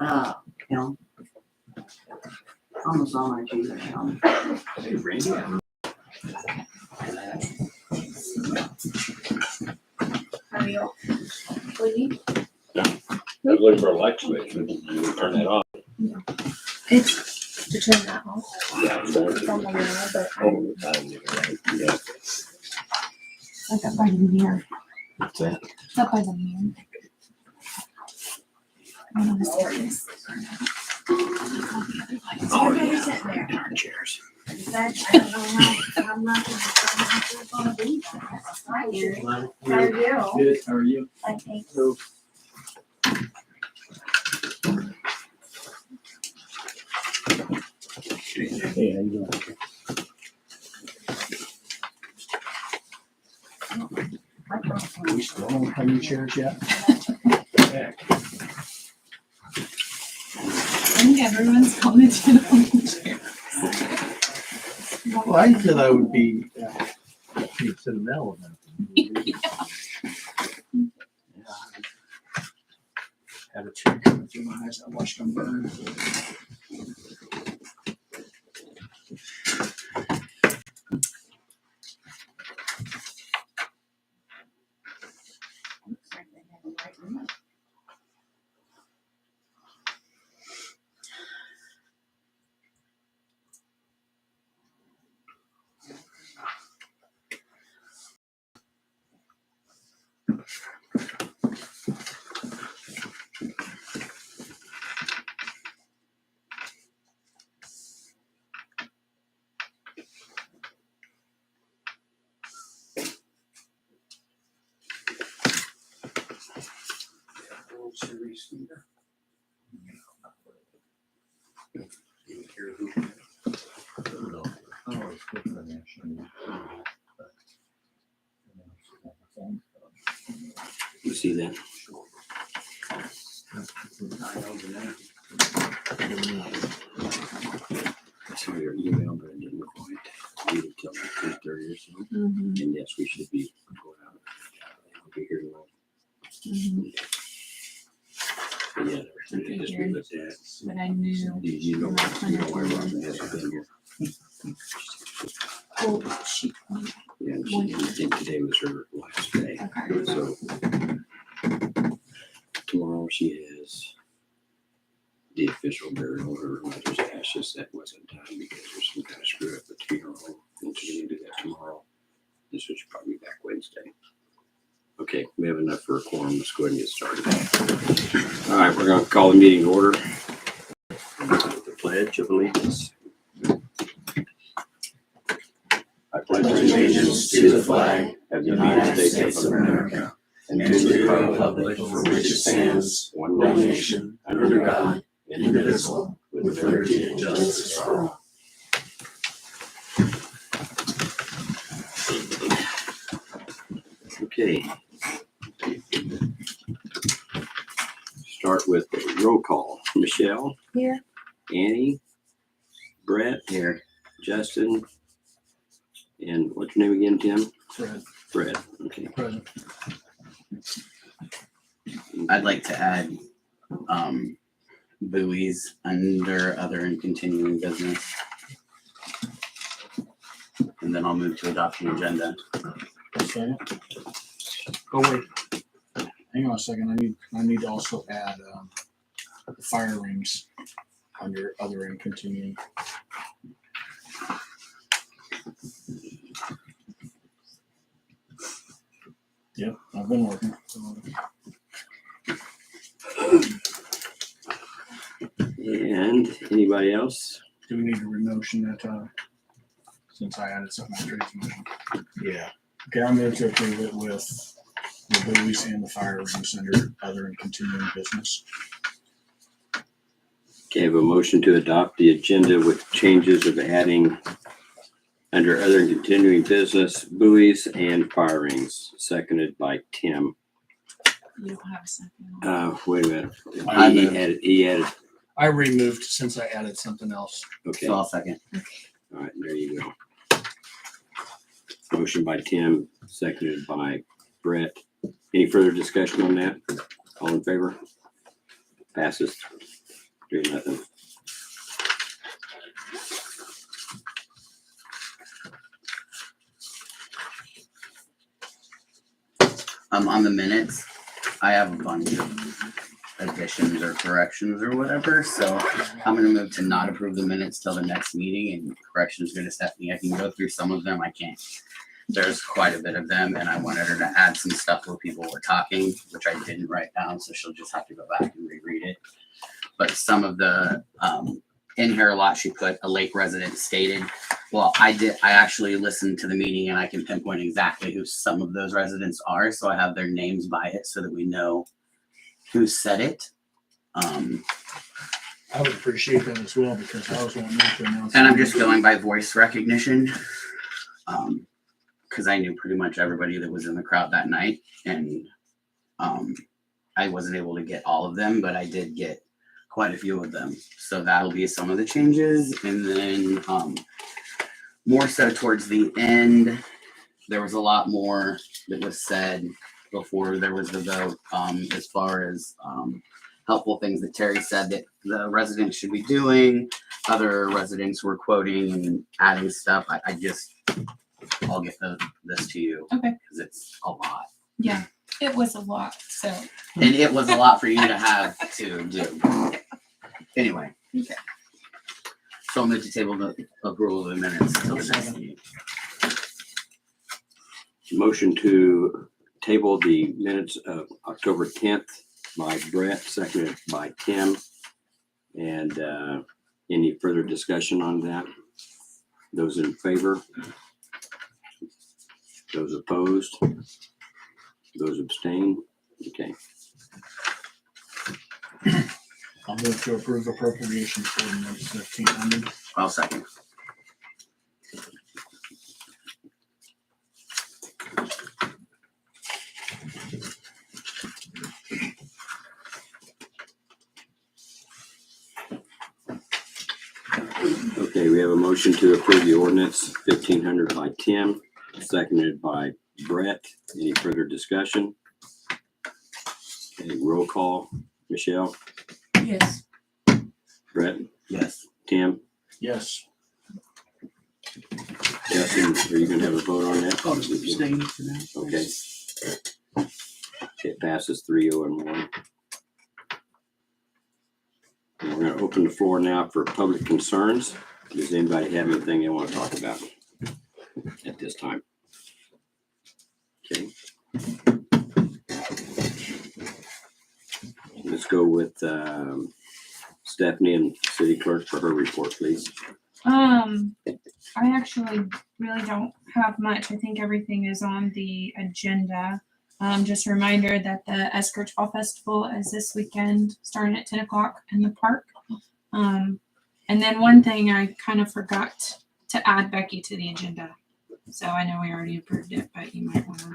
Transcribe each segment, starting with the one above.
You know, almost all my trees are shown. Hey, Randy. Are you leaving? I was looking for a light switch, but you turn that off. It's to turn that off. Yeah, It's on the wall, but oh, right. Yeah. like up by the mirror. What's that? It's up by the mirror. One of the stairs. Oh, Everybody yeah. sitting there. Darn chairs. I don't know how I'm not gonna be. Hi, Gary. How are you? Good, how are you? I think. Hey, how you doing? We still don't have any chairs yet? I think everyone's commented on the chair. Well, I said I would be sentimental about it. Had a tear coming through my eyes, I watched them burn. You see that? I saw your email, but I didn't quite read it till like 10:30 or so. Mm-hmm. And yes, we should be going out. I'll be here tonight. Mm-hmm. But yeah, everything I just Okay, looked at. But I knew. You know why Robin hasn't been here. Oh, she. Yeah, and she didn't think today was her last day. Okay. So tomorrow she has the official burial of her mother's ashes. That wasn't done because there's some kind of screw up at the funeral. And she's gonna do that tomorrow. This should probably be back Wednesday. Okay, we have enough for a quorum. Let's go ahead and get started. All right, we're gonna call the meeting to order. The Pledge of Allegiance. I pledge allegiance to the flag of the United States of America and to the republic for which it stands, one nation, under God, indivisible, with liberty and justice for all. Okay. Start with a roll call. Michelle? Here. Annie? Brett? Here. Justin? And what's your name again, Tim? Fred, Fred. Okay. present. I'd like to add buoys under other and continuing business. And then I'll move to adoption agenda. Second. Oh, wait. Hang on a second. I need to also add the fire rings under other and continuing. Yep, I've been working. And anybody else? Do we need to re-motion that, since I added something after his motion? Yeah. Okay, I'm going to approve it with the buoys and the fire rings under other and continuing business. Okay, I have a motion to adopt the agenda with changes of adding under other and continuing business, buoys and fire rings, seconded by Tim. You don't have a second. Wait a minute. I He moved. added, I removed since I added something else. okay, So all I'll second. right, there you go. Motion by Tim, seconded by Brett. Any further discussion on that? All in favor? Passes. Doing nothing. On the minutes, I have a bunch of additions or corrections or whatever, so I'm gonna move to not approve the minutes till the next meeting, and corrections go to Stephanie. I can go through some of them, I can't. There's quite a bit of them, and I wanted her to add some stuff where people were talking, which I didn't write down, so she'll just have to go back and reread it. But some of the, in here a lot, she put a lake resident stated. Well, I actually listened to the meeting and I can pinpoint exactly who some of those residents are, so I have their names by it so that we know who said it. I would appreciate that as well, because I was wanting to announce. And I'm just going by voice recognition. Cause I knew pretty much everybody that was in the crowd that night, and I wasn't able to get all of them, but I did get quite a few of them. So that'll be some of the changes. And then more so towards the end, there was a lot more that was said before there was the vote, as far as helpful things that Terry said that the residents should be doing. Other residents were quoting and adding stuff. I'll get this to you. Okay. Because it's a lot. Yeah, it was a lot, so. And it was a lot for you to have to do. Anyway. Okay. So I'll move to table the approval of the minutes until the next meeting. Motion to table the minutes of October 10th by Brett, seconded by Tim. And any further discussion on that? Those in favor? Those opposed? Those abstain? Okay. I'll move to approve appropriations for ordinance 1500. I'll second. Okay, we have a motion to approve the ordinance 1500 by Tim, seconded by Brett. Any further discussion? Okay, roll call. Michelle, Yes. Brett, Yes. Tim, Yes. Justin, are you gonna have a vote on that? I'll just abstain for now. Okay. It passes 3-0 and 1. And we're gonna open the floor now for public concerns. Does anybody have anything they want to talk about at this time? Okay. Let's go with Stephanie and City Clerk for her report, please. I actually really don't have much. I think everything is on the agenda. Just a reminder that the Eskridge Fall Festival is this weekend, starting at 10 o'clock in the park. And then one thing I kind of forgot to add Becky to the agenda. So I know we already approved it, but you might want to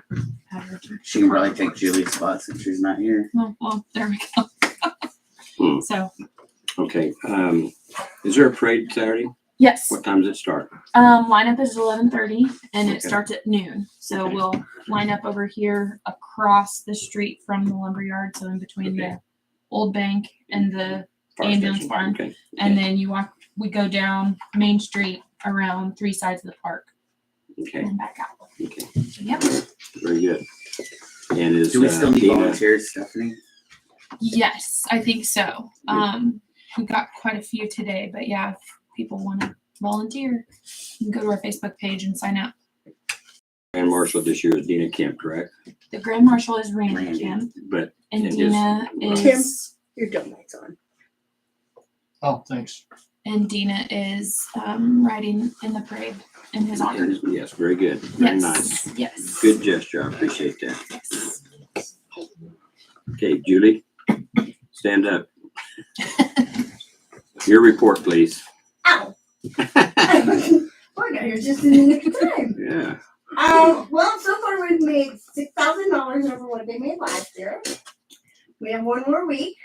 add her to. She can probably take Julie's spot since she's not here. Well, there we go. So, Okay. Is there a parade Saturday? yes. What time does it start? Lineup is 11:30 and it Okay. starts at noon. So Okay. we'll line up over here across the street from the lumberyard. So in between Okay. the old bank and the Fire ambulance station. barn. Okay. And then we go down Main Street around 3 sides of the park Okay. and then back out. Okay. So, yep. Very good. And is Do we still need Dina- volunteers, Stephanie? Yes, I think so. We got quite a few today, but yeah, if people want to volunteer, you can go to our Facebook page and sign up. Grand Marshal this year is Dina Kemp, correct? The Grand Marshal is Randy Randy. Kim, But and And Dina his- is Your donuts on. Oh, thanks. is riding in the parade in his honor. yes, very good. Very nice. Yes, yes. Good gesture. I appreciate that. Yes. Okay, Julie, stand up. Your report, please. Ow. I got here just in the nick of time. Yeah. Well, so far we've made $6,000 over what they made last year. We have one more week.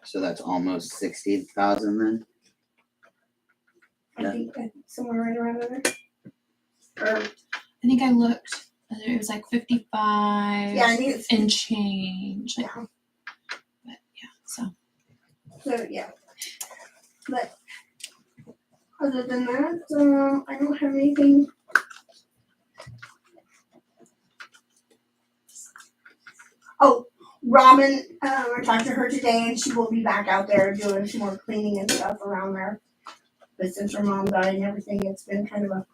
So that's almost 60,000 then? I Yeah. think somewhere right around there. Or, I think I looked. It was like 55 yeah, I think it's. and change. Like, Yeah. but So, yeah. But other than that, I don't have anything. Oh, Robin, I talked to her today and she will be back out there doing some more cleaning and stuff around there. But since her mom died and everything, it's been kind of a,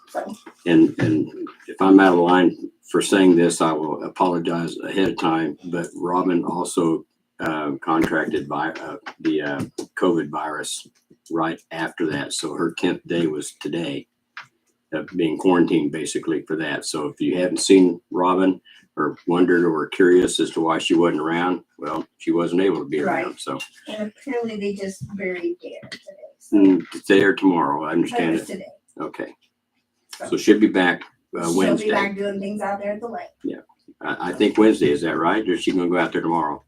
so, And if I'm out of line for saying this, I will apologize ahead of time, but Robin also contracted by the COVID virus right after that. So her 10th day was today, being quarantined basically for that. So if you haven't seen Robin or wondered or were curious as to why she wasn't around, well, she wasn't able to be around. Right. So and apparently they just buried Gator today. So, it's there tomorrow. I it understand was it. today. Okay. So she'll be back She'll Wednesday. be back doing things out there at the lake. I think Wednesday, is that right? Or is she gonna go out there tomorrow?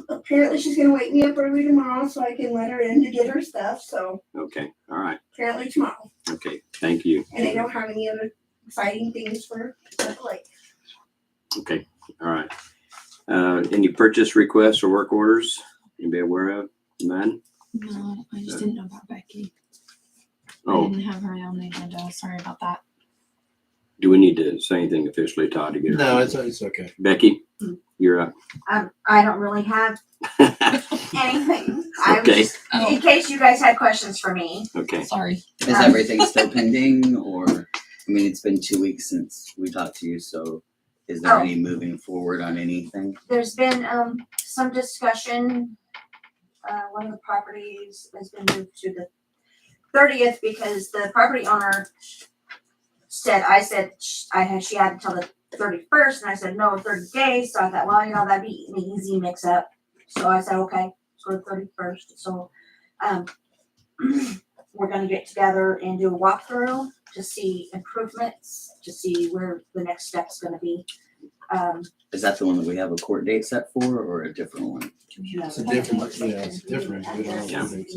Apparently she's gonna wake me up early tomorrow so I can let her in to get her stuff. So Okay, all right, apparently tomorrow. okay, thank you. And they don't have any other exciting things for the lake. Okay, all right. Any purchase requests or work orders? Anybody aware of? None? No, I just didn't know about Becky. I Oh, didn't have her on the agenda. Sorry about that. do we need to say anything officially, Todd, to get her? No, it's okay. Becky, you're up. I don't really have anything. I was Okay. just, in case you guys had questions for me. Okay, Sorry. Is everything still pending, or, I mean, it's been 2 weeks since we talked to you, so is there Oh. any moving forward on anything? There's been some discussion. One of the properties has been moved to the 30th because the property owner said, she had until the 31st, and I said, no, 30 days. So I thought, well, that'd be an easy mix up. So I said, okay, so the 31st. So we're gonna get together and do a walkthrough to see improvements, to see where the next step's gonna be. Is that the one that we have a court date set for, or a different one? It's a different, yeah, it's different. We don't Yeah. know what it's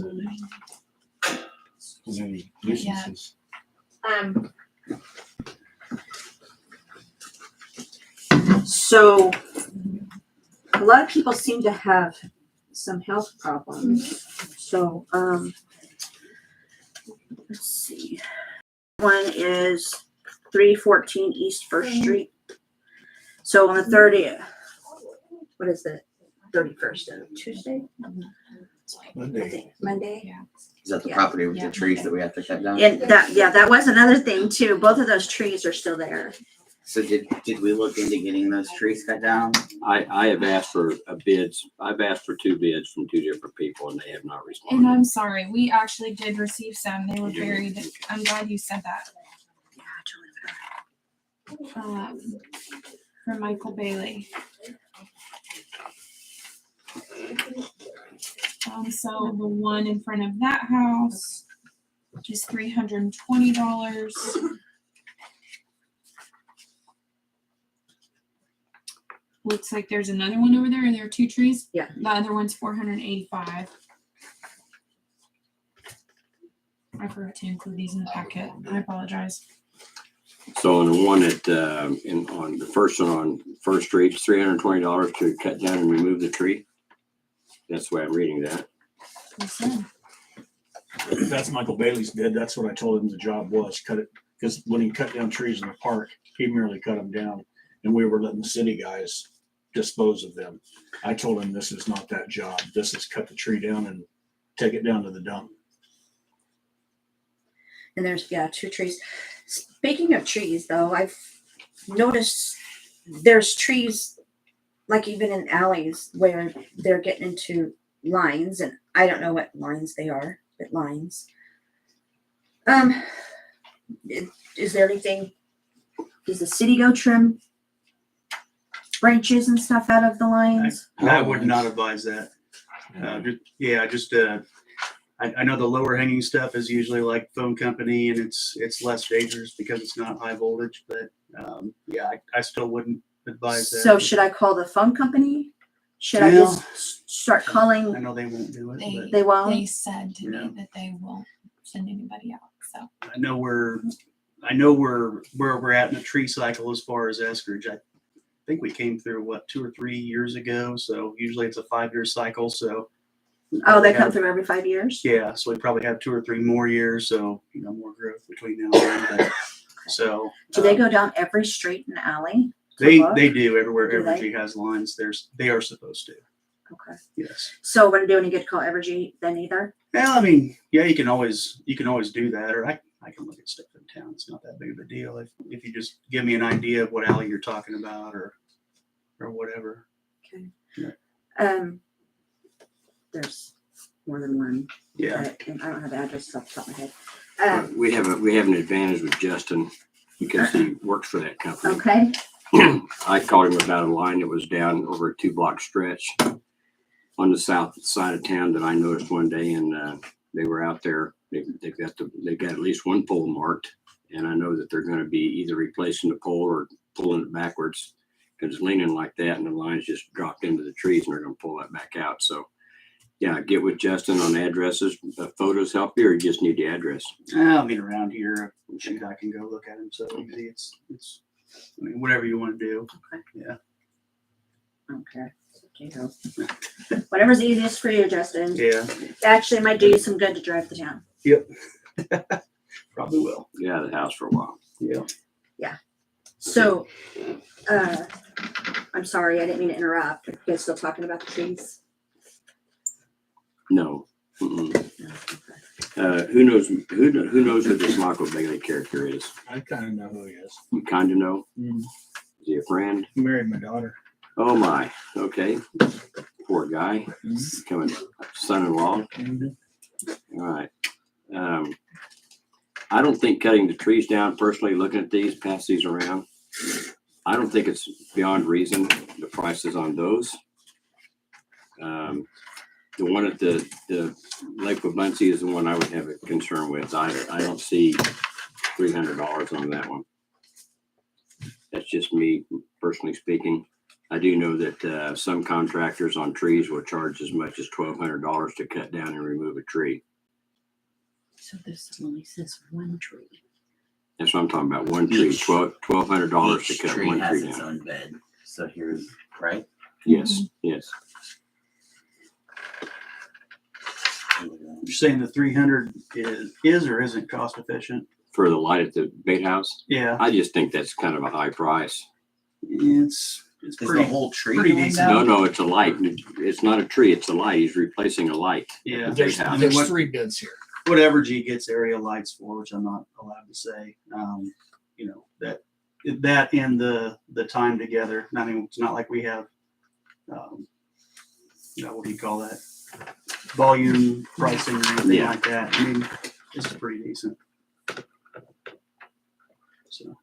any nuisances. So a lot of people seem to have some health problems. So, let's see. One is 314 East First Street. So on the 30th, what is the 31st of Tuesday? I Monday. think Monday. Is that the Yeah. property with Yeah. the trees that we have to cut down? And that was another thing too. Both of those trees are still there. So did we look into getting those trees cut down? I have asked for bids. I've asked for 2 bids from 2 different people and they have not And responded. I'm sorry, we actually did receive some. They were You did? buried. I'm glad you said that. Yeah, I totally forgot. From Michael Bailey. So the one in front of that house is $320. Looks like there's another one over there. Are there 2 trees? Yeah. The other one's $485. I forgot to include these in the packet. I apologize. So on the one on the first one on First Street, it's $320 to cut down and remove the tree. That's the way I'm reading that. That's Michael Bailey's bid. That's what I told him the job was, cut it, because when he cut down trees in the park, he merely cut them down and we were letting the city guys dispose of them. I told him this is not that job. This is cut the tree down and take it down to the dump. And there's 2 trees. Speaking of trees, though, I've noticed there's trees, like even in alleys, where they're getting into lines, and I don't know what lines they are, but lines. Is there anything? Does the city go trim branches and stuff out of the lines? I would not advise that. I know the lower hanging stuff is usually like phone company and it's less dangerous because it's not high voltage, but I still wouldn't advise that. So should I call the phone company? Should I Well, just start I calling? know they won't do it, but They won't? They said to Yeah. me that they won't send anybody out. So I know where we're at in the tree cycle as far as Eskridge. I think we came through 2 or 3 years ago. So usually it's a 5-year cycle. So We Oh, probably they come have- through every 5 years? Yeah, so we probably have 2 or 3 more years, so, more growth between now and then. So. Do they go down every street and alley? to They look? do everywhere Do they? Evergy has lines. They are supposed to. Okay. Yes. So would it do any good to call Evergy then either? Well, I mean, yeah, you can always do that, or I can look at stuff in town. It's not that big of a deal if you just give me an idea of what alley you're talking about or whatever. There's more than one. Yeah. And I don't have the addresses off the top of my head. We have an advantage with Justin because he works for that company. Okay. I called him about a line that was down over a 2-block stretch on the south side of town that I noticed one day, and they were out there. They got at least one pole marked, and I know that they're going to be either replacing the pole or pulling it backwards because it's leaning like that, and the line's just dropped into the trees, and they're going to pull that back out. So, yeah, get with Justin on addresses. Photos help you, or you just need the address? I mean, around here, shoot, I can go look at them. So easy. It's. I mean, whatever you want to do. Okay. Yeah. Okay. You know. Whatever's easiest for you, Justin. Yeah. Actually, it might do you some good to drive the town. Probably will. Get out of the house for a while. Yeah. So, I'm sorry, I didn't mean to interrupt. Are you guys still talking about the trees? No. Mm-mm. No. Okay. Who knows who this Michael Bailey character is? I kind of know who he is. You kind of know. Mm. Is he a friend? He married my daughter. Oh my. Okay. Poor guy. Coming son-in-law. Mhm. All right. I don't think cutting the trees down, personally, looking at these, pass these around, I don't think it's beyond reason, the prices on those. The one at the Lake Wabunsee is the one I would have a concern with. I don't see $300 on that one. That's just me personally speaking. I do know that some contractors on trees will charge as much as $1,200 to cut down and remove a tree. So this only says one tree. That's what I'm talking about. One tree, Each- $1,200 to Each cut tree one has tree its down. own bed. So here's, right? Yes, yes. You're saying the 300 is or isn't cost efficient? For the light at the bait house, Yeah. I just think that's kind of a high price. It's Is pretty. the whole tree pretty going decent. down? No, it's a light. It's not a tree, it's a light. He's replacing a light. Yeah. There's, house. there's 3 bids here. Whatever G gets area lights for, which I'm not allowed to say. That and the time together. I mean, it's not like we have, what do you call that? Volume pricing or anything Yeah. like that. I mean, this is pretty decent. So.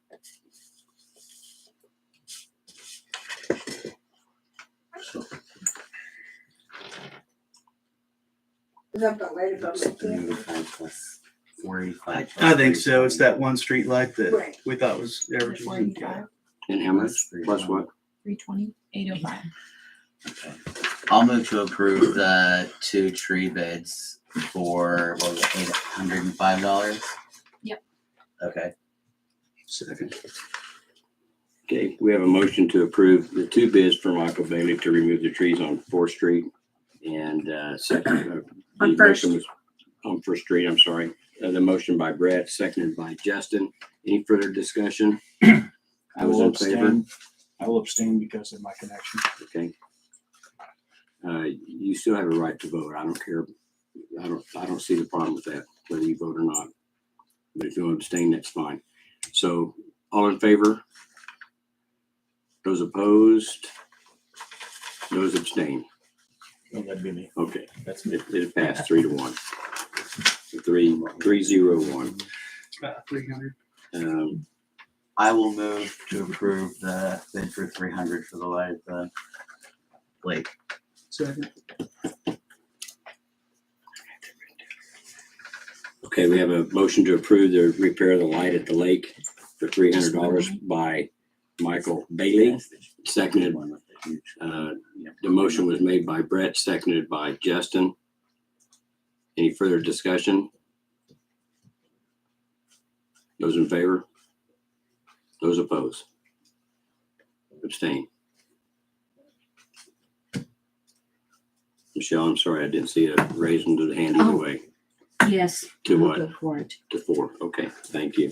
Is that the light above my head? 35 plus 45. I think so. It's that one street light that Right. we thought was average. 45, And how much? Plus Plus what? 320, 805. Okay. I'll move to approve the 2 tree bids for, what was it, $805? Yep. Okay. Second. Okay, we have a motion to approve the 2 bids for Michael Bailey to remove the trees on 4th Street and second. On the First. motion was on First Street, I'm sorry. The motion by Brett, seconded by Justin. Any further discussion? I Those will in favor? abstain. I will abstain because of my connection. Okay. You still have a right to vote. I don't care. I don't see the problem with that, whether you vote or not. But if you abstain, that's fine. So all in favor? Those opposed? Those abstain? Oh, that'd be me. Okay, That's me. it passed 3-1. 3-0-1. 300. I will move to approve the bid for 300 for the light at the lake. Second. Okay, we have a motion to approve the repair of the light at the lake for $300 by Michael Bailey, seconded. The motion was made by Brett, seconded by Justin. Any further discussion? Those in favor? Those opposed? Abstain? Michelle, I'm sorry, I didn't see a raising to the hand either Oh. way. Yes. To I'll what? Go for it. To 4. Okay, thank you.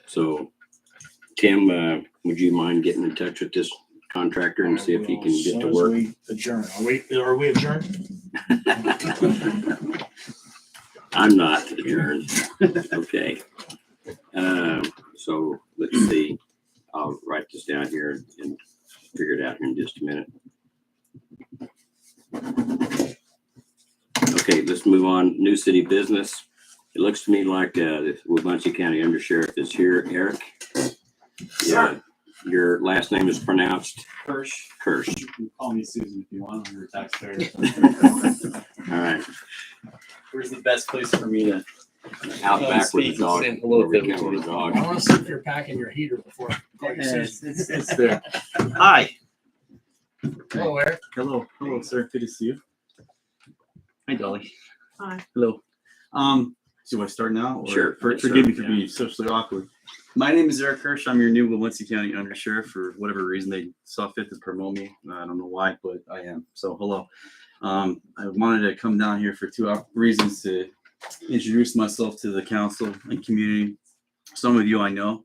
So, Tim, would you mind getting in touch with this contractor and see if he can get to As work? we adjourn. Are we adjourned? I'm not adjourned. Okay. So let's see. I'll write this down here and figure it out here in just a minute. Okay, let's move on. New city business. It looks to me like the Wabunsee County Undersheriff is here. Eric? Yeah. Your last name is pronounced Hirsch. Kirsch. You can call me Susan if you want. I'm your taxpayer. All right. Where's the best place for me to Out back with the speak and dog. say hello where we to can with the dog. I want to see if you're packing your heater before. I call you Susan. it's there. Hi. Hello, Eric. Hello, sir. Good to see you. Hi, Dolly. Hi. Hello. Do I start now? Or Sure. Yes, forgive sir. me for being socially awkward. My name is Eric Hirsch. I'm your new Wabunsee County Undersheriff. For whatever reason, they saw fit to promote me. I don't know why, but I am. So hello. I wanted to come down here for 2 reasons: to introduce myself to the council and community. Some of you I know.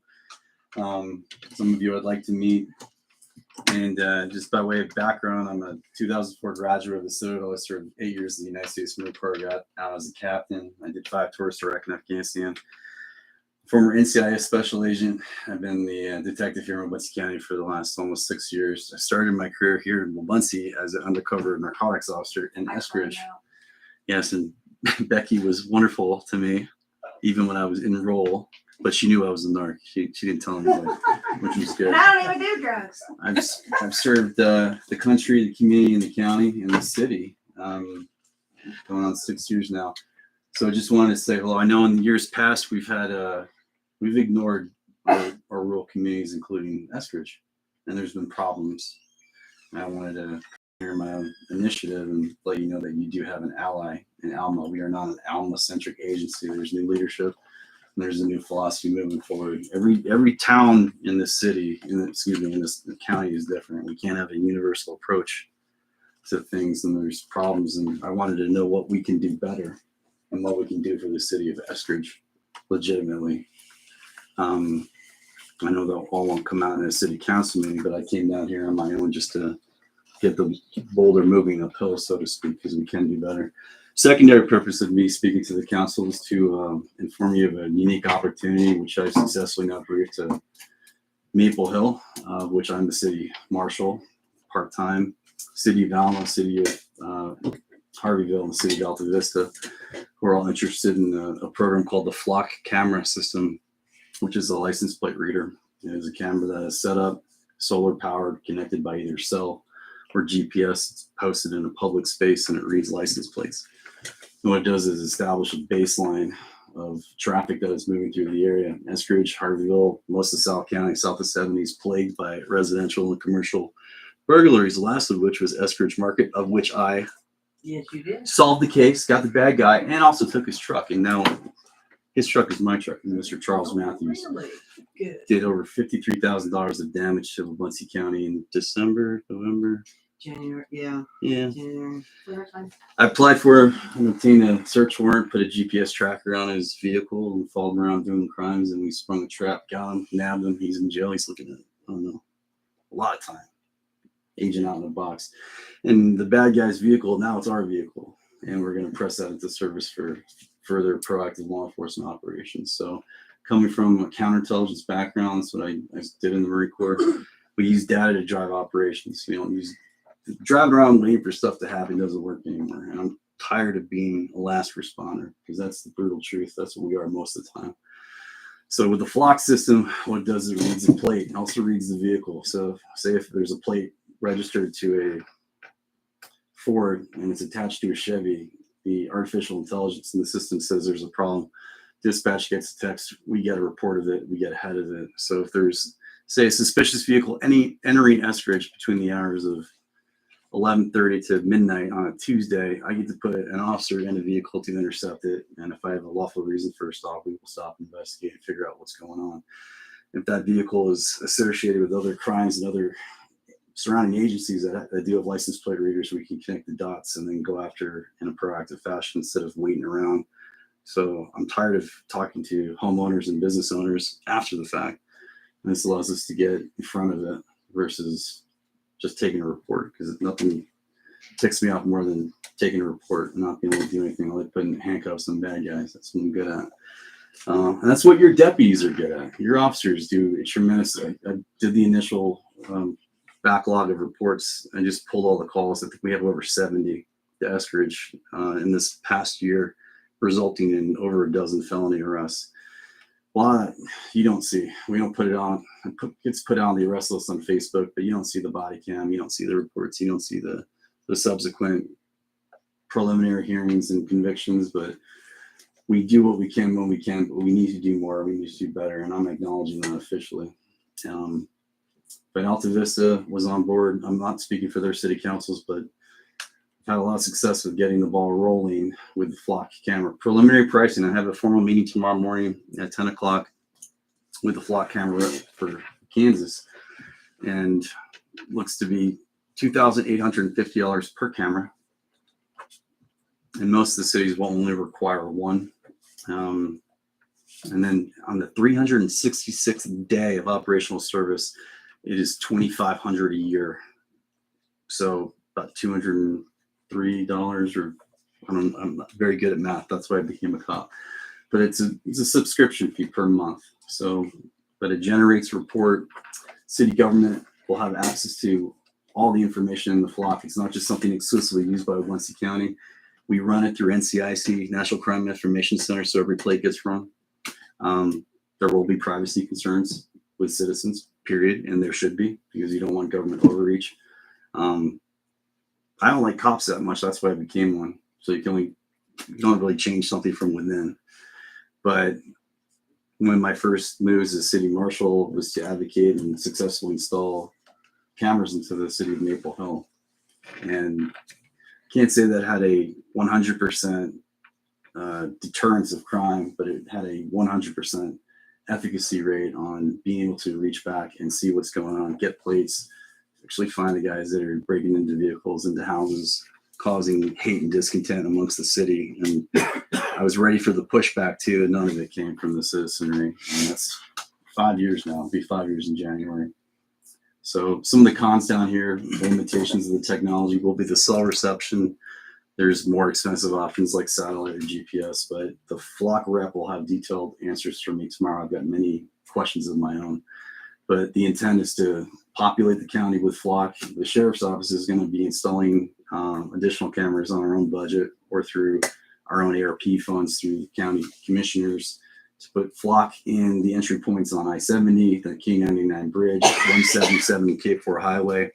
Some of you I'd like to meet. And just by way of background, I'm a 2004 graduate of the Citadel. I served 8 years in the United States Marine Corps. Got out as a captain. I did 5 tours to Iraq and Afghanistan. Former NCIS special agent. I've been the detective here in Wabunsee County for the last almost 6 years. I started my career here in Wabunsee as an undercover narcotics officer in Eskridge. Yes, and Becky was wonderful to me, even when I was in role. But she knew I was a narc. She didn't tell anybody, which was good. And I don't even do drugs. I've served the country, the community, and the county, and the city, going on 6 years now. So I just wanted to say hello. I know in years past we've ignored our rural communities, including Eskridge, and there's been problems. And I wanted to hear my own initiative and let you know that you do have an ally in Alma. We are not an Alma-centric agency. There's new leadership. There's a new philosophy moving forward. Every town in this city, in this county is different. We can't have a universal approach to things, and there's problems. And I wanted to know what we can do better and what we can do for the city of Eskridge, legitimately. I know that all won't come out in a city council meeting, but I came down here on my own just to get the boulder moving uphill, so to speak, because we can do better. Secondary purpose of me speaking to the council is to inform you of a unique opportunity which I successfully now brought to Maple Hill, which I'm the city marshal, part-time, city of Alma, city of Harveyville, and the city of Alta Vista. We're all interested in a program called the Flock Camera System, which is a license plate reader. It is a camera that is set up, solar powered, connected by either cell or GPS. It's posted in a public space and it reads license plates. And what it does is establish a baseline of traffic that is moving through the area. Eskridge, Harveyville, most of South County, south of 70 is plagued by residential and commercial burglaries, the last of which was Eskridge Market, of which I solved the case, got the bad guy, and also took his truck. And now his truck is my truck. And Mr. Charles Matthews did over $53,000 of damage to Wabunsee County in November. January, yeah. Yeah. January. I applied for and obtained a search warrant, put a GPS tracker on his vehicle and followed him around doing crimes, and we sprung a trap, got him, nabbed him. He's in jail. He's looking at, I don't know, a lot of time. Agent out in the box. And the bad guy's vehicle, now it's our vehicle. And we're going to press that into service for further proactive law enforcement operations. So coming from a counterintelligence background, that's what I did in the Marine Corps. We use data to drive operations. We don't use driving around waiting for stuff to happen doesn't work anymore. And I'm tired of being a last responder because that's the brutal truth. That's what we are most of the time. So with the Flock system, what it does is it reads the plate and also reads the vehicle. So say if there's a plate registered to a Ford and it's attached to a Chevy, the artificial intelligence in the system says there's a problem. Dispatch gets a text, we get a report of it, we get ahead of it. So if there's, say, a suspicious vehicle entering Eskridge between the hours of 11:30 to midnight on a Tuesday, I get to put an officer in a vehicle to intercept it. And if I have a lawful reason for a stop, we will stop, investigate, and figure out what's going on. If that vehicle is associated with other crimes and other surrounding agencies that do have license plate readers, we can connect the dots and then go after in a proactive fashion instead of waiting around. So I'm tired of talking to homeowners and business owners after the fact. And this allows us to get in front of it versus just taking a report, because nothing ticks me off more than taking a report and not being able to do anything. I like putting handcuffs on bad guys. That's what I'm good at. And that's what your deputies are good at. Your officers do a tremendous. I did the initial backlog of reports. I just pulled all the calls. I think we have over 70 to Eskridge in this past year, resulting in over a dozen felony arrests. Well, you don't see. We don't put it on. It gets put on the arrest list on Facebook, but you don't see the body cam. You don't see the reports. You don't see the subsequent preliminary hearings and convictions. But we do what we can when we can. But we need to do more. We need to do better, and I'm acknowledging that officially. But Alta Vista was on board. I'm not speaking for their city councils, but I've had a lot of success with getting the ball rolling with the Flock camera. Preliminary pricing, I have a formal meeting tomorrow morning at 10 o'clock with the Flock camera for Kansas, and looks to be $2,850 per camera. And most of the cities will only require one. And then on the 366th day of operational service, it is $2,500 a year. So about $203, or I'm not very good at math. That's why I became a cop. But it's a subscription fee per month. So, but it generates a report. City government will have access to all the information in the Flock. It's not just something exclusively used by Muncie County. We run it through NCIC, National Crime Information Center, so every plate gets run. There will be privacy concerns with citizens, period, and there should be, because you don't want government overreach. I don't like cops that much. That's why I became one. So you don't really change something from within. But when my first moves as city marshal was to advocate and successfully install cameras into the city of Maple Hill, and can't say that had a 100% deterrence of crime, but it had a 100% efficacy rate on being able to reach back and see what's going on, get plates, actually find the guys that are breaking into vehicles, into houses, causing hate and discontent amongst the city. And I was ready for the pushback too, and none of it came from the citizenry. And that's 5 years now. It'll be 5 years in January. So some of the cons down here, the limitations of the technology will be the cell reception. There's more expensive options like satellite or GPS, but the Flock rep will have detailed answers for me tomorrow. I've got many questions of my own, but the intent is to populate the county with Flock. The sheriff's office is going to be installing additional cameras on our own budget or through our own ARP funds through the county commissioners to put Flock in the entry points on I-70, the K-99 bridge, 177 Cape 4 highway,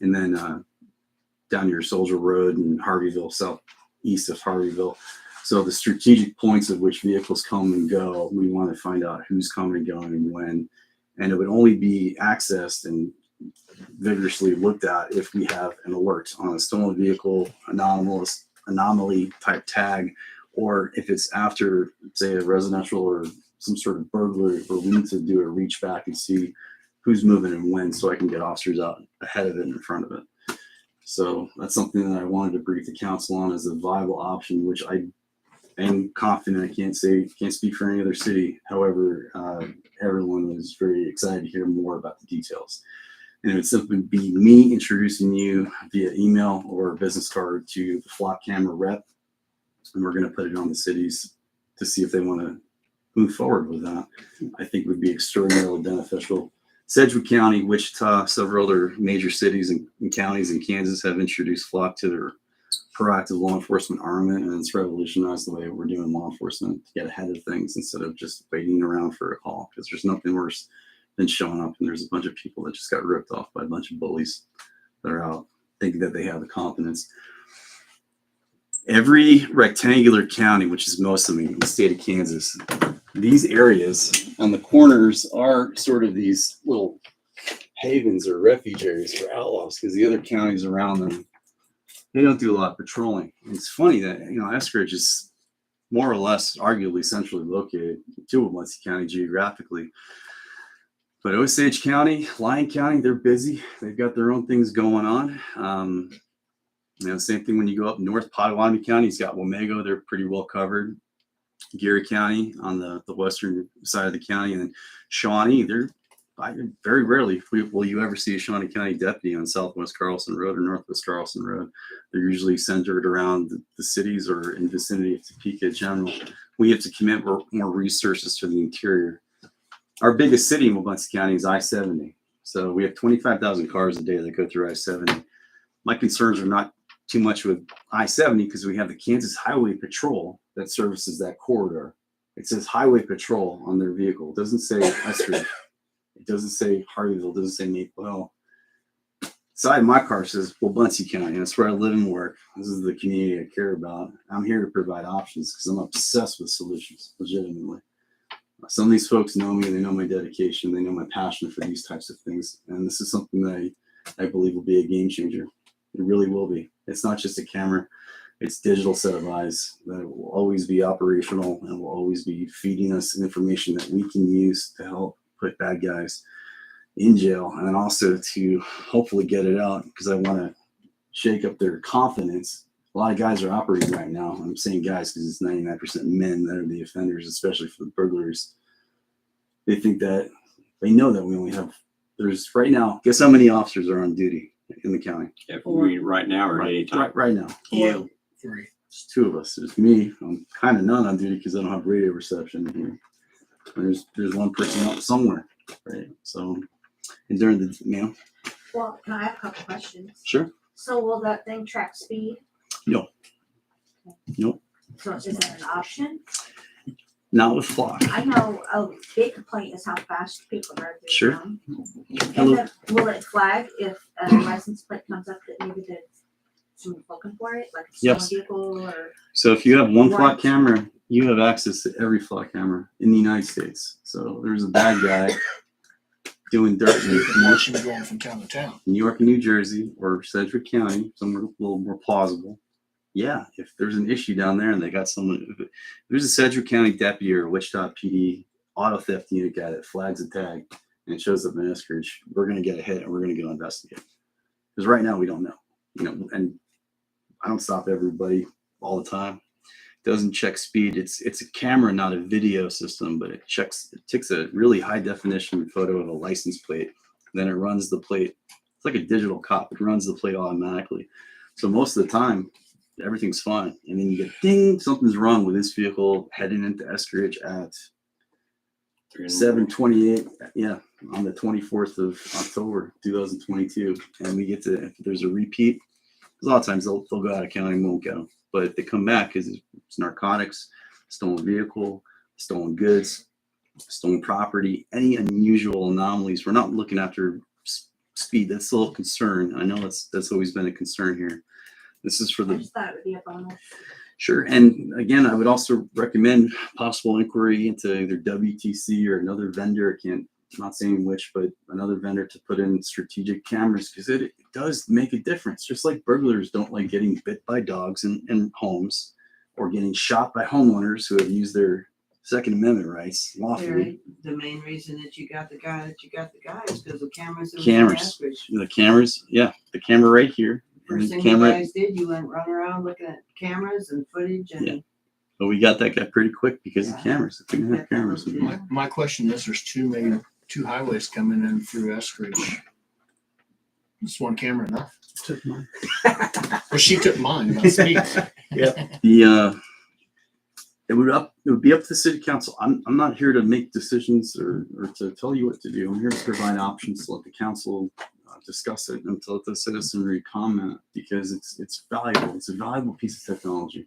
and then down your Soldier Road and Harveyville, southeast of Harveyville. So the strategic points of which vehicles come and go, we want to find out who's coming and going and when. And it would only be accessed and vigorously looked at if we have an alert on a stolen vehicle, anomaly type tag, or if it's after, say, a residential or some sort of burglary, where we need to do a reach back and see who's moving and when, so I can get officers out ahead of it and in front of it. So that's something that I wanted to brief the council on as a viable option, which I am confident. I can't speak for any other city. However, everyone was very excited to hear more about the details. And it would simply be me introducing you via email or business card to the Flock camera rep. And we're going to put it on the cities to see if they want to move forward with that. I think would be extraordinarily beneficial. Sedgwick County, Wichita, several other major cities and counties in Kansas have introduced Flock to their proactive law enforcement armament, and it's revolutionized the way we're doing law enforcement to get ahead of things instead of just waiting around for a call, because there's nothing worse than showing up and there's a bunch of people that just got ripped off by a bunch of bullies that are out thinking that they have the confidence. Every rectangular county, which is most of them in the state of Kansas, these areas on the corners are sort of these little havens or refuge areas for outlaws, because the other counties around them, they don't do a lot of patrolling. And it's funny that, Eskridge is more or less arguably centrally located to Muncie County geographically. But Osage County, Lyon County, they're busy. They've got their own things going on. Same thing when you go up north. Potawatomi County's got Wamego. They're pretty well covered. Geary County on the western side of the county, and then Shawnee. Very rarely will you ever see a Shawnee County deputy on Southwest Carlson Road or Northwest Carlson Road. They're usually centered around the cities or in vicinity of Topeka General. We have to commit more resources to the interior. Our biggest city in Wabaunsee County is I-70. So we have 25,000 cars a day that go through I-70. My concerns are not too much with I-70 because we have the Kansas Highway Patrol that services that corridor. It says Highway Patrol on their vehicle. It doesn't say Eskridge. It doesn't say Harveyville. It doesn't say Maple Hill. Side of my car says Wabaunsee County. That's where I live and work. This is the community I care about. I'm here to provide options because I'm obsessed with solutions, legitimately. Some of these folks know me. They know my dedication. They know my passion for these types of things. And this is something that I believe will be a game changer. It really will be. It's not just a camera. It's digital set of eyes that will always be operational and will always be feeding us information that we can use to help put bad guys in jail, and also to hopefully get it out, because I want to shake up their confidence. A lot of guys are operating right now. I'm saying guys because it's 99% men that are the offenders, especially for the burglaries. They think that they know that we only have, there's right now, guess how many officers are on duty in the county? If we right now or any time. Right now. You. 3. There's 2 of us. There's me. I'm kind of not on duty because I don't have radio reception here. There's one person out somewhere, right? So, and during the, Well, can I have a couple questions? sure. So will that thing track speed? No. Nope. So is that an option? Not with Flock. I know a big complaint is how fast people drive through Sure. town. Hello. And then will it flag if a license plate comes up that maybe someone's looking for it, like a stolen Yes. vehicle or? So if you have one Right. Flock camera, you have access to every Flock camera in the United States. So there's a bad guy doing dirt in Watching you going from town to town. New York and New Jersey or Sedgwick County, somewhere a little more plausible. Yeah, if there's an issue down there and they got someone, if there's a Sedgwick County deputy or Wichita PD auto theft unit guy that flags a tag and it shows up in Eskridge, we're going to get a hit and we're going to go investigate. Because right now we don't know, and I don't stop everybody all the time. It doesn't check speed. It's a camera, not a video system, but it takes a really high definition photo of a license plate. Then it runs the plate. It's like a digital cop. It runs the plate automatically. So most of the time, everything's fine. And then you get ding, something's wrong with this vehicle heading into Eskridge at 7:28. Yeah, on the 24th of October, 2022. And we get to, if there's a repeat, because a lot of times they'll go out of county and won't get them. But if they come back, because it's narcotics, stolen vehicle, stolen goods, stolen property, any unusual anomalies, we're not looking after speed. That's still a concern. I know that's always been a concern here. This is for I the just thought it would be a bonus. sure. And again, I would also recommend possible inquiry into either WTC or another vendor. I'm not saying which, but another vendor to put in strategic cameras, because it does make a difference. Just like burglars don't like getting bit by dogs in homes or getting shot by homeowners who have used their Second Amendment rights lawfully. Larry, the main reason that you got the guy is because the cameras. are Cameras. The cameras, yeah, the camera right here. First thing you Camera, guys did, you went run around looking at cameras and footage and. Yeah. but we got that guy pretty quick because of cameras. If we didn't have cameras, we'd be- My question is, there's 2 highways coming in through Eskridge. Is one camera enough? took mine. Well, she took mine about speed. It would be up to the city council. I'm not here to make decisions or to tell you what to do. I'm here to provide options to let the council discuss it and to let the citizenry comment, because it's valuable. It's a valuable piece of technology.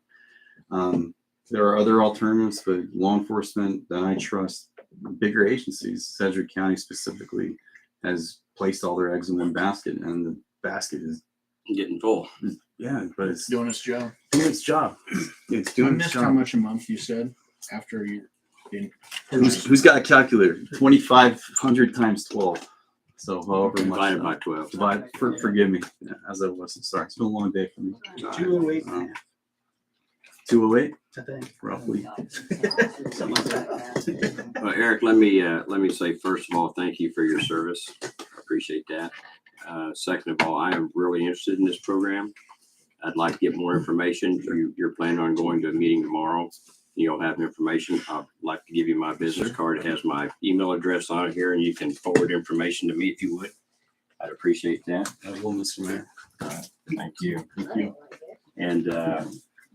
There are other alternatives, but law enforcement that I trust, bigger agencies, Sedgwick County specifically, has placed all their eggs in one basket, and the basket is Getting full. but it's Doing its job. doing its job. It's I doing its missed how job. much a month you said after you. Who's got a calculator? 2,500 times 12. So however much. Divided by 12. Forgive me, as I was. Sorry, it's been a long day for me. 208. 208, I think. roughly. Something like that. Well, Eric, let me say, first of all, thank you for your service. I appreciate that. Second of all, I am really interested in this program. I'd like to get more information. You're planning on going to a meeting tomorrow. You'll have information. I'd like to give you my business card. It has my email address on it here, and you can forward information to me if you would. I'd appreciate that. Well, Mr. Mayor. Thank you. Thank you. And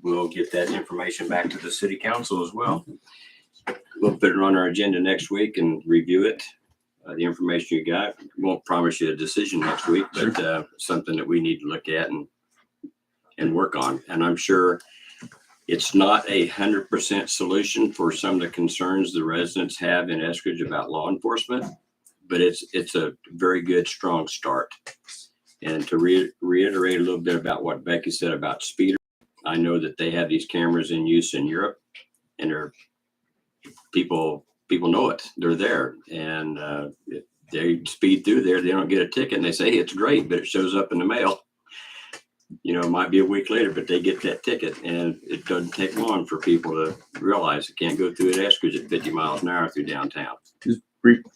we'll get that information back to the city council as well. We'll put it on our agenda next week and review it. The information you got, won't promise you a decision next week, but something that we need to look at and work on. And I'm sure it's not 100% solution for some of the concerns the residents have in Eskridge about law enforcement, but it's a very good, strong start. And to reiterate a little bit about what Becky said about speeders, I know that they have these cameras in use in Europe, and people know it. They're there, and if they speed through there, they don't get a ticket, and they say, hey, it's great, but it shows up in the mail. You know, it might be a week later, but they get that ticket, and it doesn't take long for people to realize it can't go through at Eskridge at 50 miles an hour through downtown. Just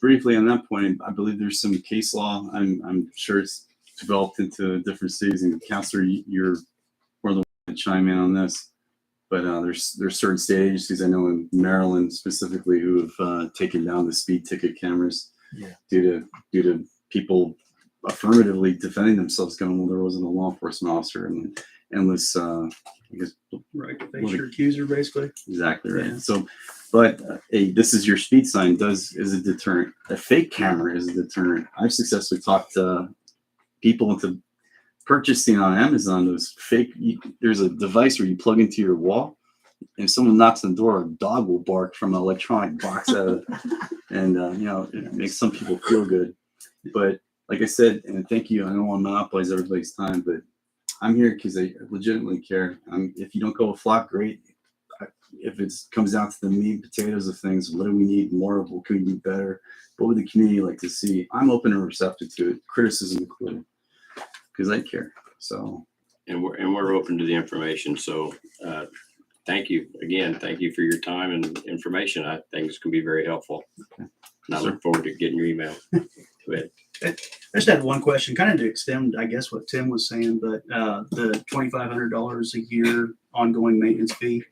briefly on that point, I believe there's some case law. I'm sure it's developed into different cities. And Counselor, you're more than welcome to chime in on this. But there's certain state agencies I know in Maryland specifically who have taken down the speed ticket cameras due to people affirmatively defending themselves, going, well, there wasn't a law enforcement officer, and endless, I guess, Right, to face your accuser, basically. exactly right. Yeah. So, but this is your speed sign is a deterrent. A fake camera is a deterrent. I've successfully talked people into purchasing on Amazon those fake. There's a device where you plug into your wall, and if someone knocks on the door, a dog will bark from an electronic box and it makes some people feel good. But like I said, and thank you. I don't want to monopolize everybody's time, but I'm here because I legitimately care. If you don't go with flock, great. If it comes down to the meat and potatoes of things, what do we need more of? What can we do better? What would the community like to see? I'm open and receptive to it, criticism included, because I care. So, And we're open to the information. So thank you again. Thank you for your time and information. I think this can be very helpful. Okay. And I look forward to getting your email. Go ahead. I just had one question, kind of to extend, I guess, what Tim was saying, but the $2,500 a year ongoing maintenance fee,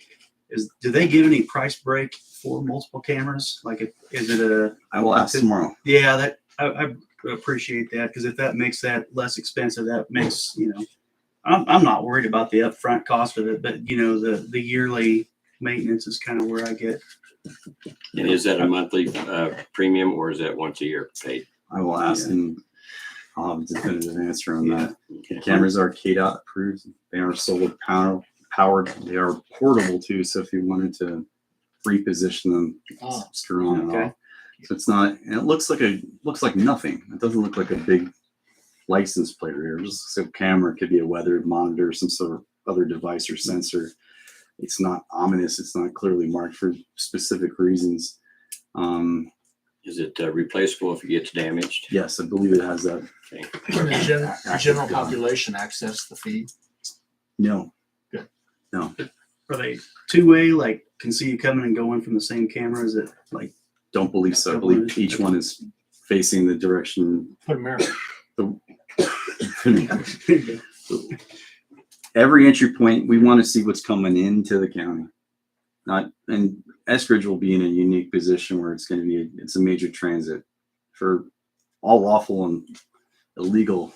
do they give any price break for multiple cameras? Like, is it a? I will ask tomorrow. Yeah, that I appreciate that, because if that makes that less expensive, that makes, I'm not worried about the upfront cost of it, but the yearly maintenance is kind of where I get. And is that a monthly premium, or is that once a year paid? I will ask, and I'll have a definitive answer on that. Okay. Cameras are KDOT approved. They are solar powered. They are portable too. So if you wanted to reposition them, screw on and Okay. off. So it's not. And it looks like nothing. It doesn't look like a big license plate here. Just a camera. It could be a weather monitor, some sort of other device or sensor. It's not ominous. It's not clearly marked for specific reasons. Is it replaceable if it gets damaged? Yes, I believe it has that. Okay. Can the general population access the feed? No. Good. No. Are they two-way, like can see you coming and going from the same camera? Is it like? Don't believe so. I believe each one is facing the direction. Put a mirror. Every entry point, we want to see what's coming into the county. And Eskridge will be in a unique position where it's a major transit for all lawful and illegal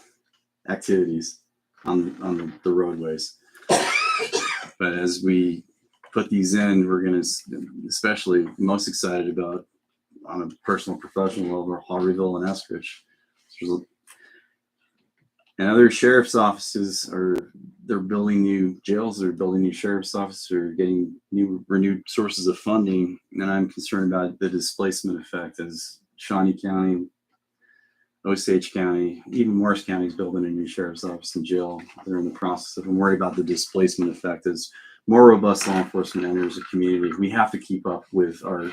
activities on the roadways. But as we put these in, we're going to, especially most excited about on a personal, professional level, Harveyville and Eskridge. And other sheriff's offices they're building new jails, they're building new sheriff's offices, they're getting renewed sources of funding. And I'm concerned about the displacement effect as Shawnee County, Osage County, even Morris County is building a new sheriff's office and jail. They're in the process of, I'm worried about the displacement effect as more robust law enforcement enters the community. We have to keep up with our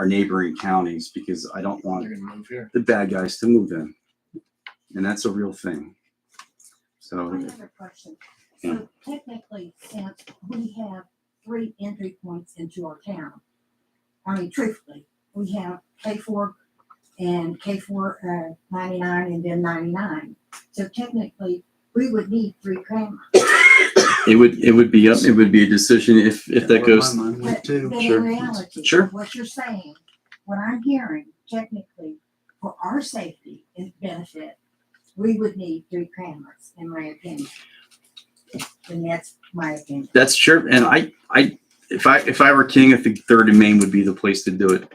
neighboring counties because I don't want They're gonna move here. the bad guys to move in. And that's a real thing. So I have a question. So technically, since we have 3 entry points into our town, I mean, truthfully, we have K4 and K4 99 and then 99. So technically, we would need 3 cameras. It would be up. It would be a decision if that Where goes. my mind went But, to. but Sure. in reality, Sure. what you're saying, what I'm hearing, technically, for our safety and benefit, we would need 3 cameras, in my opinion. And that's my opinion. That's sure. And if I were king, I think Third and Main would be the place to do it.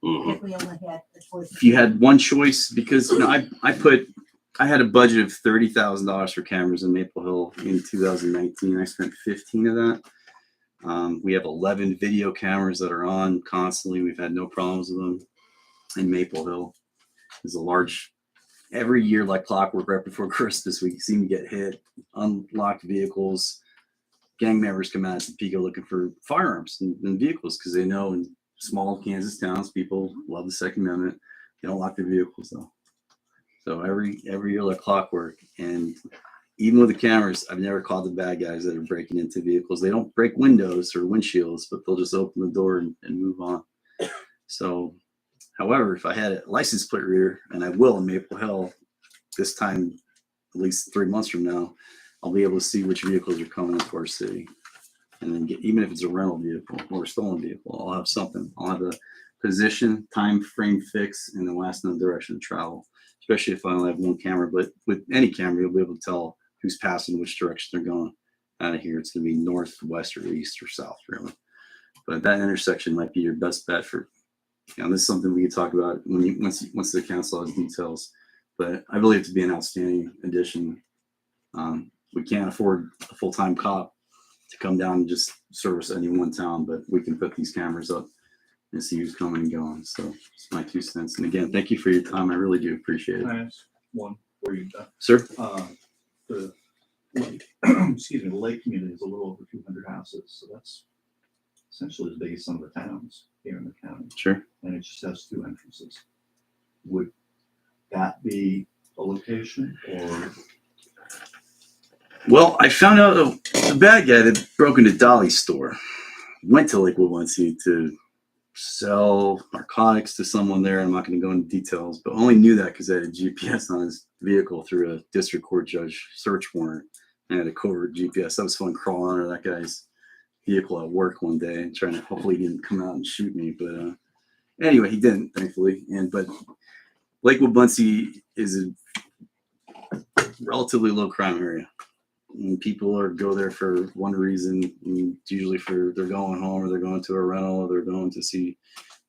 Mhm. If we only had the choice. If you had one choice, because I had a budget of $30,000 for cameras in Maple Hill in 2019. I spent 15 of that. We have 11 video cameras that are on constantly. We've had no problems with them in Maple Hill. There's a large, every year like clockwork right before Christmas, we seem to get hit, unlocked vehicles. Gang members come out of Topeka looking for firearms and vehicles because they know in small Kansas towns, people love the Second Amendment. They don't lock their vehicles though. So every year like clockwork, and even with the cameras, I've never caught the bad guys that are breaking into vehicles. They don't break windows or windshields, but they'll just open the door and move on. So, however, if I had a license plate reader, and I will in Maple Hill this time, at least 3 months from now, I'll be able to see which vehicles are coming into our city. And then even if it's a rental vehicle or a stolen vehicle, I'll have something. I'll have a position, time frame fix, and then last known direction of travel. Especially if I only have one camera, but with any camera, you'll be able to tell who's passing, which direction they're going out of here. It's going to be north, west, or east, or south, really. But that intersection might be your best bet for, this is something we could talk about once the council has details. But I believe it to be an outstanding addition. We can't afford a full-time cop to come down and just service any one town, but we can put these cameras up and see who's coming and going. So it's my 2 cents. And again, thank you for your time. I really do appreciate it. Can I ask one for you? Sir? The lake, excuse me, the lake community is a little over 200 houses, so that's essentially as big as some of the towns here in the county, Sure. and it just has 2 entrances. Would that be a location, or Well, I found out the bad guy that broke into Dolly's store went to Lakewood Muncie to sell narcotics to someone there. I'm not going to go into details, but only knew that because I had a GPS on his vehicle through a district court judge search warrant. I had a covert GPS. That was fun crawling under that guy's vehicle at work one day and trying to, hopefully he didn't come out and shoot me. But anyway, he didn't, thankfully. But Lakewood Muncie is a relatively low crime area. And people go there for one reason, and usually they're going home or they're going to a rental or they're going to see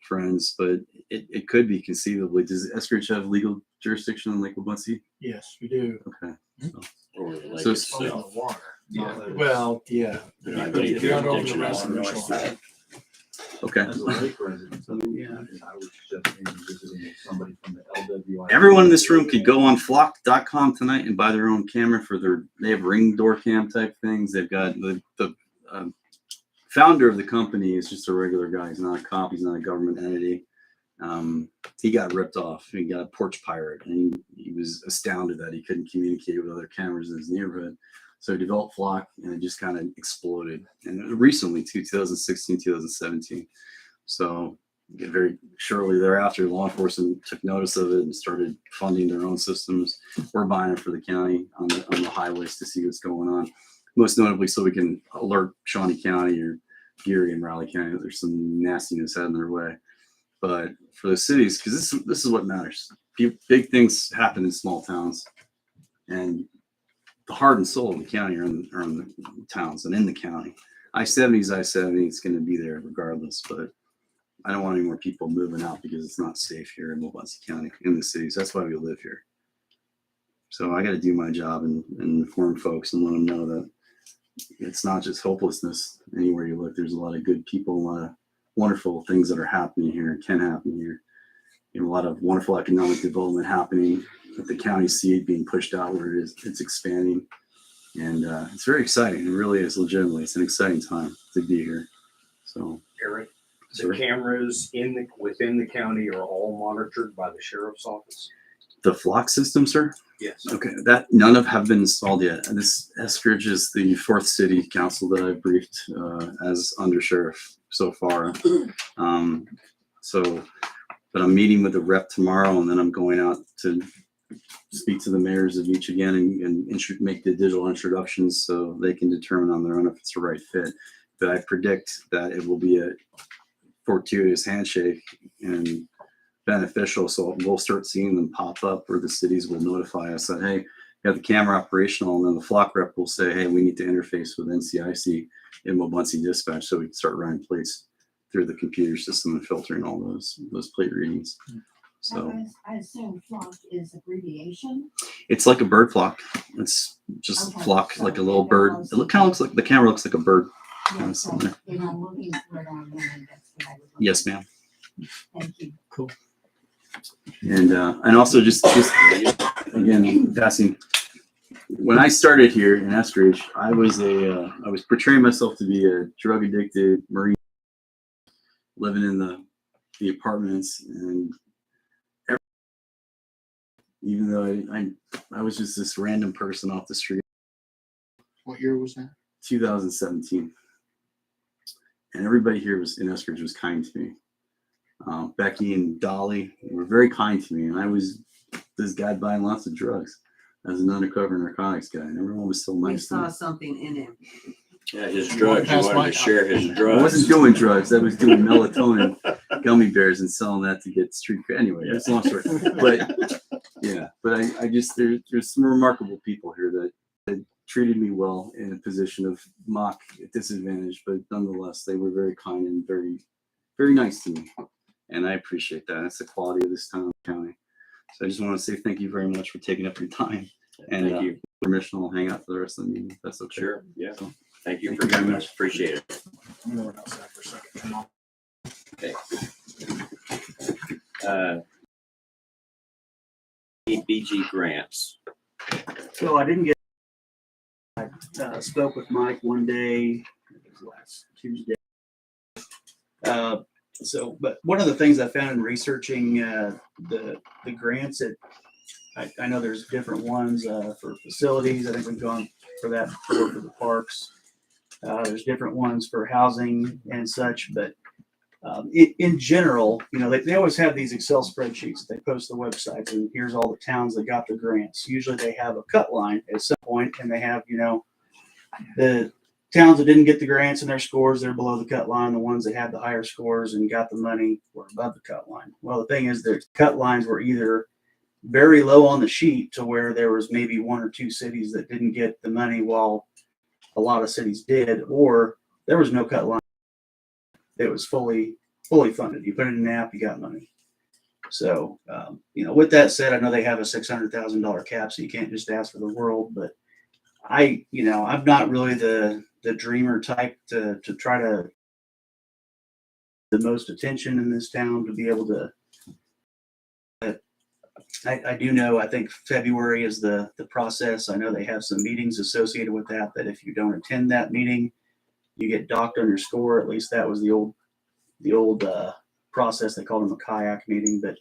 friends. But it could be conceivably. Does Eskridge have legal jurisdiction in Lakewood Muncie? yes, we do. Okay. Or the lake So- itself. Water. Yeah. Well, yeah. And I believe Beyond your over the intention rest of the on shore. Okay. As a lake resident, I would suggest maybe visiting with somebody from the LWI. Everyone in this room could go on flock.com tonight and buy their own camera they have ring door cam type things. They've got the founder of the company is just a regular guy. He's not a cop. He's not a government entity. He got ripped off. He got a porch pirate, and he was astounded that he couldn't communicate with other cameras in his neighborhood. So he developed Flock, and it just kind of exploded. And recently, too, 2016, 2017. So very shortly thereafter, law enforcement took notice of it and started funding their own systems. We're buying it for the county on the highways to see what's going on. Most notably, so we can alert Shawnee County or Geary and Raleigh County that there's some nastiness heading their way. But for the cities, because this is what matters. Big things happen in small towns, and the heart and soul of the county are in the towns and in the county. I-70 is I-70. It's going to be there regardless, but I don't want any more people moving out because it's not safe here in Muncie County, in the cities. That's why we live here. So I got to do my job and inform folks and let them know that it's not just hopelessness anywhere you look. There's a lot of good people, a lot of wonderful things that are happening here and can happen here. A lot of wonderful economic development happening. With the county seat being pushed outward, it's expanding, and it's very exciting. It really is. Legitimately, it's an exciting time to be here. So, Eric, the sir? cameras within the county are all monitored by the sheriff's office. The flock system, sir? Yes. Okay, that none of have been installed yet. And this Eskridge is the fourth city council that I've briefed as undersheriff so far. But I'm meeting with the rep tomorrow, and then I'm going out to speak to the mayors of each again and make the digital introductions so they can determine on their own if it's the right fit. But I predict that it will be a fortuitous handshake and beneficial. So we'll start seeing them pop up, or the cities will notify us that, hey, you have the camera operational, and then the flock rep will say, hey, we need to interface with NCIC and Mobunsi Dispatch so we can start running plates through the computer system and filtering all those plate readings. So I assume flock is abbreviation. it's like a bird flock. It's just Okay, flock, so like a little it bird. almost- It kind of looks like the camera looks like a bird. Yeah, Yes, so okay. if I'm looking for it on there, that's what I would. look Yes, at. ma'am. Thank you. And also just again passing. When I started here in Eskridge, I was portraying myself to be a drug addicted Marine living in the apartments, and even though I was just this random person off the street. What year was that? 2017, and everybody here in Eskridge was kind to me. Becky and Dolly were very kind to me, and I was this guy buying lots of drugs as an undercover narcotics guy, and everyone was so We nice to saw me. something in him. Yeah, his drugs, you Pass wanted by. to share his I drugs. wasn't doing drugs. I was doing melatonin gummy bears and selling that to get street cred. Anyway, it's a long story. But yeah, but I just there's some remarkable people here that treated me well in a position of mock disadvantage, but nonetheless, they were very kind and very, very nice to me. And I appreciate that. That's the quality of this town and county. So I just want to say thank you very much for taking up your time. And Thank you. permission, I'll hang out for the rest of the meeting. If that's okay. Sure, yeah. So, Thank you Thank for you very coming. much. Appreciate it. I'm going outside for a second. Come on. Okay. BG grants. So I didn't get, I spoke with Mike one day, it was last Tuesday. But one of the things I found in researching the grants that I know there's different ones for facilities. I think we've gone for that before for the parks. There's different ones for housing and such, but in general, you know, they always have these Excel spreadsheets. They post the websites, and here's all the towns that got the grants. Usually they have a cut line at some point, and they have, you know, the towns that didn't get the grants and their scores, they're below the cut line. The ones that had the higher scores and got the money were above the cut line. Well, the thing is, the cut lines were either very low on the sheet to where there was maybe one or two cities that didn't get the money while a lot of cities did, or there was no cut line. It was fully funded. You put it in an app, you got money. So, you know, with that said, I know they have a $600,000 cap, so you can't just ask for the world, but I'm not really the dreamer type to try to the most attention in this town to be able to. I do know, I think February is the process. I know they have some meetings associated with that if you don't attend that meeting, you get docked on your score. At least that was the old process. They called them a kayak meeting. But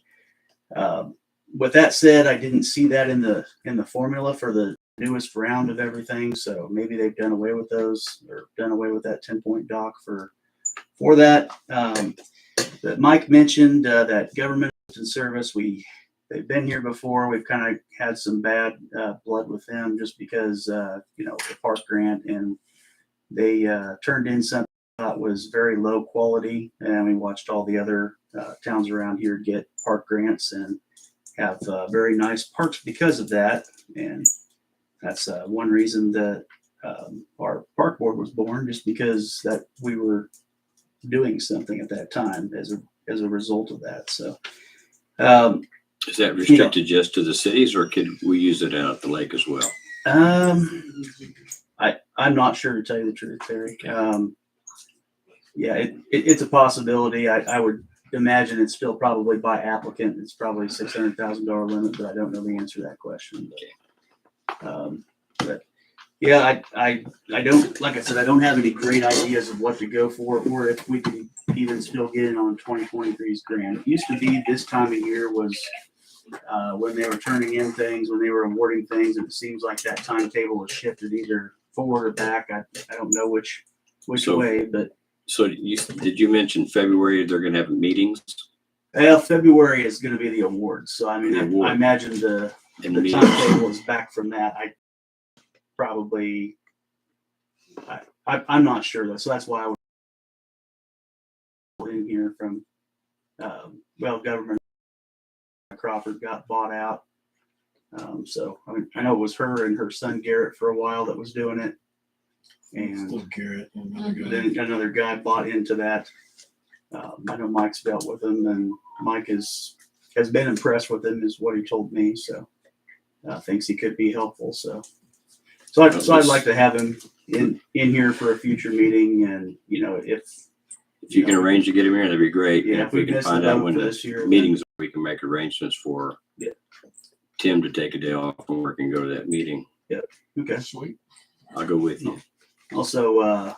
with that said, I didn't see that in the formula for the newest round of everything. So maybe they've done away with those, or done away with that 10-point dock for that. But Mike mentioned that government service. They've been here before. We've kind of had some bad blood with them just because, the park grant, and they turned in something that was very low quality. And we watched all the other towns around here get park grants and have very nice parks because of that. And that's one reason that our park board was born, just because that we were doing something at that time as a result of that. So, Is that restricted just to the cities, or could we use it out at the lake as well? I'm not sure, to tell you the truth, Terry. It's a possibility. I would imagine it's still probably by applicant. It's probably $600,000 limit, but I don't know the answer to that question. But yeah, I don't, like I said, I don't have any great ideas of what to go for, or if we can even still get in on 2023's grant. It used to be this time of year was when they were turning in things, when they were awarding things, and it seems like that timetable has shifted either forward or back. I don't know which So- way, but So did you mention February they're gonna have meetings? February is going to be the awards. So I mean, The I award. imagine the And the meetings? timetable is back from that. I'm not sure though, so that's why I was in here from, government. Crawford got bought out. So I mean, I know it was her and her son Garrett for a while that was doing it. And Still Garrett and another guy. then another guy bought into that. I know Mike's dealt with him, and Mike has been impressed with him, is what he told me. So thinks he could be helpful. So I'd like to have him in here for a future meeting, and If you can arrange to get him here, that'd be great. And yeah, if we can missed find the out boat when for the this year, then- meetings, are, we can make arrangements for Yeah. Tim to take a day off from work and go to that meeting. Okay. Sweet. I'll go with you. Also,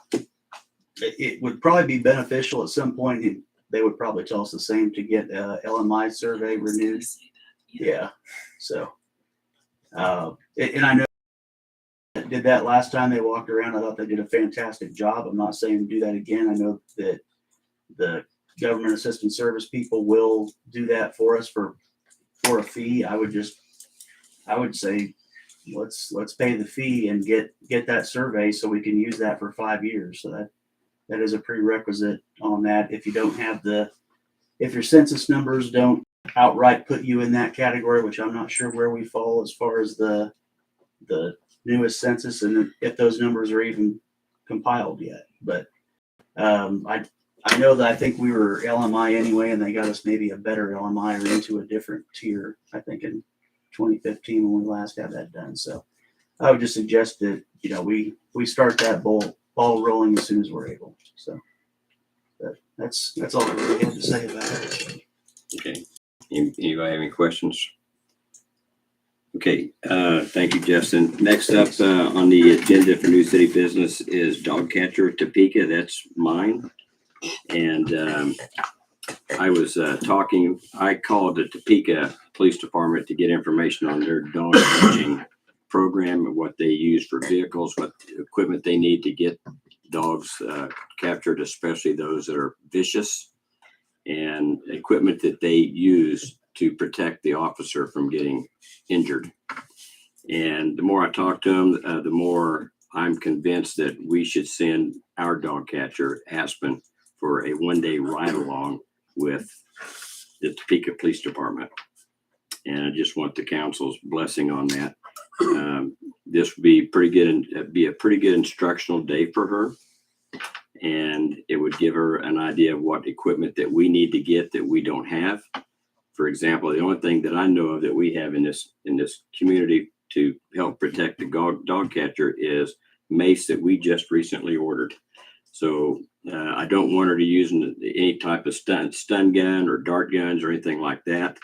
it would probably be beneficial at some point. They would probably tell us the same, to get LMI survey renewed. Yeah. So, and I know that did that last time they walked around. I thought they did a fantastic job. I'm not saying do that again. I know that the government assistance service people will do that for us for a fee. I would say let's pay the fee and get that survey so we can use that for 5 years. So that is a prerequisite on that. If you don't have if your census numbers don't outright put you in that category, which I'm not sure where we fall as far as the newest census, and if those numbers are even compiled yet. But I know that I think we were LMI anyway, and they got us maybe a better LMI or into a different tier, I think in 2015 when we last had that done. So I would just suggest that, we start that ball rolling as soon as we're able. So that's all I really have to say about it. Okay. Anybody have any questions? Okay, thank you, Justin. Next up on the agenda for New City Business is Dog Catcher Topeka. That's mine. And I was I called the Topeka Police Department to get information on their dog catching program and what they use for vehicles, what equipment they need to get dogs captured, especially those that are vicious, and equipment that they use to protect the officer from getting injured. And the more I talk to them, the more I'm convinced that we should send our dog catcher, Aspen, for a one-day ride along with the Topeka Police Department. And I just want the council's blessing on that. This would be pretty good, be a pretty good instructional day for her. And it would give her an idea of what equipment that we need to get that we don't have. For example, the only thing that I know of that we have in this community to help protect the dog catcher is mace that we just recently ordered. So I don't want her to use any type of stun gun or dart guns or anything like that.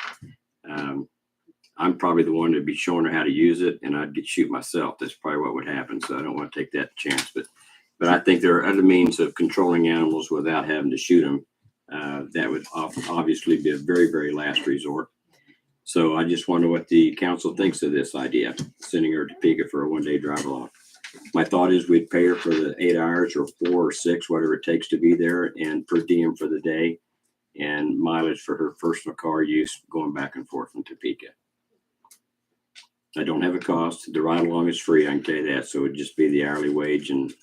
I'm probably the one to be showing her how to use it, and I'd shoot myself. That's probably what would happen. So I don't want to take that chance. But I think there are other means of controlling animals without having to shoot them. That would obviously be a very, very last resort. So I just wonder what the council thinks of this idea, sending her to Topeka for a one-day drive along. My thought is we'd pay her for the 8 hours or 4 or 6, whatever it takes to be there, and per diem for the day, and mileage for her personal car use going back and forth from Topeka. I don't have a cost. The ride along is free, I can tell you that. So it'd just be the hourly wage and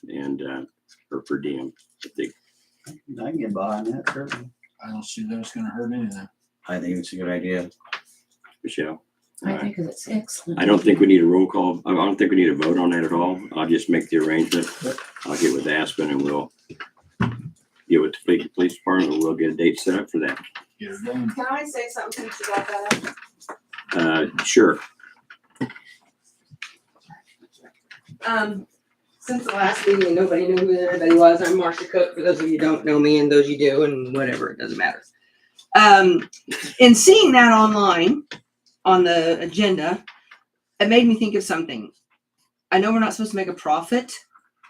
her per diem. I can get behind that, certainly. I don't see that it's gonna hurt anything. I think it's a good idea. Michelle? I think it's excellent. I don't think we need a roll call. I don't think we need a vote on that at all. I'll just make the arrangement. I'll get with Aspen and we'll get with the police department and we'll get a date set up for that. Get her done. Can I say something since you got that up? Sure. Since the last meeting and nobody knew who everybody was, I'm Marcia Cook. For those of you who don't know me and those you do, and whatever, it doesn't matter. In seeing that online on the agenda, it made me think of something. I know we're not supposed to make a profit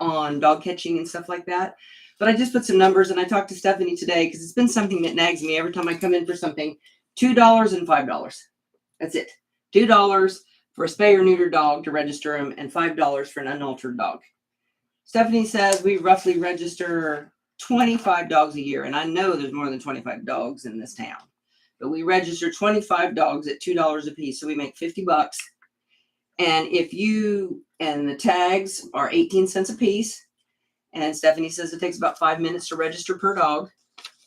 on dog catching and stuff like that, but I just put some numbers and I talked to Stephanie today because it's been something that nags me every time I come in for something. $2 and $5. That's it. $2 for a spay or neuter dog to register them, and $5 for an unaltered dog. Stephanie says we roughly register 25 dogs a year, and I know there's more than 25 dogs in this town, but we register 25 dogs at $2 a piece, so we make $50. And and the tags are 18 cents a piece, and Stephanie says it takes about 5 minutes to register per dog.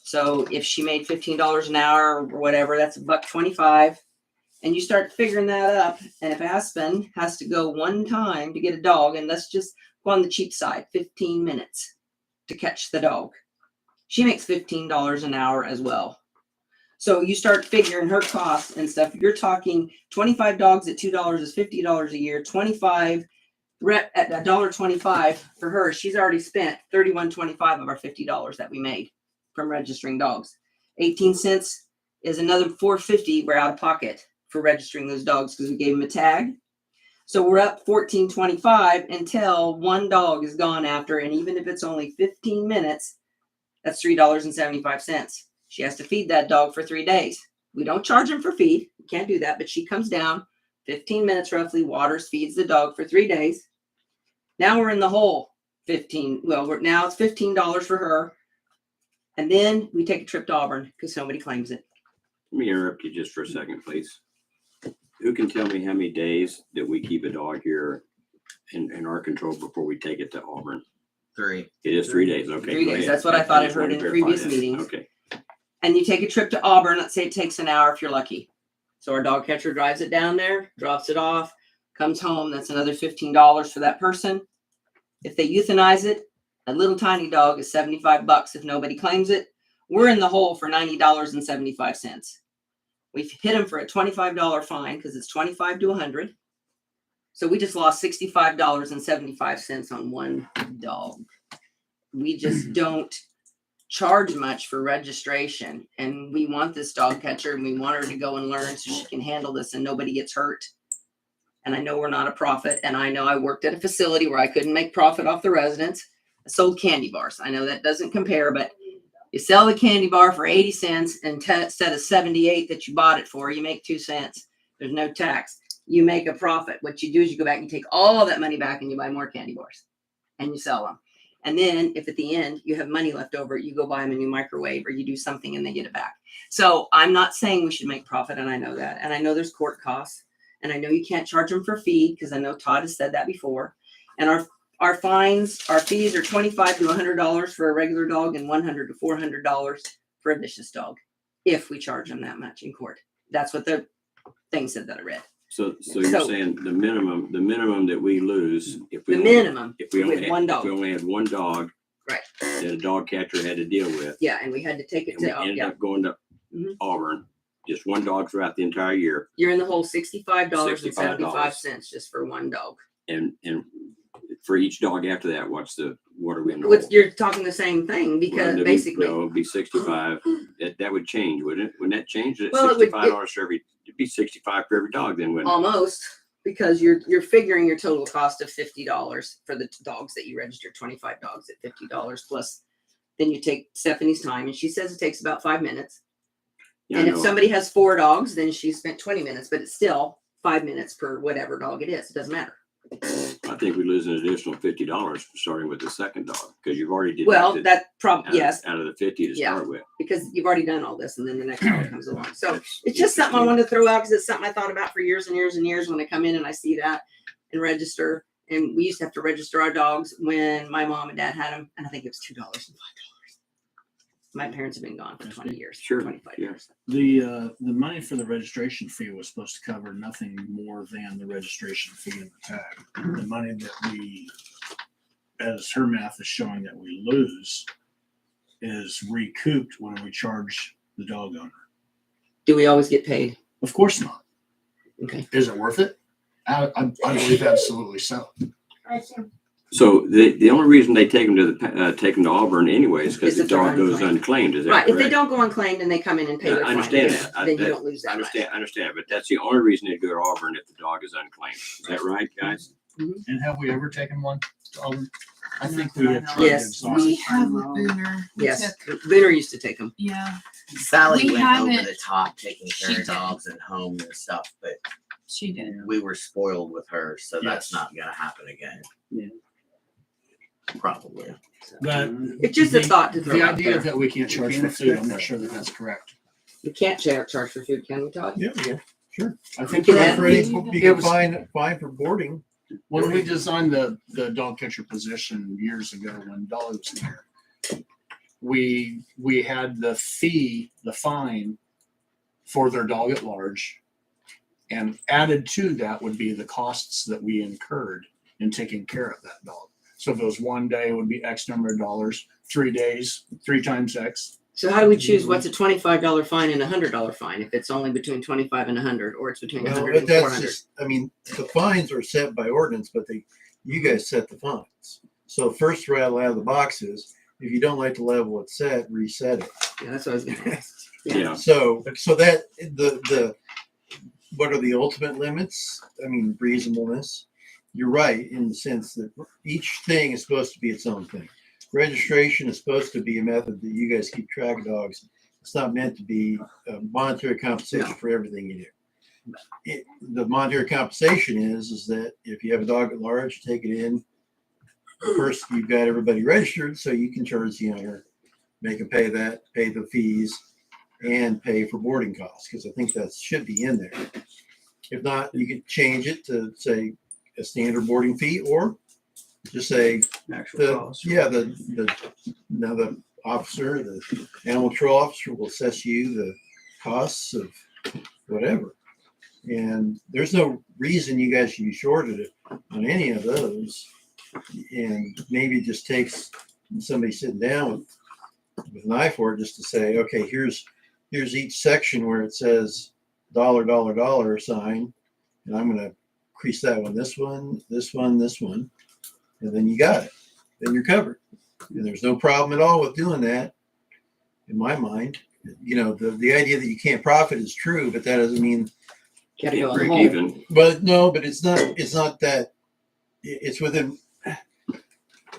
So if she made $15 an hour or whatever, that's $1.25. And you start figuring that up. And if Aspen has to go one time to get a dog, and let's just go on the cheap side, 15 minutes to catch the dog, she makes $15 an hour as well. So you start figuring her costs and stuff. You're talking 25 dogs at $2 is $50 a year. 25 at $1.25 for her. She's already spent $31.25 of our $50 that we made from registering dogs. 18 cents is another $4.50 we're out of pocket for registering those dogs because we gave them a tag. So we're up $14.25 until one dog is gone after, and even if it's only 15 minutes, that's $3.75. She has to feed that dog for 3 days. We don't charge him for feed. We can't do that, but she comes down 15 minutes roughly, waters, feeds the dog for 3 days. Now we're in the hole. Now it's $15 for her. And then we take a trip to Auburn because somebody claims it. Let me interrupt you just for a second, please. Who can tell me how many days that we keep a dog here in our control before we take it to Auburn? 3. It is 3 days. Okay. 3 go days. ahead. That's what I thought I just heard wanted in to verify previous that. meetings. Okay. And you take a trip to Auburn. Let's say it takes an hour if you're lucky. So our dog catcher drives it down there, drops it off, comes home. That's another $15 for that person. If they euthanize it, a little tiny dog is $75 if nobody claims it. We're in the hole for $90.75. We've hit them for a $25 fine because it's 25 to 100. So we just lost $65.75 on one dog. We just don't charge much for registration, and we want this dog catcher and we want her to go and learn so she can handle this and nobody gets hurt. And I know we're not a profit, and I know I worked at a facility where I couldn't make profit off the residents. I sold candy bars. I know that doesn't compare, but you sell the candy bar for 80 cents and instead of 78 that you bought it for, you make 2 cents. There's no tax. You make a profit. What you do is you go back and you take all that money back and you buy more candy bars and you sell them. And then if at the end you have money left over, you go buy them a new microwave or you do something and they get it back. So I'm not saying we should make profit, and I know that. And I know there's court costs, and I know you can't charge them for feed because I know Todd has said that before. And our fines, our fees are $25 to $100 for a regular dog and $100 to $400 for a vicious dog, if we charge them that much in court. That's what the thing said that I read. So you're saying the minimum that we lose if we The only- minimum if we only with had, one if dog. we only had one dog, Right. that a dog catcher had to deal with, Yeah, and we had to take it and we to, ended up going to Mhm. Auburn, just one dog throughout the entire year, you're in the whole $65.75 $65 just for one dog. and for each dog after that, what are we in the What's, hole? you're talking the same thing because Well, it'd be- basically, no, it'd be 65. That would change, wouldn't it? Wouldn't that change? It Well, it would- $65 for every. It'd be 65 for every dog, then, wouldn't it? almost, because you're figuring your total cost of $50 for the dogs that you registered, 25 dogs at $50 plus. Then you take Stephanie's time, and she says it takes about 5 minutes. Yeah, And I if know. somebody has 4 dogs, then she spent 20 minutes, but it's still 5 minutes per whatever dog it is. It doesn't matter. I think we lose an additional $50 for starting with the second dog because you've already Well, deducted that out probably, of- yes, out of the 50 to Yeah. start with. because you've already done all this and then the next dog comes along. So That's it's just something I interesting. wanted to throw out because it's something I thought about for years and years and years when I come in and I see that and register. And we used to have to register our dogs when my mom and dad had them, and I think it was $2 and $5. My parents have been gone for 20 years, Sure, 25 yeah. years. The money for the registration fee was supposed to cover nothing more than the registration fee and the tag. The money that we, as her math is showing that we lose, is recouped when we charge the dog owner. Do we always get paid? Of course not. Okay. Is it worth it? I believe absolutely so. I see. So the only reason they take them to Auburn anyways, because Is the if they're dog goes unclaimed. unclaimed. Is that Right. If correct? they don't go unclaimed and they come in and pay Yeah, their I fine, understand then, that. then you don't lose that much. I understand, but that's the only reason they go to Auburn if the dog is unclaimed. Is that right, guys? And have we ever taken one to Auburn? I think we have tried to Yes. exhaust. We have with Boomer. We Yes, took- Booner used to take them. Yeah, Sally We went over haven't- the top taking she care of did. dogs at home and stuff, but she did. we were spoiled with her, so that's Yes. not gonna happen again. Yeah. Probably. But It's just a thought to throw the out idea there. that we can't charge for food, I'm not sure that that's correct. We can't charge for food, can we, Todd? Yeah, yeah, sure. I think You that can. You It can was- fine for boarding. when we designed the dog catcher position years ago when Dolly was here, we had the fine for their dog at large, and added to that would be the costs that we incurred in taking care of that dog. So if it was 1 day, it would be X number of dollars. 3 days, 3 times X. So how do we choose what's a $25 fine and a $100 fine if it's only between 25 and 100, or it's between Well, 100 but and that's 400? just, I mean, the fines are set by ordinance, but you guys set the fines. So first rattle out of the box is, if you don't like the level it's set, reset it. Yeah, that's what I was going to ask. Yeah. So that what are the ultimate limits? I mean, reasonableness. You're right in the sense that each thing is supposed to be its own thing. Registration is supposed to be a method that you guys keep track of dogs. It's not meant to be monetary compensation for everything you do. The monetary compensation is that if you have a dog at large, you take it in. First, you've got everybody registered, so you can charge the owner, make them pay the fees, and pay for boarding costs, because I think that should be in there. If not, you could change it to say a standard boarding fee, or just say the officer, the animal control officer will assess you the costs of whatever. And there's no reason you guys should be shorted it on any of those. And maybe it just takes somebody sitting down with an eye for it just to say, okay, here's each section where it says $, sign, and I'm going to increase that one, this one, this one, this one, and then you got it. Then you're covered. And there's no problem at all with doing that, in my mind. You know, the idea that you can't profit is true, but that doesn't mean. Gotta go on the Break hole. even. But no, but it's not that. It's within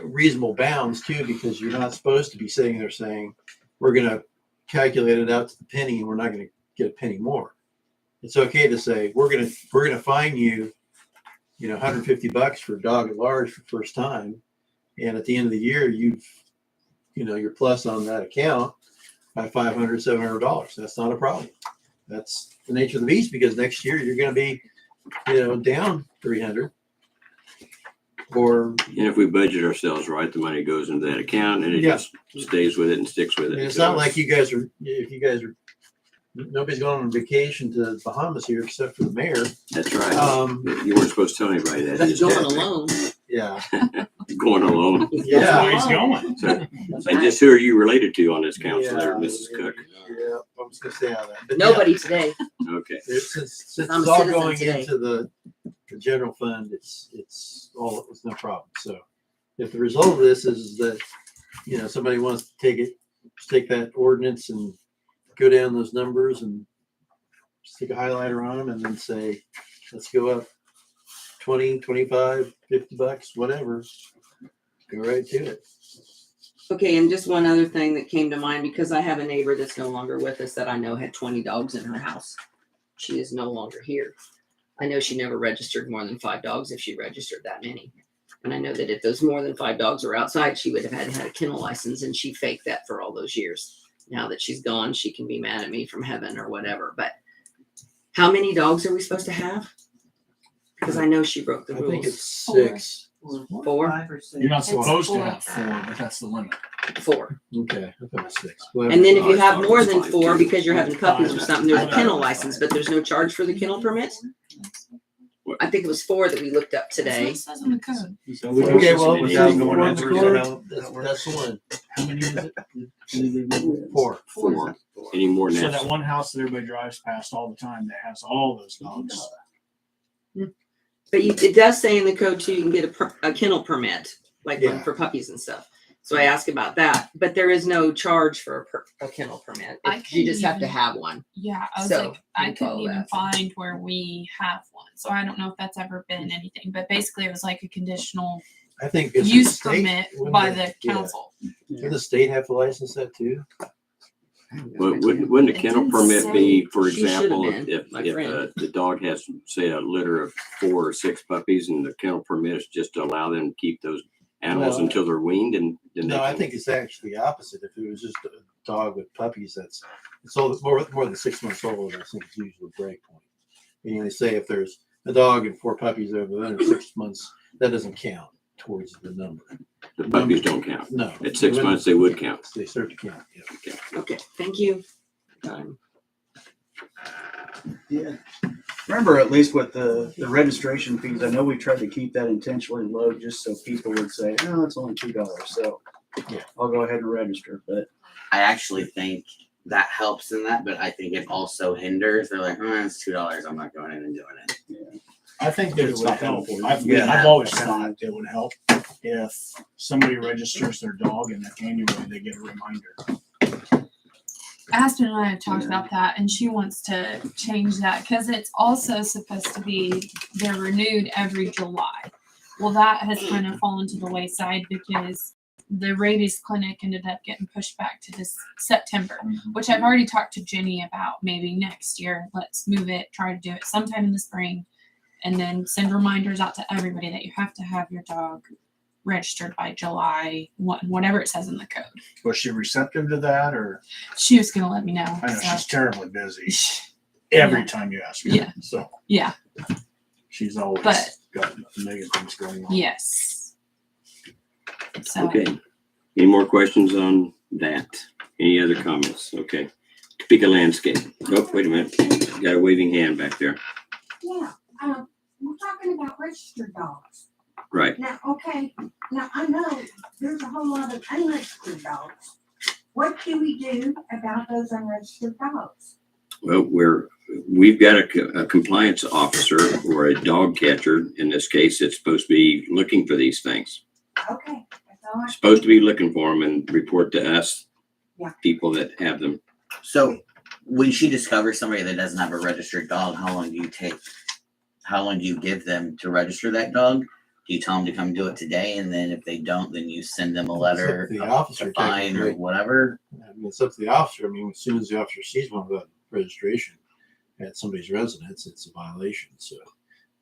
reasonable bounds too, because you're not supposed to be sitting there saying, we're going to calculate it out to the penny and we're not going to get a penny more. It's okay to say, we're going to fine you, $150 for a dog at large for the first time. And at the end of the year, you're plus on that account by $500, $700. That's not a problem. That's the nature of the beast, because next year you're going to be, down 300. Or And if we budget ourselves right, the money goes into that account and it Yeah. just stays with it and sticks with it. and it's until not like nobody's going on vacation to the Bahamas here except for the mayor. That's right. Um, You weren't supposed to tell anybody that. That's You just going had to. alone. yeah. Going alone. That's Yeah. why he's going. So, and just who are you related to on this council there, Yeah. Mrs. Cook? Yeah, I was gonna say all that. But Nobody today. Okay. Since I'm it's a all citizen going today. into the general fund, it's no problem. So if the result of this is that, somebody wants to take that ordinance and go down those numbers and stick a highlighter on them and then say, let's go up 20, 25, $50, whatever, go right to it. Okay, and just one other thing that came to mind, because I have a neighbor that's no longer with us that I know had 20 dogs in her house. She is no longer here. I know she never registered more than 5 dogs if she registered that many. And I know that if those more than 5 dogs were outside, she would have had to have a kennel license, and she faked that for all those years. Now that she's gone, she can be mad at me from heaven or whatever. But how many dogs are we supposed to have? Because I know she broke the I rules. think it's 6. 4? 5 or 6. You're not It's supposed to 4. have 4, but that's the limit. 4. Okay, I thought it was 6. And then if you I have thought it more was than 5 4 too. because you're having puppies or something, there's a I kennel thought it was license, 5. but there's no charge for the kennel permit. I think it was 4 that we looked up That's what today. it says in the code. Okay, well, Was that's that the an ordinance, ordinance? that's the one. How many is it? 4. 4. Any more than So that? that one house that everybody drives past all the time that has all those dogs. But it does say in the code too, you can get a kennel permit, like Yeah. for puppies and stuff. So I asked about that, but there is no charge for a kennel permit. I You just have to can- have one. Yeah, I was So, like, I you couldn't follow even that. find where we have one. So I don't know if that's ever been anything. But basically, it was like a conditional I think it's use the state- permit wouldn't by they- the council. Does the state have to license that too? Wouldn't a kennel didn't permit be, say for she should've example, been, if my friend. the dog has, say, a litter of 4 or 6 puppies and the kennel permit is just to allow them to keep those animals No. until they're weaned and then they No, I can- think it's actually the opposite. If it was just a dog with puppies, it's all more than 6 months old. I think it's usually a break point. Meaning they say if there's a dog and 4 puppies over 6 months, that doesn't count towards the number. the puppies don't count. No. At 6 months, they would count. They start to count. Yeah. Okay. Okay, thank you. Time. Yeah. Remember, at least with the registration fees, I know we tried to keep that intentionally low just so people would say, oh, it's only $2. So Yeah. I'll go ahead and register. But I actually think that helps in that, but I think it also hinders. They're like, oh, it's $2. I'm not going in and doing it. I think that it It's would not help. helpful. I've Yeah. always thought it would help if somebody registers their dog and then annually they get a reminder. Aspen and I have talked about that, and she wants to change that because it's also supposed to be they're renewed every July. Well, that has kind of fallen to the wayside because the rabies clinic ended up getting pushed back to this September, which I've already talked to Jenny about. Maybe next year, let's move it, try to do it sometime in the spring, and then send reminders out to everybody that you have to have your dog registered by July, whatever it says in the code. Was she receptive to that, or She was going to let me know. I know so- she's terribly busy every Yeah. time you ask her. Yeah. So Yeah. she's always But- got a million things going on. Yes. So Okay. Any more questions on that? Any other comments? Okay. Topeka Landscape. Oh, wait a minute. Got a waving hand back there. Yeah, we're talking about registered dogs. Right. Now, okay, now I know there's a whole lot of unregistered dogs. What do we do about those unregistered dogs? Well, we've got a compliance officer or a dog catcher in this case that's supposed to be looking for these things. Okay, that's all I, Supposed to be looking for them and report to us, Yeah. people that have them. So when she discovers somebody that doesn't have a registered dog, how long do you take? How long do you give them to register that dog? Do you tell them to come do it today, and then if they don't, then you send them a letter, It's up to the officer, a fine, or technically. whatever? I mean, it's up to the officer. I mean, as soon as the officer sees one without registration at somebody's residence, it's a violation. So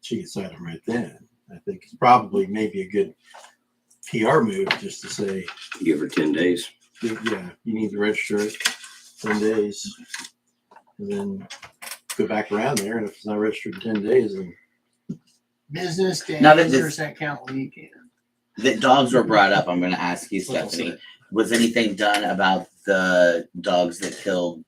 she can cite them right then. I think it's probably maybe a good PR move just to say, Give her 10 days. yeah, you need to register it 10 days. And then go back around there. And if it's not registered in 10 days, then Business days Now that or this- does that count weekend? The dogs were brought up. I'm going to ask you, Well Stephanie. said. Was anything done about the dogs that killed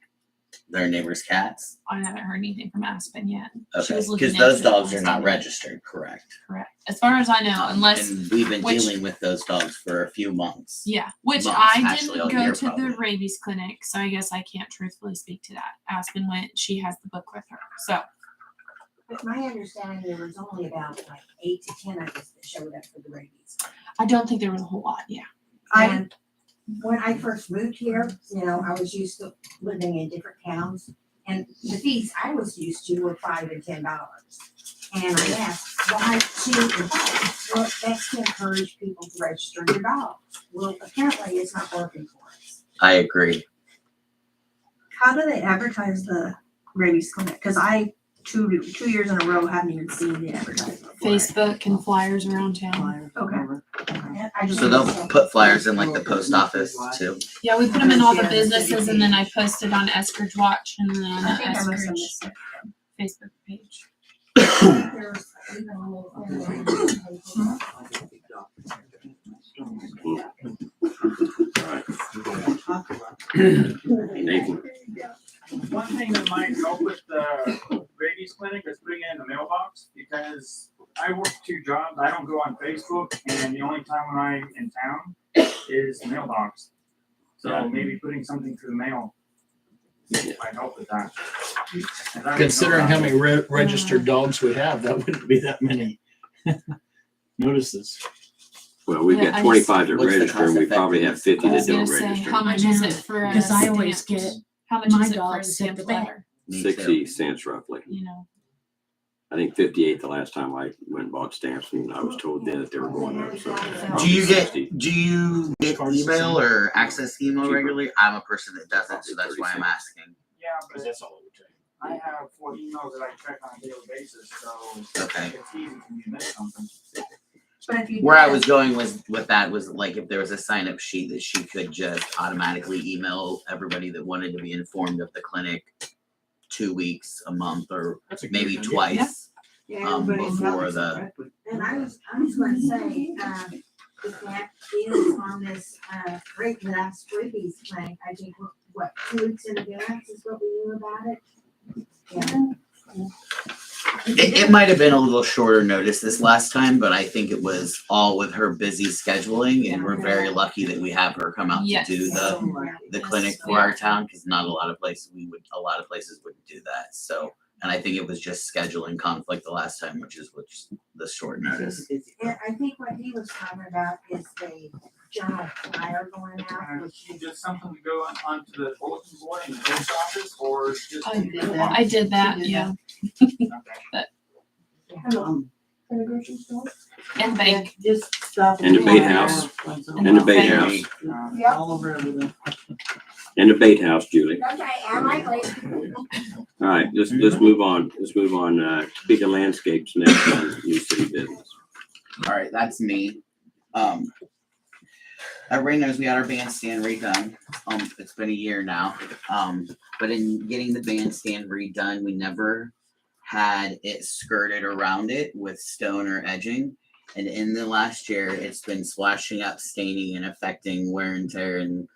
their neighbors' cats? I haven't heard anything from Aspen yet. She Okay, was looking because those into it dogs are last not time. registered, correct? Correct. As far as I know, unless And we've been which- dealing with those dogs for a few months. yeah, which months, I actually, didn't a go year to probably. the rabies clinic, so I guess I can't truthfully speak to that. Aspen went; she has the book with her, so but my understanding, there was only about like 8 to 10 of us that showed up for the rabies. I don't think there was a whole lot. Yeah. And when I first moved here, I was used to living in different towns, and the fees I was used to were $5 and $10. And I asked, why cheap and $5? Well, that's to encourage people to register their dogs. Well, apparently it's not working for us. I agree. How do they advertise the rabies clinic? Cause I, two years in a row, haven't even seen the advertisement. for it. Facebook and flyers around town. Okay. And I just- So they'll put flyers in like the post office too. Yeah, we put them in all the Yeah, the city businesses, and then I posted on Eskridge Watch and then on I the think I must have Eskridge missed it. Facebook page. There's even a little Nathan. One thing that might help with the rabies clinic is putting it in the mailbox, because I work 2 jobs. I don't go on Facebook, and the only time when I'm in town is the mailbox. So maybe putting something through the mail might help with that. And I didn't know Considering how about many registered dogs we have, that wouldn't be that many notices. Well, we've Yeah, got I 25 that What's the register and we probably have 50 I that was gonna don't say, register. how much is it for a Because I always stamped- get How much my is it for a dogs sent stamped to vet. letter? Me 60 too. cents roughly. You know, I think 58 the last time I went and bought stamps, and I was told then that they were going up. So Do you get 60. email or access email regularly? I'm a person that doesn't, so that's why I'm asking. Yeah, but That's all it would take. I have 4 emails that I check on a daily basis, so Okay. it's easy for me to miss something. But if you Where I did- was going with that was like if there was a sign up sheet that she could just automatically email everybody that wanted to be informed of the clinic 2 weeks, a month, or That's a good maybe idea. twice. Yeah, everybody's Before probably the- correct with- And I was going to say, if that is on this, rate, last freebies clinic, I think, what, 2 weeks in advance is what we knew about it? Yeah. It might have been a little shorter notice this last time, but I think it was all with her busy scheduling, and we're very lucky that we have her come out Yes. to do So the lucky. clinic for our town, because not a lot of places wouldn't do that. So, and I think it was just scheduling conflict the last time, which is the short notice. And I think what he was talking about is the general flyer going out, which is Just something to go onto the bulletin board in the post office, or just. I did that, yeah. Um, In the grocery store? And bank. Just stop. And the bait and house. something. And the bait Thank house. Yep. All over everything. And the bait house, Julie. Okay, am I late? All right, let's move on. Let's move on. Speaking of landscapes next on new city business. All right, that's me. Everybody knows we had our bandstand redone. It's been a year now. But in getting the bandstand redone, we never had it skirted around it with stone or edging. And in the last year, it's been splashing up, staining, and affecting wear and tear and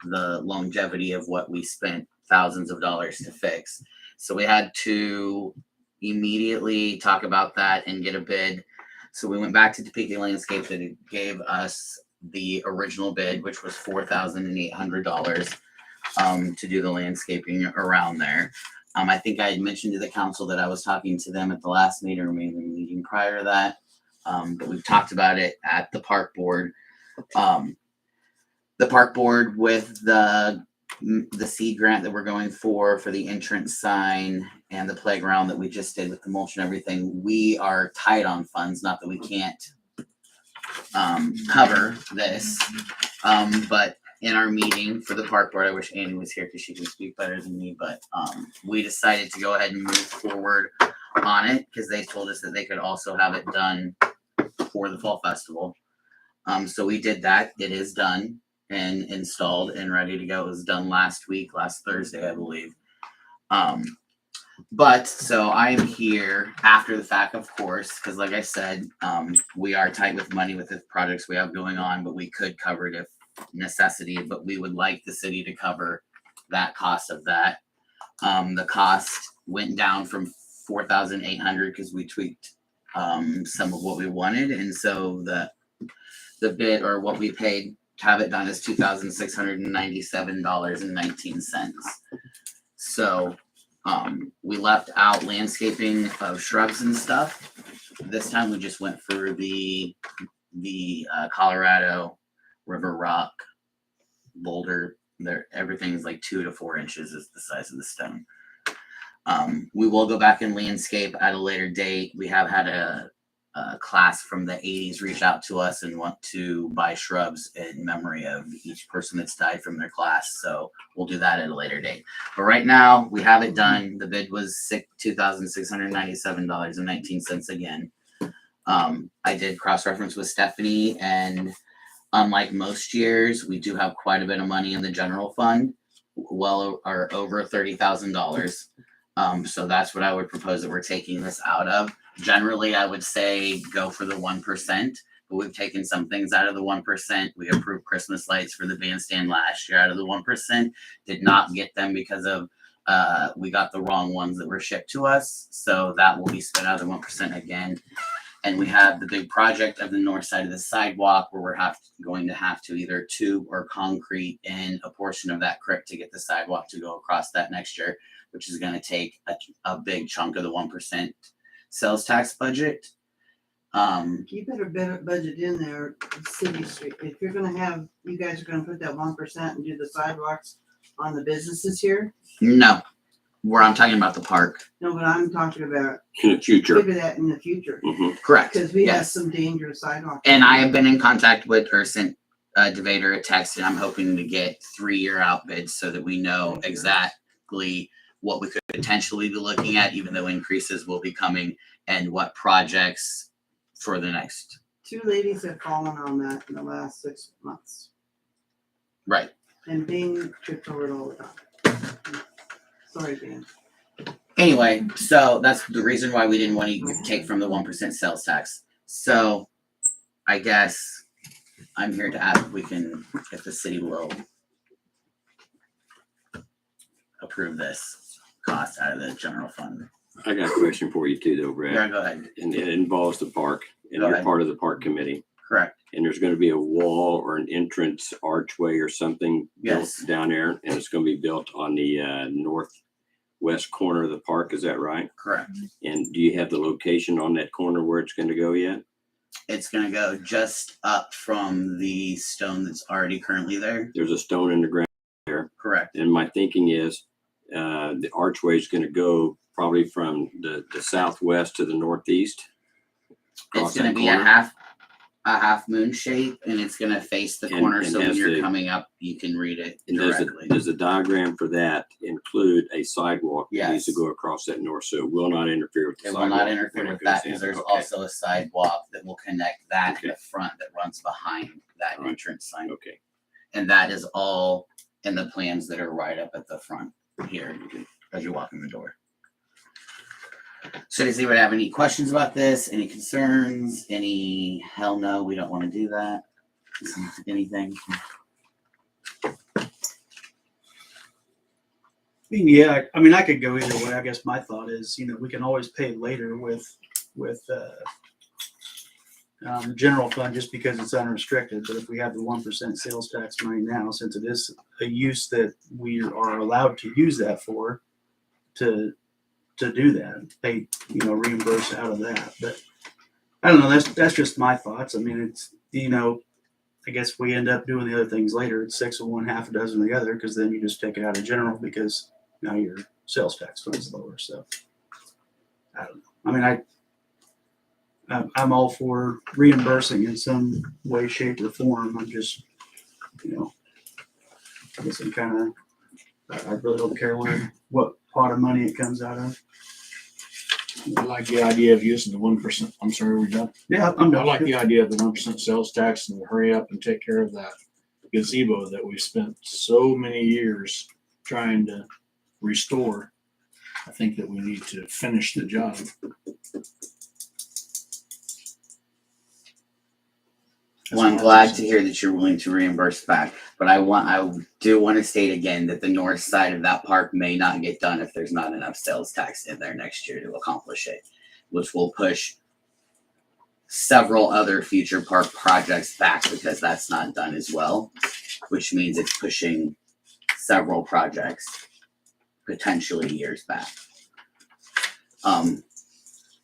the longevity of what we spent thousands of dollars to fix. So we had to immediately talk about that and get a bid. So we went back to Topeka Landscape that gave us the original bid, which was $4,800 to do the landscaping around there. I think I had mentioned to the council that I was talking to them at the last meeting or maybe the meeting prior to that. But we've talked about it at the park board. The park board with the seed grant that we're going for the entrance sign and the playground that we just did with the mulch and everything, we are tight on funds, not that we can't cover this. But in our meeting for the park board, I wish Annie was here because she can speak better than me, but we decided to go ahead and move forward on it because they told us that they could also have it done for the fall festival. So we did that. It is done and installed and ready to go. It was done last Thursday, I believe. But so I'm here after the fact, of course, because like I said, we are tight with money with the projects we have going on, but we could cover it if necessity, but we would like the city to cover that cost of that. The cost went down from 4,800 because we tweaked some of what we wanted, and so the bid or what we paid to have it done is $2,697.19. So we left out landscaping of shrubs and stuff. This time we just went for the Colorado River Rock boulder. There, everything's like 2 to 4 inches is the size of the stone. We will go back and landscape at a later date. We have had a class from the 80s reach out to us and want to buy shrubs in memory of each person that's died from their class. So we'll do that at a later date. But right now we have it done. The bid was $2,697.19 again. I did cross-reference with Stephanie, and unlike most years, we do have quite a bit of money in the general fund, well or over $30,000. So that's what I would propose that we're taking this out of. Generally, I would say go for the 1%, but we've taken some things out of the 1%. We approved Christmas lights for the bandstand last year out of the 1%. Did not get them because of we got the wrong ones that were shipped to us. So that will be spent out of the 1% again. And we have the big project of the north side of the sidewalk where we're going to have to either tube or concrete in a portion of that creek to get the sidewalk to go across that next year, which is going to take a big chunk of the 1% sales tax budget. You better budget in there, city street. If you're gonna have, you guys are gonna put that 1% and do the sidewalks on the businesses here. No, Where I'm talking about the park. No, but I'm talking about In the future. maybe that in the future, Mhm. Correct. because we have Yes. some dangerous sidewalks. And I have been in contact with or sent Devader a text, and I'm hoping to get 3-year out bids so that we know exactly what we could potentially be looking at, even though increases will be coming, and what projects for the next. 2 ladies have fallen on that in the last 6 months, Right. and Dean tripped over it all the time. Sorry, Dan. Anyway, so that's the reason why we didn't want to take from the 1% sales tax. So I guess I'm here to ask if the city will approve this cost out of the general fund. I got a question for you too, though, Brad. Yeah, go ahead. And it involves the park, and Go you're ahead. part of the park committee. Correct. And there's gonna be a wall or an entrance archway or something built Yes. down there, and it's gonna be built on the northwest corner of the park, is that right? Correct. And do you have the location on that corner where it's gonna go yet? It's gonna go just up from the stone that's already currently there. There's a stone in the ground there, Correct. and my thinking is, the archway is gonna go probably from the southwest to the northeast. It's across gonna that be corner. a half moon shape, and it's gonna face the And- corner, and so when has you're the- coming up, you can read it And directly. does the diagram for that include a sidewalk that needs to Yes. go across that north, so it will not interfere with the It sidewalk? will not interfere when it with goes that in? because there's Okay. also a sidewalk that will connect that in Okay. the front that runs behind that All right. entrance sign. Okay, And that is all in the plans that are right up at the front here as you're walking the door. So does anybody have any questions about this? Any concerns? Any hell no, we don't want to do that? Anything? Yeah, I mean, I could go either way. I guess my thought is, we can always pay later with general fund just because it's unrestricted. But if we have the 1% sales tax money now, since it is a use that we are allowed to use that for, to do that, they reimburse out of that. But I don't know. That's just my thoughts. I mean, it's I guess we end up doing the other things later. It's 6 of one, half a dozen of the other, because then you just take it out of general because now your sales tax fund's lower. So I don't know. I mean, I'm all for reimbursing in some way, shape, or form. I'm just, I guess I really don't care what pot of money it comes out of. I like the idea of using the 1%. I'm sorry, we're done. Yeah, I'm I done. like the idea of the 1% sales tax and to hurry up and take care of that gazebo that we've spent so many years trying to restore. I think that we need to finish the job. Well, I'm glad to hear that you're willing to reimburse back, but I do want to state again that the north side of that park may not get done if there's not enough sales tax in there next year to accomplish it, which will push several other future park projects back because that's not done as well, which means it's pushing several projects potentially years back.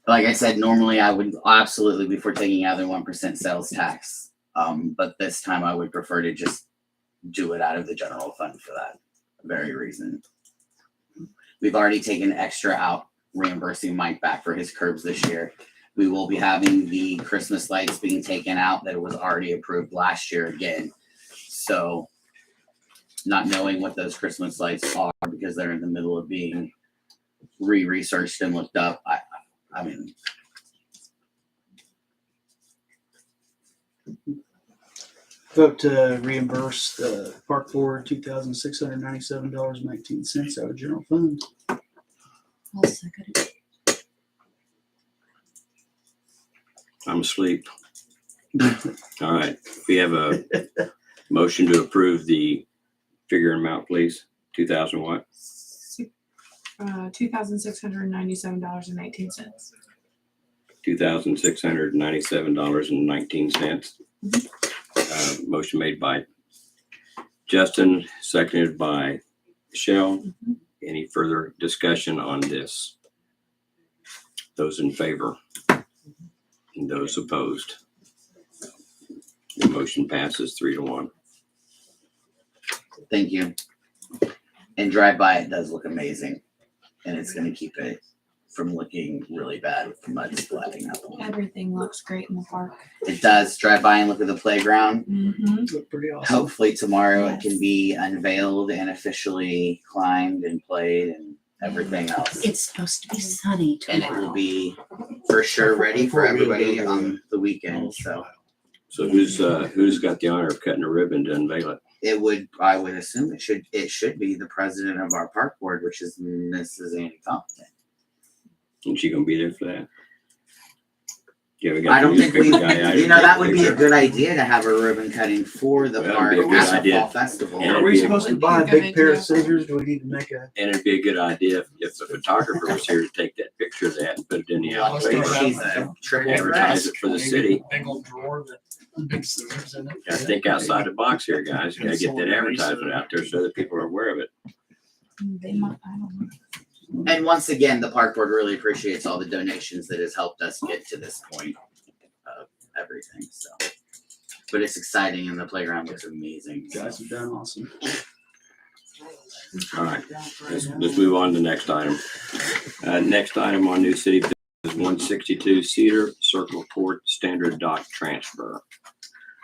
Like I said, normally I would absolutely be for taking out the 1% sales tax. But this time I would prefer to just do it out of the general fund for that very reason. We've already taken extra out reimbursing Mike back for his curbs this year. We will be having the Christmas lights being taken out that was already approved last year again. So not knowing what those Christmas lights are because they're in the middle of being researched and looked up. I mean, Vote to reimburse the park board $2,697.19 out of general fund. I'll second it. I'm asleep. All right, we have a motion to approve the figure amount, please. 2,000 what? $2,697.19. $2,697.19. Motion made by Justin, seconded by Michelle. Any further discussion on this? Those in favor and those opposed. The motion passes 3-1. thank you. And drive by, it does look amazing. and it's gonna keep it from looking really bad with the mud splatting up. Everything looks great in the park. It does. Drive by and look at the playground. Mm-hmm. Look pretty awesome. Hopefully tomorrow it Yes. can be unveiled and officially climbed and played and everything else. It's supposed to be sunny And it will tomorrow. be for sure ready for everybody on the weekend. So So who's got the honor of cutting a ribbon to unveil it? I would assume it should be the president of our park board, which is Mrs. Annie Compton. And she gonna be there for that? Yeah, we got I the don't think we, newspaper guy out here that taking would be a picture. good idea to have a ribbon cutting for the Well, park it'd be a good at the idea. fall festival. And Are it'd we be a- supposed to buy a Good big pair of idea. scissors? Do we need to make a? And it'd be a good idea if the photographer was here to take that picture of that and put it in the Well, newspaper. she's a triple Advertise threat. it for the city. Big old drawer that big scissors in it. Gotta think outside the box here, guys. You gotta get that advertisement out there so that people are aware of it. They might, I don't know. And once again, the park board really appreciates all the donations that has helped us get to this point of everything, so. But it's exciting and the playground looks amazing. You guys have done awesome. All right, let's move on to the next item. Next item on new city business is 162 Cedar Circle Court Standard Dock Transfer.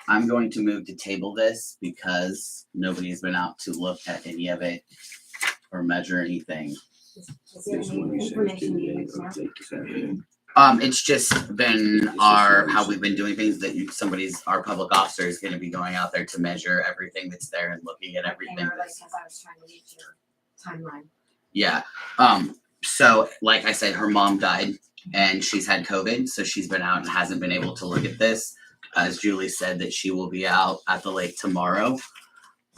I'm going to move to table this because nobody's been out to look at any of it or measure anything. This one you said is due today, update this afternoon. It's just been how we've been doing things that our public officer is gonna be going out there to measure everything that's there and looking at everything. that's- Because I was trying to reach your timeline. Yeah, so like I said, her mom died and she's had COVID, so she's been out and hasn't been able to look at this. As Julie said, that she will be out at the lake tomorrow.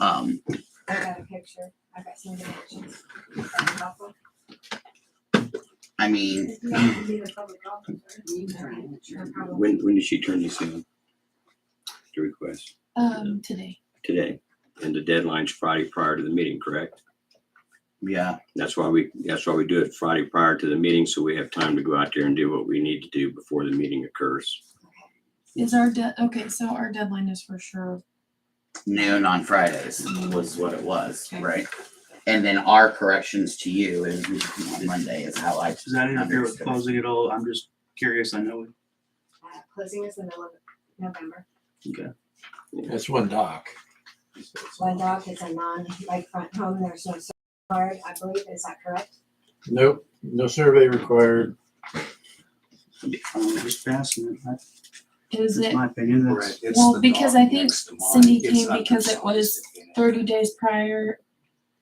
I got a picture. I got some dimensions. I mean, When did she turn this in? The request Today. today, and the deadline's Friday prior to the meeting, correct? yeah, That's why we do it Friday prior to the meeting, so we have time to go out there and do what we need to do before the meeting occurs. Is our okay, so our deadline is for sure. noon on Fridays was what it was, Okay. right? And then our corrections to you is on Monday is how I. Does that interfere with understood. closing at all? I'm just curious. I know. Closing is the middle of November. Okay. That's one dock. One dog is a non-lakefront home. There's no survey required, I believe. Is that correct? Nope, no survey required. Just passing it. Is That's it? my opinion. That's, Well, because I think Cindy came because it was 30 days prior.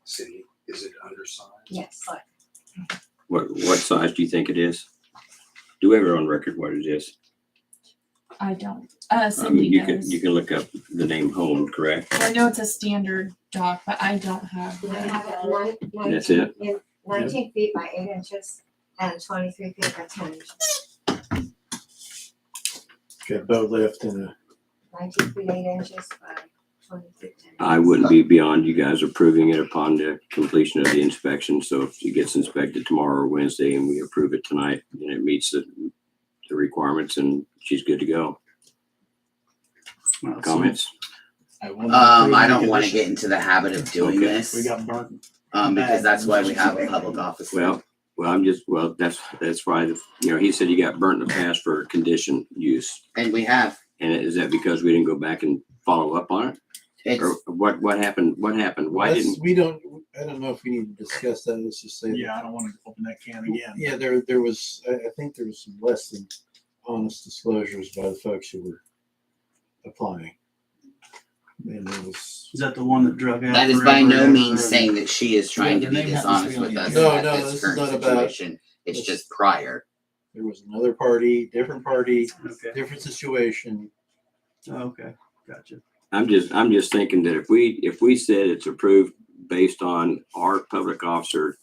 City, is it undersized? Yes. What size do you think it is? Do we have it on record what it is? I don't. I Cindy mean, you does. can look up the name home, correct? I know it's a standard dock, but I don't have I that. have it 19 That's it. 19 feet by 8 inches and 23 feet by 10 inches. Got boat lift and a 19 feet 8 inches by 20 feet 10 inches. I wouldn't be beyond you guys approving it upon the completion of the inspection. So if it gets inspected tomorrow or Wednesday and we approve it tonight, then it meets the requirements and she's good to go. well, Comments? I will not approve I any don't wanna condition. get into the habit of doing Okay. this, We got burnt. because that's why we have a public officer. Well, that's why, he said you got burnt in the past for condition use. And we have, And is that because we didn't go back and follow up on it? it's, Or what happened? What happened? Why Let's- didn't? I don't know if we need to discuss that, let's just say. Yeah, I don't want to open that can again. Yeah, there was, I think there was some less than honest disclosures by the folks who were applying. And it was, is that the one that drug out? that is by forever and no ever means and- saying that she is trying to Yeah, be their name happens to dishonest be on with the us No, at no, this this is current not about- situation. It's just prior. there was another party, different party, Okay. different situation. Okay. Gotcha. I'm just thinking that if we said it's approved based on our public officer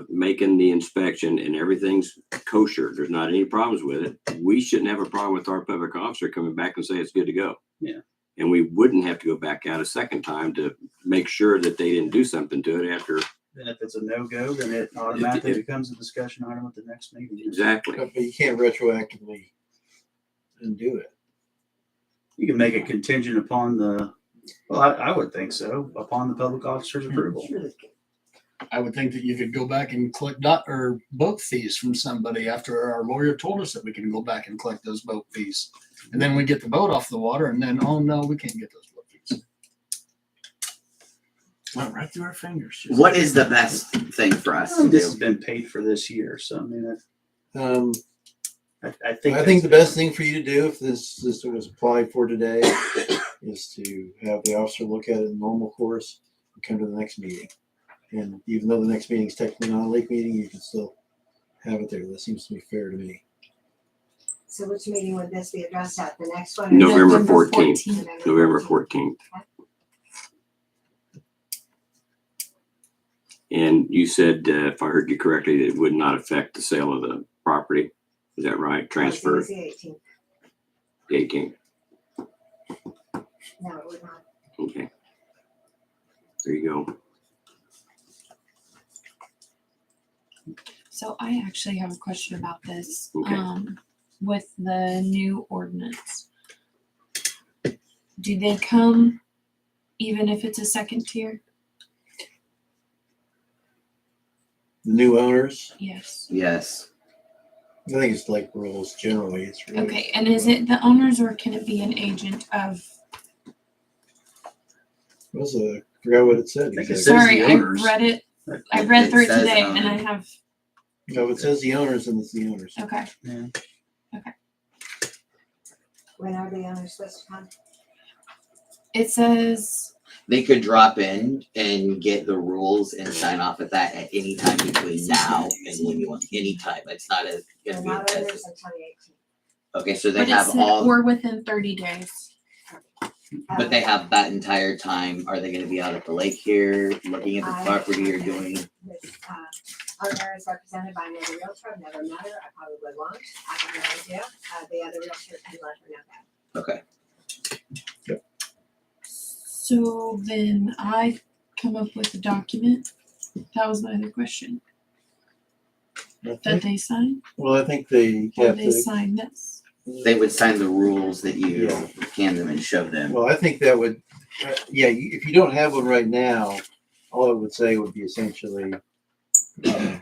making the inspection and everything's kosher, there's not any problems with it, we shouldn't have a problem with our public officer coming back and say it's good to go. Yeah. And we wouldn't have to go back out a second time to make sure that they didn't do something to it after. Then if it's a no-go, then it automatically becomes a discussion item at the next meeting. Exactly. But you can't retroactively undo it. You can make it contingent upon the, well, I would think so, upon the public officer's approval. I would think that you could go back and collect or boat fees from somebody after our lawyer told us that we can go back and collect those boat fees. And then we get the boat off the water and then, oh no, we can't get those boat fees. Went right through our fingers. What is the best thing for us to This has do? been paid for this year, so I mean, Um, I think. I think the best thing for you to do, if this was applied for today, is to have the officer look at it in normal course and come to the next meeting. And even though the next meeting is technically not a lake meeting, you can still have it there. That seems to be fair to me. So which meeting would this be addressed at? The next one? or November November 14th. November 14th. And you said, if I heard you correctly, that it would not affect the sale of the property. Is that right? Transfer The 18th. the 18th. No, it would not. Okay. There you go. So I actually have a question about this. Okay. With the new ordinance. Do they come even if it's a second tier? The new owners, Yes. Yes. I think it's like rules generally. It's really, Okay, and is it the owners or can it be an agent of? I forgot what it said. I think it exactly. says Sorry, the I owners. read it. I read It through it says today owner. and I have, No, it says the owners and it's the owners. okay. Yeah. When are the owners supposed to come? It says, They could drop in and get the rules and sign off at that at any time between now and when you want. Any time. It's not a. They're gonna be not a- owners until the 18th. Okay, so they but it have said, all, or within 30 days. but they have that entire time. Are they going to be out at the lake here, looking at the property or doing? This owner is represented by another realtor. I've never met her. I probably won't. I have no idea. The other realtor can let her know that. Okay. So then I come up with a document. That was my other question. I That think, they sign? well, I think they Or have they to. sign this? They would sign the rules that you Yeah. hand them and show them. Well, I think that would, if you don't have one right now, all it would say would be essentially, I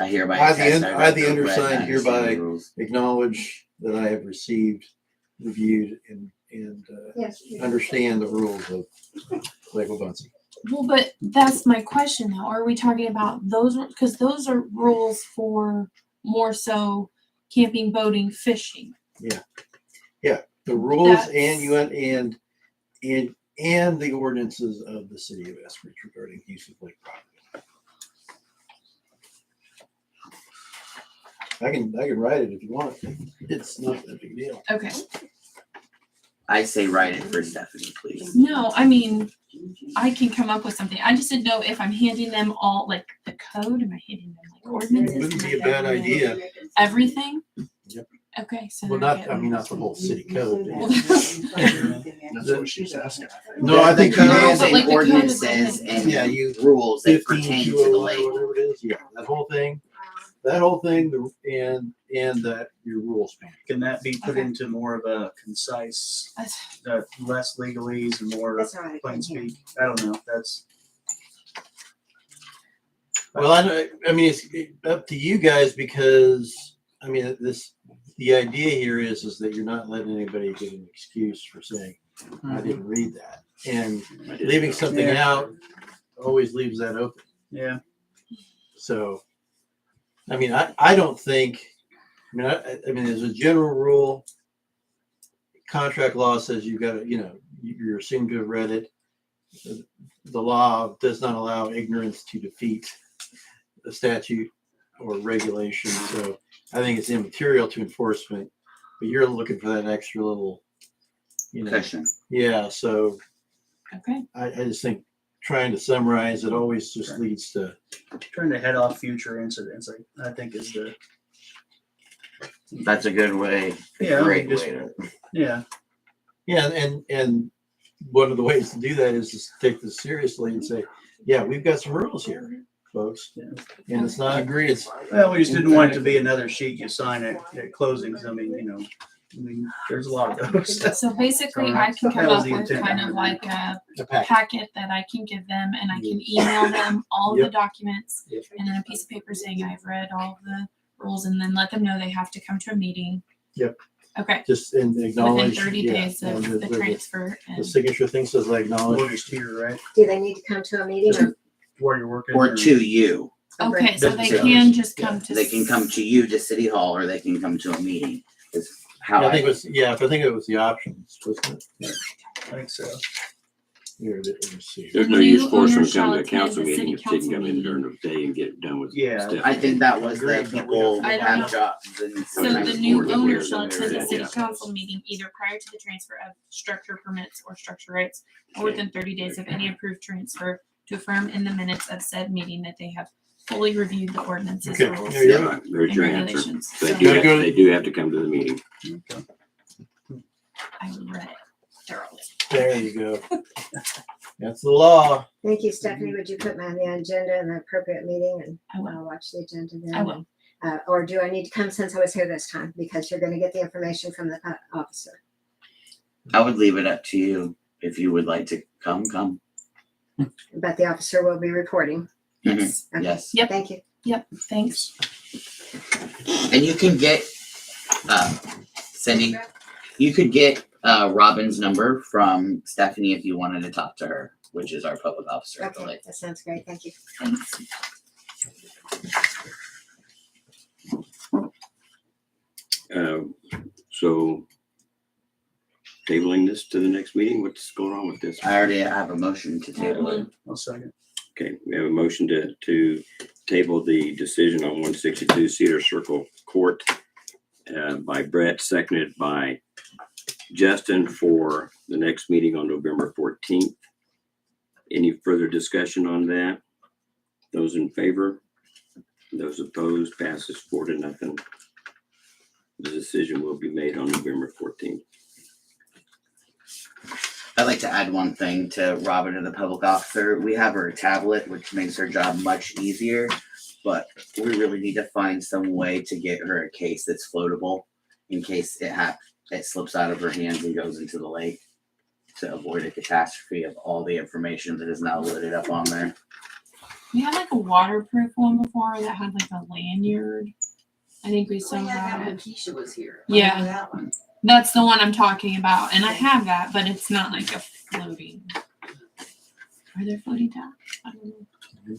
hereby I, the attest un- I I, read the the red undersigned, and understand the hereby rules. acknowledge that I have received, reviewed, and Yes. understand the rules of Lake Wabunsee. Well, but that's my question now. Are we talking about those? Because those are rules for more so camping, boating, fishing. The rules That's- and the ordinances of the city of Eskridge regarding use of lake property. I can write it if you want. It's not that big a deal. Okay. I say write it for Stephanie, please. No, I mean, I can come up with something. I just didn't know if I'm handing them all like the code. Am I handing them like ordinances? Wouldn't Am be I a bad handing them idea. Everything? Yep. Okay, so. Well, they're not, I mean, not the whole city code. That's what she's asking. No, I think No, Rules but like and the code is ordinances like- and Yeah, you- rules that 15 pertain to the QOL, lake. whatever it is, yeah, that whole thing, and that your rules span. Can that be put Okay. into more of a concise, That's- less legalese and more That's all right. plain speak? I don't know. That's. Well, I mean, it's up to you guys because, I mean, the idea here is that you're not letting anybody get an excuse for saying, I didn't read that. And leaving something Yeah. out always leaves that open. Yeah. So, I mean, I don't think, I mean, as a general rule, contract law says you've got to, you're assumed to have read it. The law does not allow ignorance to defeat a statute or regulation. So I think it's immaterial to enforcement, but you're looking for that extra little, Cushion. yeah. So Okay. I just think trying to summarize it always just leads to, Trying to head off future incidents, I think is the. That's a good way. Yeah, Great just- way to. Yeah. yeah. And one of the ways to do that is to take this seriously and say, yeah, we've got some rules here, folks. Yeah. And it's not, Agreed. it's, Well, we just didn't want it to be another sheet you sign at closings. I mean, I mean, there's a lot of those. So basically, So I can that come was up the with intent kind behind of it. like a The package. packet that I can give them, and I can email them all of the Yep. documents, Yep. and then a piece of paper saying I've read all of the rules, and then let them know they have to come to a meeting. Yep. Okay. Just and Within acknowledge. 30 yeah, days of and the transfer. The And signature thing says I acknowledge. Or just here, right? Do they need to come to a meeting or? Where you're working. Or to you. okay, so they Yeah. can just come to. They can come to you to City Hall, or they can come to a meeting. Is how I think it was, I think it was the options, wasn't it? I think so. Here, let me see. There's no New use for us owners to come shall to a attend council the meeting city if they can council come in meeting. during the day and get it done with. Yeah, stuff. I think that was the Agreed, but we people I who don't have know. jobs and. So the sometimes new board owner members shall and attend the everything. city council meeting either prior to the transfer of structure permits or structure rights, or within 30 days of any approved transfer, to affirm in the minutes of said meeting that they have fully reviewed the ordinances, Okay, rules, there you Yeah, go. right, there's and your answer. regulations. They So do, Gotta have, go to- they do have to come to the meeting. I read it thoroughly. There you go. That's the law. Thank you, Stephanie. Would you put me on the agenda in the appropriate meeting and I will. I'll watch the agenda then? I will. Or do I need to come since I was here this time? Because you're gonna get the information from the officer. I would leave it up to you if you would like to come. But the officer will be reporting. Yes. Okay. Yes. Yep. Thank you. Yep. Thanks. And you can get, Cindy, you could get, Robin's number from Stephanie if you wanted to talk to her, which is our public officer at the Okay, lake. that sounds great. Thank you. Thanks. So tabling this to the next meeting, what's going on with this? I already have a motion to table it. I'll second. Okay, we have a motion to table the decision on 162 Cedar Circle Court by Brett, seconded by Justin for the next meeting on November 14th. Any further discussion on that? Those in favor? Those opposed? Passes 4-0. The decision will be made on November 14th. I'd like to add one thing to Robin and the public officer. We have her tablet, which makes her job much easier, but we really need to find some way to get her a case that's floatable in case it slips out of her hands and goes into the lake, to avoid a catastrophe of all the information that is now loaded up on there. We had like a waterproof one before that had like a lanyard. I think we still have it. Keisha was here. Yeah. That one. That's the one I'm talking about, and I have that, but it's not like a floating. Are there floating taps? I don't know.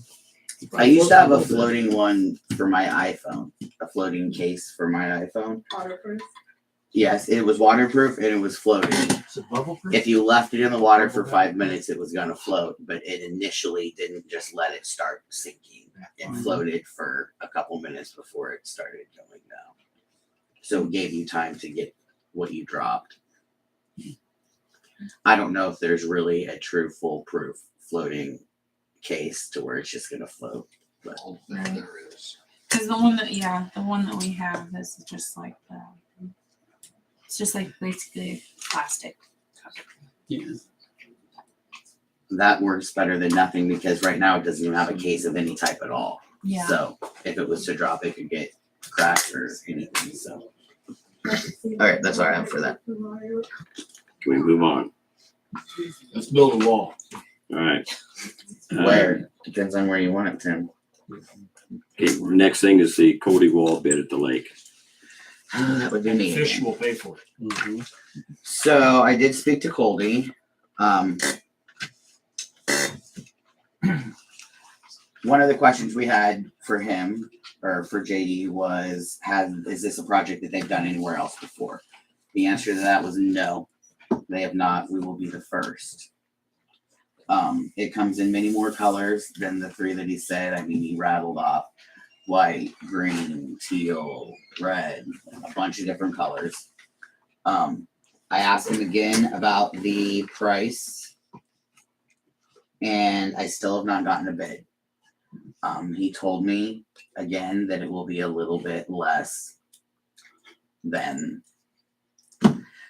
I used to have a floating one for my iPhone, a floating case for my iPhone. Waterproof. Yes, it was waterproof and it was floating. Is it bubble proof? If you left it in the water for 5 minutes, it was gonna float, but it initially didn't just let it start sinking. It floated for a couple minutes before it started going down. So it gave you time to get what you dropped. I don't know if there's really a true foolproof floating case to where it's just gonna float. But Right. Because the one that we have is just like it's just like basically plastic. yeah. That works better than nothing because right now it doesn't even have a case of any type at all. Yeah. So if it was to drop, it could get cracked or anything. So, all right, that's all I have for that. Can we move on? Let's build a wall. All right. Where? Depends on where you want it, Tim. Okay, next thing is the Cody Wall bid at the lake. That would be me. Fish again. will pay for it. So I did speak to Coldy. One of the questions we had for him or for JD was, is this a project that they've done anywhere else before? The answer to that was no, they have not. We will be the first. It comes in many more colors than the 3 that he said. I mean, he rattled off white, green, teal, red, a bunch of different colors. I asked him again about the price, and I still have not gotten a bid. He told me again that it will be a little bit less than.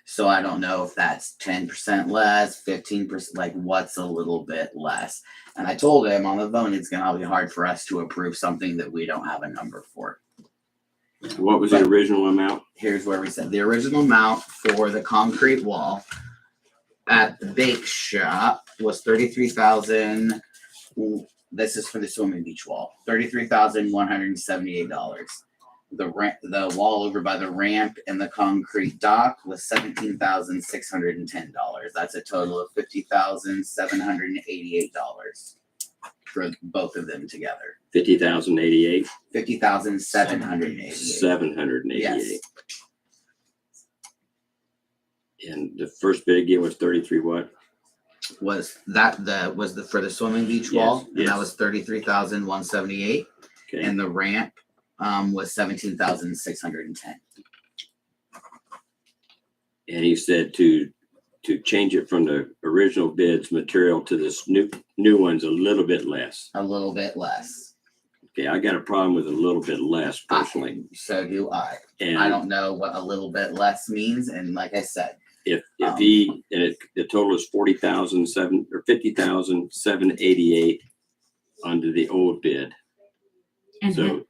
So I don't know if that's 10% less, 15%, like what's a little bit less. And I told him on the phone it's gonna be hard for us to approve something that we don't have a number for. What was the original amount? Here's where we said the original amount for the concrete wall at the bake shop was 33,000. This is for the swimming beach wall, $33,178. The wall over by the ramp and the concrete dock was $17,610. That's a total of $50,788 for both of them together. 50,088, $50,788. 788. Yes. And the first bid again was 33 what? Was that for the swimming beach wall? And that was 33,178. Okay. And the ramp was 17,610. And he said to change it from the original bid's material to this new one's a little bit less. A little bit less. Okay, I got a problem with a little bit less personally. So do I. And I don't know what a little bit less means, and like I said, if the total is 50,788 under the old bid. And So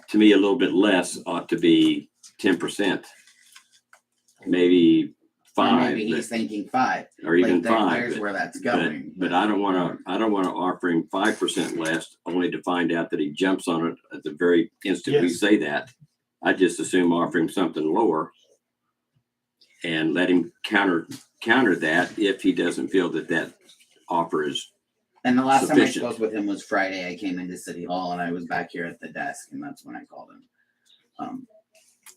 to me, a little bit less ought to be 10%, maybe or 5, maybe he's thinking 5. or even Like, 5. there's where that's going. But I don't want to offer him 5% less, only to find out that he jumps on it at the very instant we Yes. say that. I just assume offer him something lower and let him counter that if he doesn't feel that offer is And the last sufficient. time I spoke with him was Friday. I came into City Hall and I was back here at the desk, and that's when I called him.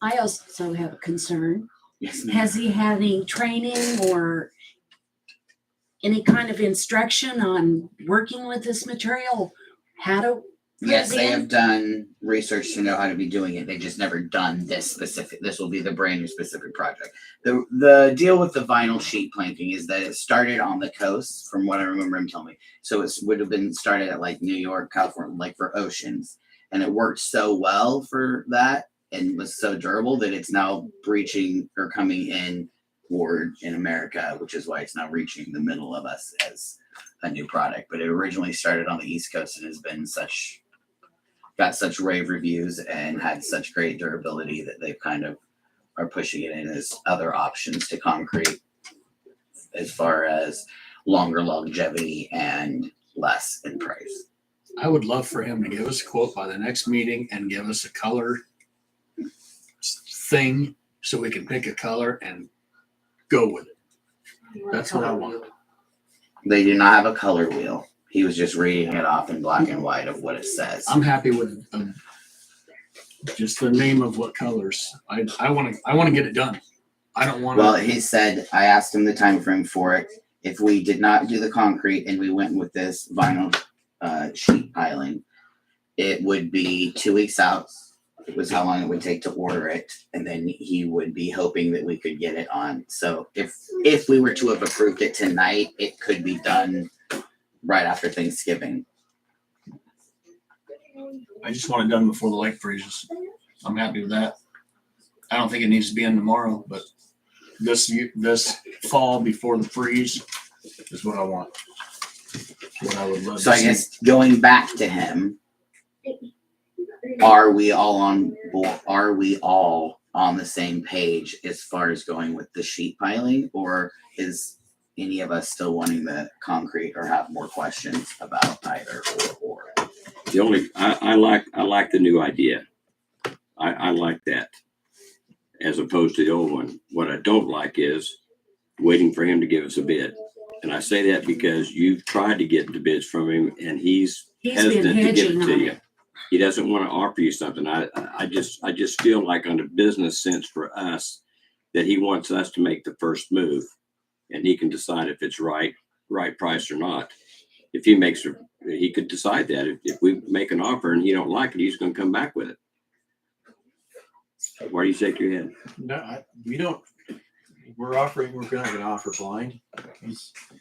I also have a concern. Yes, ma'am. Has he had any training or any kind of instruction on working with this material? How to put Yes, it they in? have done research to know how to be doing it. They've just never done this specific. This will be the brand new specific project. The deal with the vinyl sheet planking is that it started on the coast, from what I remember him telling me. So it would have been started at like New York, California, like for oceans, and it worked so well for that and was so durable that it's now breaching or coming in toward in America, which is why it's now reaching the middle of us as a new product. But it originally started on the East Coast and has been got such rave reviews and had such great durability that they kind of are pushing it in as other options to concrete as far as longer longevity and less in price. I would love for him to give us a quote by the next meeting and give us a color thing so we can pick a color and go with it. That's what I want. They do not have a color wheel. He was just reading it off in black and white of what it says. I'm happy with just the name of what colors. I want to get it done. I don't want to. Well, he said, I asked him the time frame for it. If we did not do the concrete and we went with this vinyl sheet piling, it would be 2 weeks out. It was how long it would take to order it, and then he would be hoping that we could get it on. So if we were to have approved it tonight, it could be done right after Thanksgiving. I just want it done before the lake freezes. I'm happy with that. I don't think it needs to be in tomorrow, but this fall before the freeze is what I want. What I would love So to I see. guess going back to him, are we all on board? Are we all on the same page as far as going with the sheet piling, or is any of us still wanting the concrete or have more questions about either or? the only, I like the new idea. I like that as opposed to the old one. What I don't like is waiting for him to give us a bid. And I say that because you've tried to get the bids from him and he's He's hesitant been to give hedging it to on you. it. He doesn't want to offer you something. I just feel like on a business sense for us that he wants us to make the first move and he can decide if it's right price or not. If he makes, he could decide that if we make an offer and he don't like it, he's going to come back with it. Why do you shake your head? No, we don't. We're not gonna offer blind.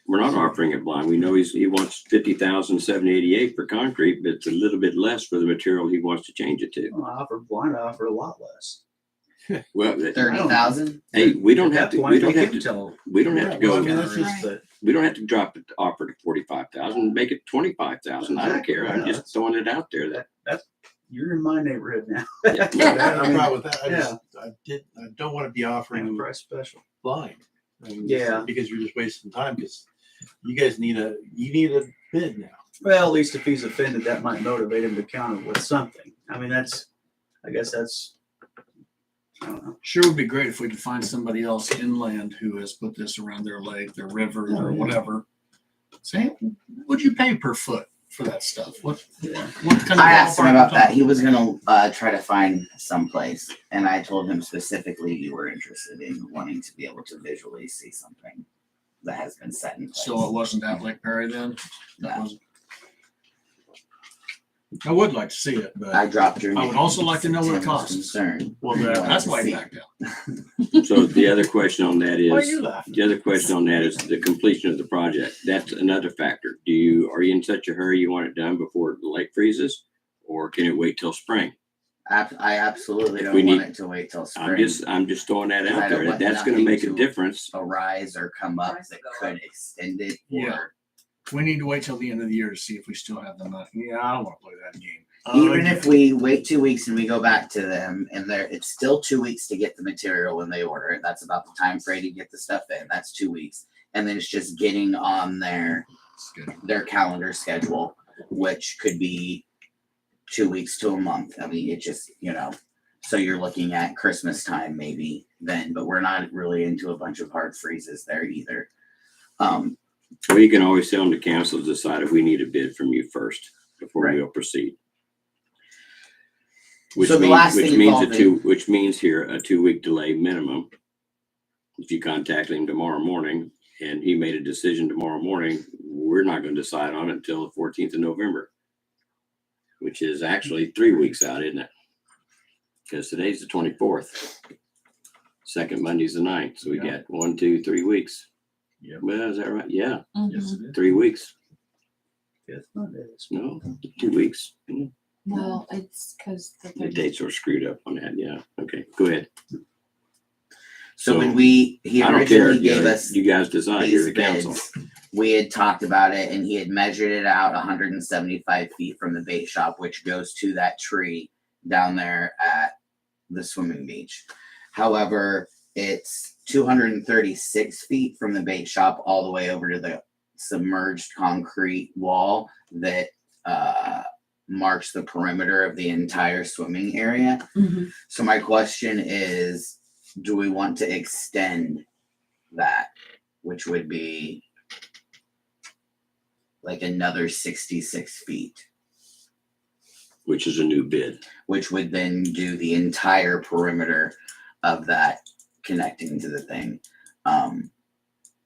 We're not offering it blind. We know he wants 50,788 for concrete, but it's a little bit less for the material he wants to change it to. Well, I offer blind, I offer a lot less. Well, 30,000? hey, we don't have to. At that We point, don't they have can to. tell. We don't have to Well, go. I mean, that's just, But We don't have to drop the offer to 45,000. Make it 25,000. I don't care. I'm just throwing it out there. You're in my neighborhood now. I have no problem with that. Yeah. I don't want to be And offering a price special. blind. I mean, Yeah. Because you're just wasting time because you guys need a bid now. Well, at least if he's offended, that might motivate him to counter with something. I mean, I guess that's, I don't know. Sure would be great if we could find somebody else inland who has put this around their lake, their river, Oh, or yeah. whatever. Say, what'd you pay per foot for that stuff? What Yeah. kind of I asked him ballpark about we that. talking? He was gonna try to find someplace, and I told him specifically you were interested in wanting to be able to visually see something that has been set in place. So it wasn't at Lake Perry then? That No. was. I would like to see it, but I dropped your I name. would also like to know what it Tim was costs. concerned. Well, He wanted that's to why I see. backed out. So the other question on that Why are is, you laughing? the other question on that is the completion of the project. That's another factor. Are you in such a hurry you want it done before the lake freezes? Or can it wait till spring? I absolutely don't We want need- it to wait till I'm spring. just throwing that Because I out don't there. want That's gonna nothing make a to- difference. Arise or come up Price that will go could up. extend it Yeah. or We need to wait till the end of the year to see if we still have the money. Yeah, I don't want to play that game. even if we wait 2 weeks and we go back to them and it's still 2 weeks to get the material when they order it. That's about the time frame to get the stuff in. That's 2 weeks. And then it's just getting on their calendar schedule, which could be 2 weeks to a month. I mean, it just, so you're looking at Christmas time maybe then, but we're not really into a bunch of hard freezes there either. Well, you can always tell them to cancel, decide if we need a bid from you first before Right. we'll proceed. Which So the means, last which thing means involving- which means here a 2 week delay minimum. If you contact him tomorrow morning and he made a decision tomorrow morning, we're not going to decide on it until the 14th of November, which is actually 3 weeks out, isn't it? Because today's the 24th. Second Monday's the 9th. So we got 1, 2, 3 weeks. Yeah. Well, is that right? Yeah. Yes, it is. 3 weeks. Fifth Monday. No, 2 weeks. Well, it's because The dates are screwed up on that. Yeah. Okay. Go ahead. So when he I don't care. originally gave us You guys decide. You're these the council. bids, we had talked about it and he had measured it out 175 feet from the bait shop, which goes to that tree down there at the swimming beach. However, it's 236 feet from the bait shop all the way over to the submerged concrete wall that marks the perimeter of the entire swimming area. So my question is, do we want to extend that, which would be like another 66 feet, Which is a new bid. which would then do the entire perimeter of that connecting to the thing.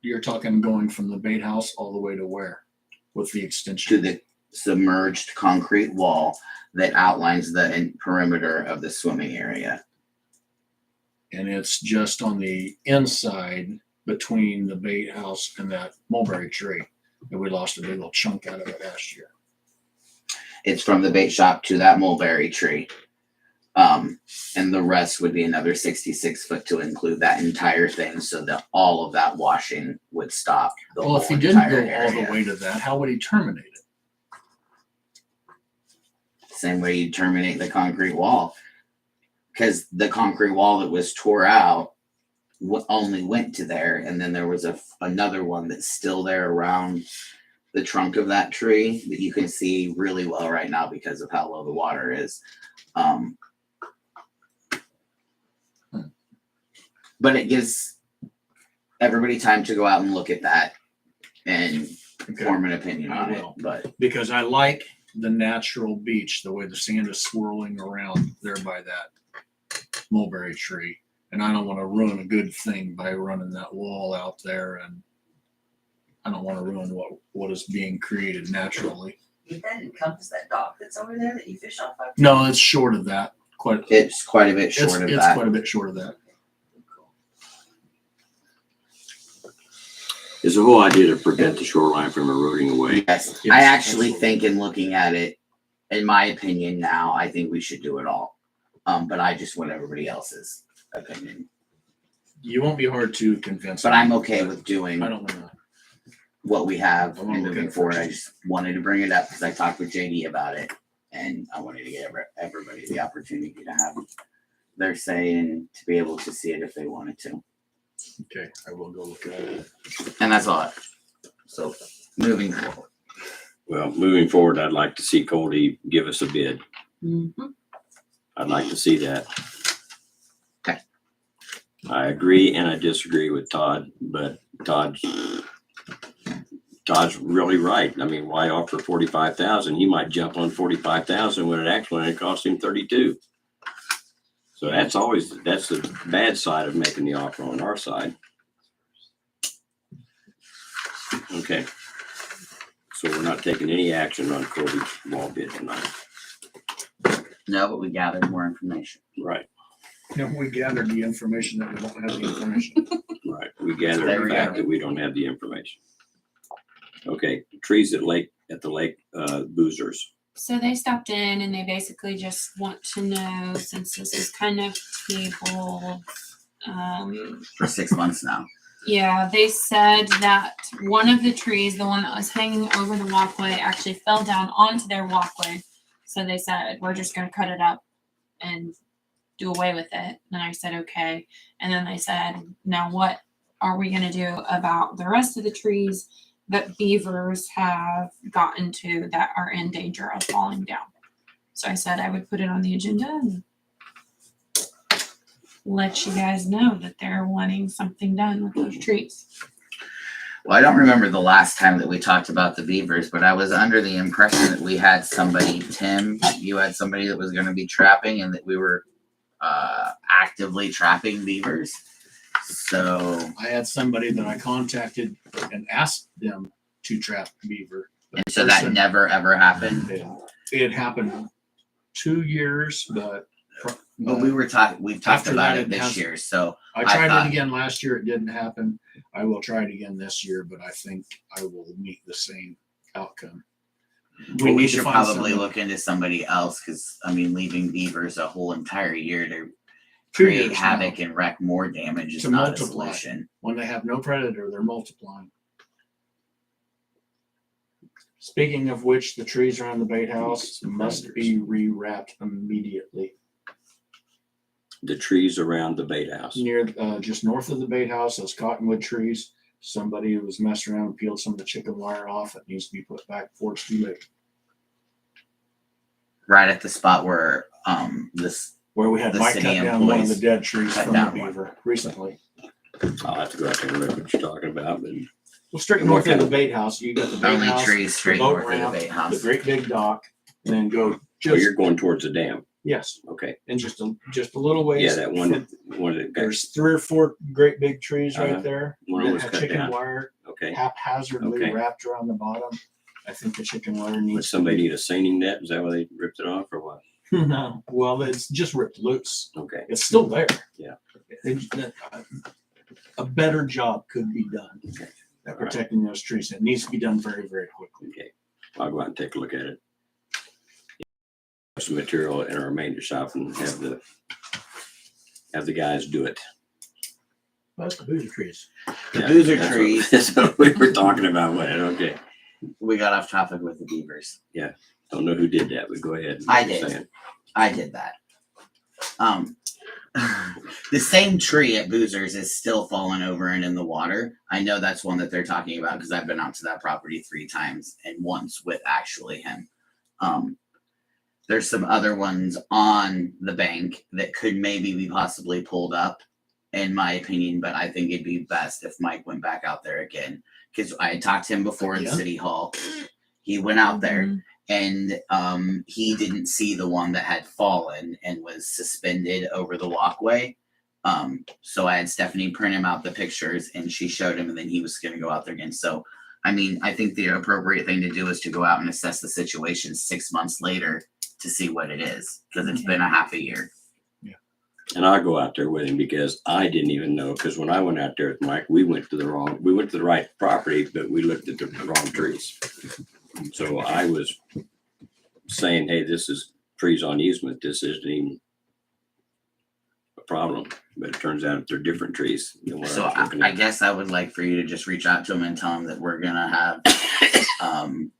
You're talking going from the bait house all the way to where? With the To extension? the submerged concrete wall that outlines the perimeter of the swimming area. And it's just on the inside between the bait house and that mulberry tree. And we lost a big old chunk out of it last year. It's from the bait shop to that mulberry tree. And the rest would be another 66 foot to include that entire thing so that all of that washing would stop. The Well, if whole he didn't entire go all the area. way to that, how would he terminate it? Same way you terminate the concrete wall. Because the concrete wall that was tore out only went to there. And then there was another one that's still there around the trunk of that tree that you can see really well right now because of how low the water is. But it gives everybody time to go out and look at that and form an opinion I on it. will. But Because I like the natural beach, the way the sand is swirling around there by that mulberry tree. And I don't want to ruin a good thing by running that wall out there. And I don't want to ruin what is being created naturally. Would that encompass that dock that's over there that you fish off of? No, it's short of that. It's quite a bit short of it's that. quite a bit short of that. Is the whole idea to prevent the shoreline from eroding away? Yes, Yes, I actually absolutely. think in looking at it, in my opinion now, I think we should do it all. But I just want everybody else's opinion. You won't be hard to convince. But me, I'm okay with doing I don't want to. what we have I wanna and look moving at it forward. I first. just wanted to bring it up because I talked with JD about it And I wanted to give everybody the opportunity to have their say and to be able to see it if they wanted to. Okay, I will go look at it. And that's all. So moving forward. Well, moving forward, I'd like to see Cody give us a bid. I'd like to see that. Okay. I agree and I disagree with Todd, but Todd's really right. I mean, why offer 45,000? He might jump on 45,000 when it actually cost him 32. So that's the bad side of making the offer on our side. Okay. So we're not taking any action on Cody's wall bid tonight. No, but we gathered more information. Right. No, we gathered the information that we don't have the information. Right. We gathered There the we fact go. that we don't have the information. Okay. Trees at the lake Boozers. So they stopped in and they basically just want to know, since this is kind of table, For 6 months now. yeah, they said that one of the trees, the one that was hanging over the walkway, actually fell down onto their walkway. So they said, we're just going to cut it up and do away with it. And I said, okay. And then they said, now what are we going to do about the rest of the trees that beavers have gotten to that are in danger of falling down? So I said I would put it on the agenda and let you guys know that they're wanting something done with those trees. Well, I don't remember the last time that we talked about the beavers, but I was under the impression that we had somebody, Tim, you had somebody that was going to be trapping and that we were actively trapping beavers. So, I had somebody that I contacted and asked them to trap beaver. and so that never ever happened. It had happened 2 years, but But we've talked After about that, it it this hasn't. year. So I tried thought- it again last year. It didn't happen. I will try it again this year, but I think I will meet the same outcome. we need to should find probably someone- look into somebody else because I mean, leaving beavers a whole entire year to 2 create years havoc now. and wreck more damage is To not a multiply. solution. When they have no predator, they're multiplying. Speaking of which, the trees around the bait house must be rewrapped immediately. The trees around the bait house. Near, just north of the bait house, those cottonwood trees, somebody was messing around and peeled some of the chicken wire off. It needs to be put back before it's too late. Right at the spot where this Where we had the Mike city cut down one of the employees dead trees cut from the down one. beaver recently. I'll have to go out there and look what you're talking about, but Well, straight north of the bait house, you got the bait only house, trees the straight boat north of the ramp, bait the house. great big dock, and then go oh, just, you're going towards the dam. yes, Okay. and just a little ways. Yeah, that one that got, There's 3 or 4 great big trees Uh-huh. right there One that was have cut chicken down. wire okay. haphazardly Okay. wrapped around the bottom. I think the chicken wire Would needs. somebody need a seining net? Is that why they ripped it off or what? No, well, it's just ripped loose. Okay. It's still there. Yeah. A better job could be done Okay. at All right. protecting those trees. It needs to be done very, very quickly. Okay. I'll go out and take a look at it. Some material in our maintenance shop and have the guys do it. That's the boozer trees. The Yeah, boozer that's trees. What, that's what we were talking about. Wasn't it? Okay. We got off topic with the beavers. Don't know who did that, but go ahead. I What you're did. saying. I did that. The same tree at Boozers is still falling over and in the water. I know that's one that they're talking about because I've been out to that property 3 times and once with actually him. There's some other ones on the bank that could maybe be possibly pulled up, in my opinion, but I think it'd be best if Mike went back out there again because I had talked to him before in Yeah. City Hall. He went out there Mhm. and he didn't see the one that had fallen and was suspended over the walkway. So I had Stephanie print him out the pictures and she showed him and then he was going to go out there again. So, I mean, I think the appropriate thing to do is to go out and assess the situation 6 months later to see what it is because it's been a half a year. And I'll go out there with him because I didn't even know. Because when I went out there with Mike, we went to the right property, but we looked at the wrong trees. So I was saying, hey, this is trees on easement. This isn't even a problem. But it turns out they're different trees than what So I was looking I at. guess I would like for you to just reach out to him and tell him that we're going to have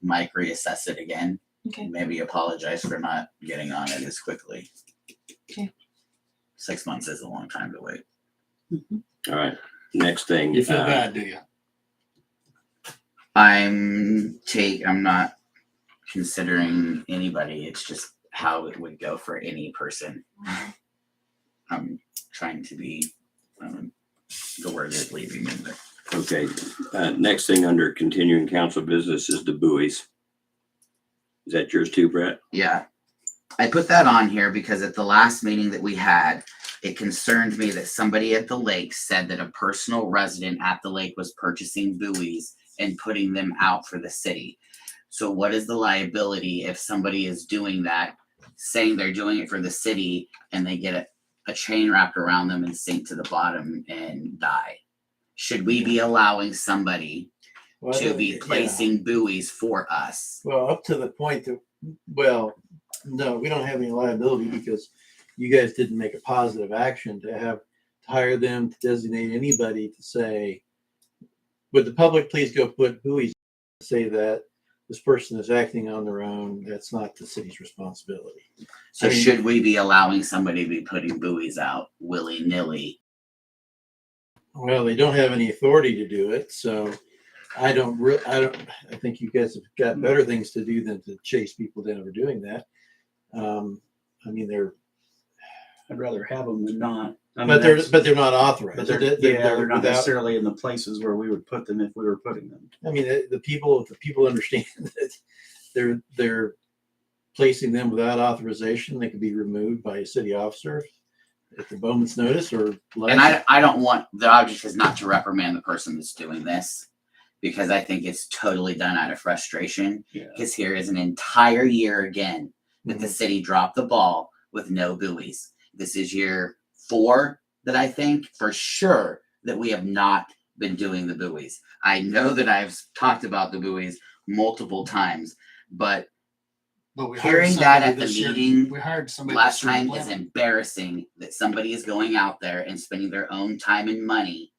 Mike reassess it again Okay. maybe apologize for not getting on it as quickly. Okay. 6 months is a long time to wait. All right, next thing. You feel bad, do you? I'm not considering anybody. It's just how it would go for any person. I'm trying to be, the word is leaving me there. Okay, next thing under continuing council business is the buoys. Is that yours too, Brett? Yeah. I put that on here because at the last meeting that we had, it concerned me that somebody at the lake said that a personal resident at the lake was purchasing buoys and putting them out for the city. So what is the liability if somebody is doing that, saying they're doing it for the city, and they get a chain wrapped around them and sink to the bottom and die? Should we be allowing somebody to be placing buoys for us? Well, up to the point that, well, no, we don't have any liability because you guys didn't make a positive action to hire them to designate anybody to say, would the public please go put buoys, say that this person is acting on their own. That's not the city's responsibility. So should we be allowing somebody to be putting buoys out willy-nilly? Well, they don't have any authority to do it, so I think you guys have got better things to do than to chase people down for doing that. I mean, I'd rather have them than not. but they're not authorized. But they're not without- necessarily in the places where we would put them if we were putting them. I mean, the people understand that they're placing them without authorization. They could be removed by a city officer at the moment's notice or less. And I don't want, the object is not to reprimand the person that's doing this, because I think it's totally done out of frustration. Yeah. Because here is an entire year again that the city dropped the ball with no buoys. This is year 4 that I think for sure that we have not been doing the buoys. I know that I've talked about the buoys multiple times, but we hired hearing that somebody at the this year- meeting we hired somebody last this year to time plan is it. embarrassing that somebody is going out there and spending their own time and money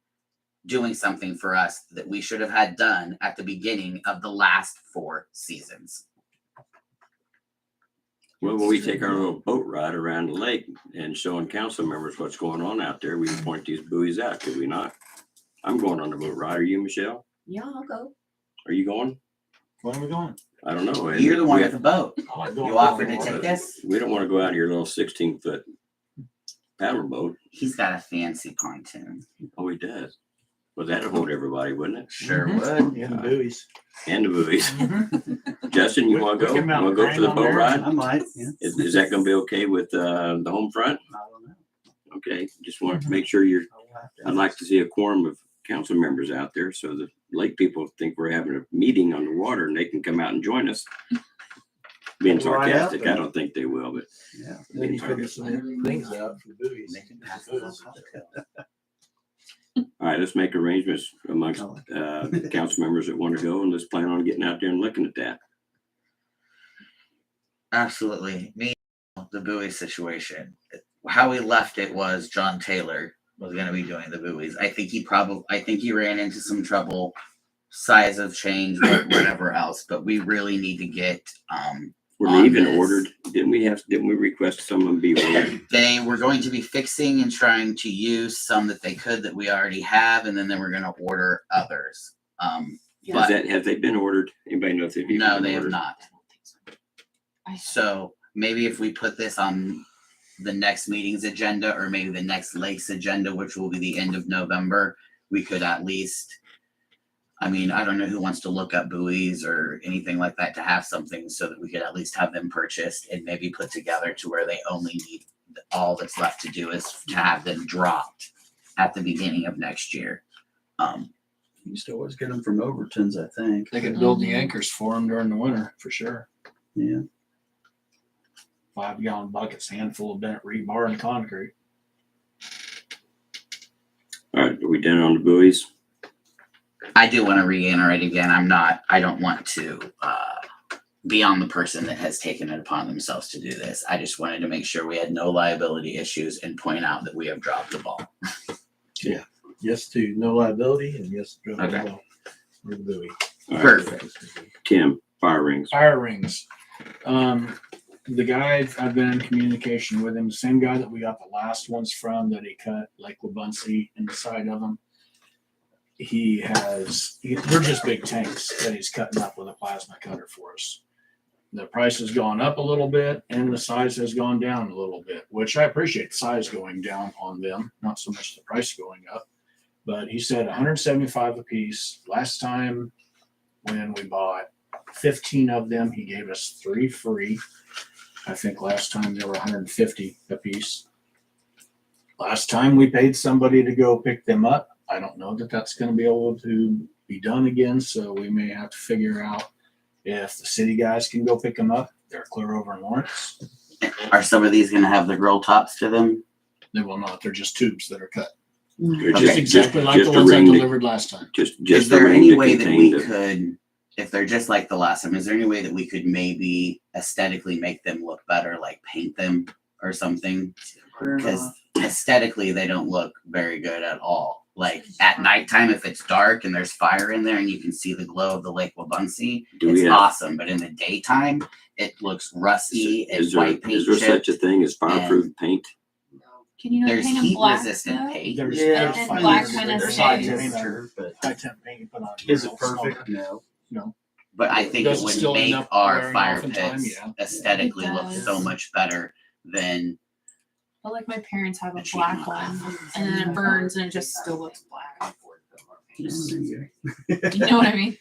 doing something for us that we should have had done at the beginning of the last 4 seasons. Well, when we take our little boat ride around the lake and showing council members what's going on out there, we can point these buoys out, could we not? I'm going on the boat ride. Are you, Michelle? Yeah, I'll go. Are you going? When are we going? I don't know. You're the one We- with the boat. You offered to take us? We don't want to go out of your little 16-foot paddle boat. He's got a fancy pontoon. Oh, he does. Well, that'd hold everybody, wouldn't it? Sure Mhm. would. Yeah, the buoys. And the buoys. Justin, you want to go? We You can mount want to go a for the crane on boat there. ride? I might, yeah. Is that going to be okay with the home front? I don't know. Okay, just want to make sure I'd like to see a quorum of council members out there so the lake people think we're having a meeting on the water and they can come out and join us. Being We'll ride out sarcastic, there. I don't think they will, but Yeah. Then you figure some things out for the buoys. They can pass it on. all right, let's make arrangements amongst the council members that want to go and let's plan on getting out there and looking at that. Absolutely. The buoy situation. How we left it was John Taylor was going to be doing the buoys. I think he ran into some trouble, size of change, whatever else, but we really need to get, Were on they even this. ordered? Didn't we request someone be ordered? They were going to be fixing and trying to use some that they could that we already have, and then they were going to order others. But Have they been ordered? Anybody know if they've even no, been they have ordered? not. So maybe if we put this on the next meeting's agenda, or maybe the next lake's agenda, which will be the end of November, we could at least, I mean, I don't know who wants to look up buoys or anything like that to have something so that we could at least have them purchased and maybe put together to where they only need, all that's left to do is to have them dropped at the beginning of next year. You used to always get them from Overton's, I think. They could build the anchors for them during the winter, for sure. Yeah. 5-gallon buckets, handful of bent rebar and concrete. All right, are we done on the buoys? I do want to reiterate again, I don't want to be on the person that has taken it upon themselves to do this. I just wanted to make sure we had no liability issues and point out that we have dropped the ball. Yeah. Yes to no liability and yes to Okay. for the buoy. All right. Perfect. Tim, fire rings. Fire rings. The guy, I've been in communication with him, the same guy that we got the last ones from that he cut Lake Labuncie in the side of them. They're just big tanks that he's cutting up with a plasma cutter for us. The price has gone up a little bit and the size has gone down a little bit, which I appreciate the size going down on them, not so much the price going up. But he said 175 a piece. Last time when we bought 15 of them, he gave us 3 free. I think last time they were 150 a piece. Last time we paid somebody to go pick them up. I don't know that that's going to be able to be done again, so we may have to figure out if the city guys can go pick them up. They're clear over in Lawrence. Are some of these gonna have the grill tops to them? They will not. They're just tubes that are cut. They're Just exactly like the a ones I ring to- delivered last time. Just Is a there ring any to way that contain we the- could, if they're just like the last time, is there any way that we could maybe aesthetically make them look better, like paint them or something? Because aesthetically, they don't look very good at all. Like at nighttime, if it's dark and there's fire in there and you can see the glow of the Lake Labuncie, Do we it's have- awesome. But in the daytime, it looks rusty and Is there, white paint is there chipped. such a thing as fireproof paint? Can you not There's paint them heat black resistant though? paint. There's Yeah, And then fire black rated- kind of there's stays. high temp, but high temp paint you put on. is it grills. perfect? No. No. But I think it Does it would still end make up our wearing fire off in time? pits Yeah. aesthetically It look does. so much better than But like my parents have a Achieve black my one, life. and then it burns, and it just still looks black. Yeah. You know what I mean?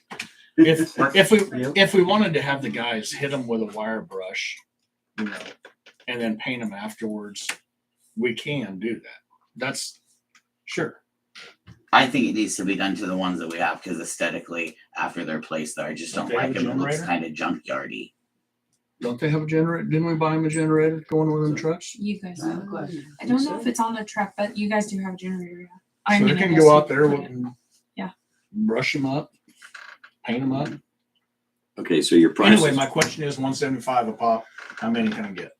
If we wanted to have the guys hit them with a wire brush, you know, and then paint them afterwards, we can do that. That's sure. I think it needs to be done to the ones that we have because aesthetically, after they're placed there, I just Don't don't they like have a them. It looks generator? kind of junkyardy. Don't they have a generator? Didn't we buy them a generator going with them trucks? You guys have. I don't know if it's on the truck, but you guys do have a generator. Yeah. I So mean, they I can guess go you out there could put it- and Yeah. brush them up, paint them up. Okay, so your price. Anyway, my question is 175 a pop. How many can I get?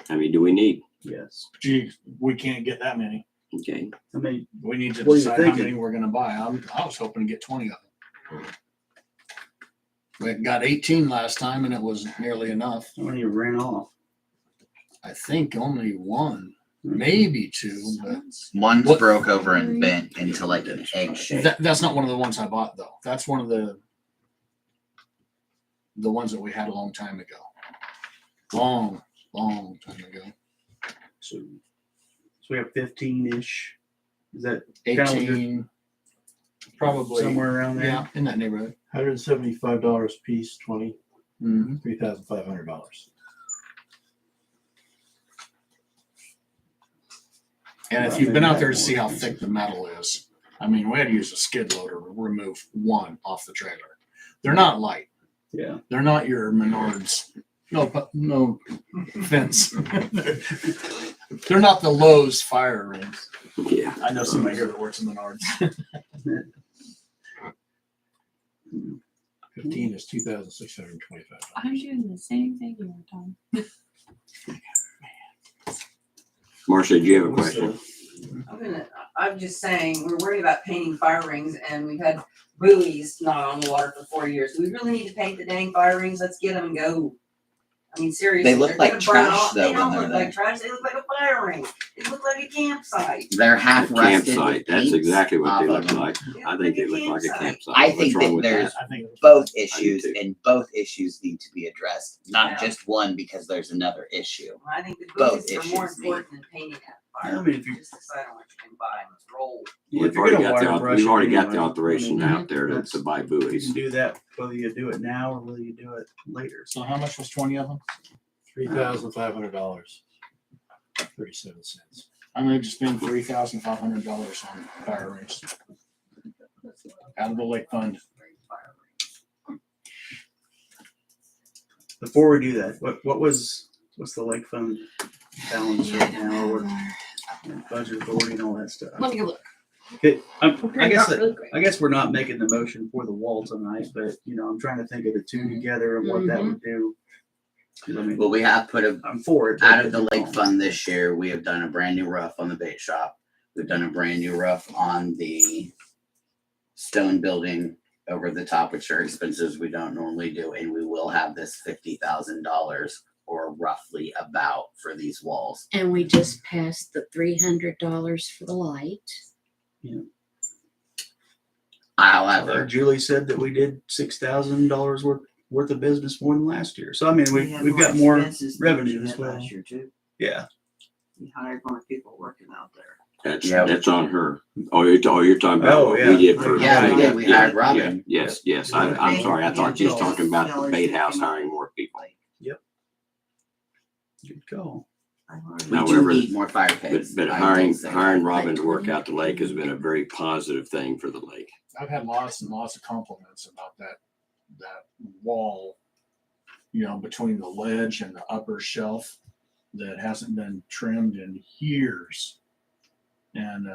How many do we need? Yes. Gee, we can't get that many. Okay. I mean, We need to What are you decide how thinking? many we're gonna buy. I was hoping to get 20 of them. We got 18 last time and it was nearly enough. how many ran off? I think only one, maybe two, but One's What- broke over and bent into like an egg shape. that's not one of the ones I bought though. That's one of the ones that we had a long time ago. Long time ago. So we have 15-ish. Is that kinda what you're- 18, probably. somewhere around there? Yeah, in that neighborhood. $175 a piece, 20, Mm-hmm. $3,500. And if you've been out there to see how thick the metal is, I mean, we had to use a skid loader to remove one off the trailer. They're not light. Yeah. They're not your Menards. No offense. They're not the Lowe's fire rings. Yeah. I know somebody here that works in Menards. 15 is $2,625. I'm doing the same thing you were Tom. Marcia, do you have a question? I'm just saying, we're worried about painting fire rings and we've had buoys not on the water for 4 years. Do we really need to paint the dang fire rings? Let's get them and go. I mean, seriously. They look they're like gonna burn trash, off. though, They when don't they're look there. like trash. They look like a fire ring. They look like a campsite. They're half rusted. Campsite. with That's paint exactly what off they of look them. like. I think they look like a campsite. I What's think wrong that with there's I think both I do issues too. and both issues need to be addressed, not Yeah. just one because there's another issue. I think the Both buoys are more issues need- important than painting that fire. I mean, if you- Just decide on what you can buy and let's roll. We've you're already gonna got wire brush we've it already got the anyway. authorization I mean, out there to buy You buoys. can do that whether you do it now or whether you do it later. So how much was 20 of them? $3,500. 37 cents. I'm going to spend $3,500 on fire rings. Out of the lake fund. Before we do that, what's the lake fund balance right now or what budget authority and all that stuff? Let me look. Okay, I guess Really quick. I guess we're not making the motion for the wall tonight, but I'm trying to think of the two together and what that would do. I mean, Well, we have put I'm for it. out of the lake fund this year, we have done a brand new roof on the bait shop. We've done a brand new roof on the stone building over the top with your expenses we don't normally do, and we will have this $50,000 or roughly about for these walls. And we just passed the $300 for the light. However, Julie said that we did $6,000 worth of business more than last year. So I mean, We had we've got more expenses than revenue we as had well. last year too. Yeah. We hired more people working out there. That's on her. You're talking about Oh, what yeah. we did for. Yeah, we did. We hired Robin. Yes. I'm sorry. I thought you was talking about the bait house hiring more people. Good call. We do However, need more fire pits. But I hiring will say Robin that. to work out the lake has been a very positive thing for the lake. I've had lots and lots of compliments about that wall, between the ledge and the upper shelf that hasn't been trimmed in years. And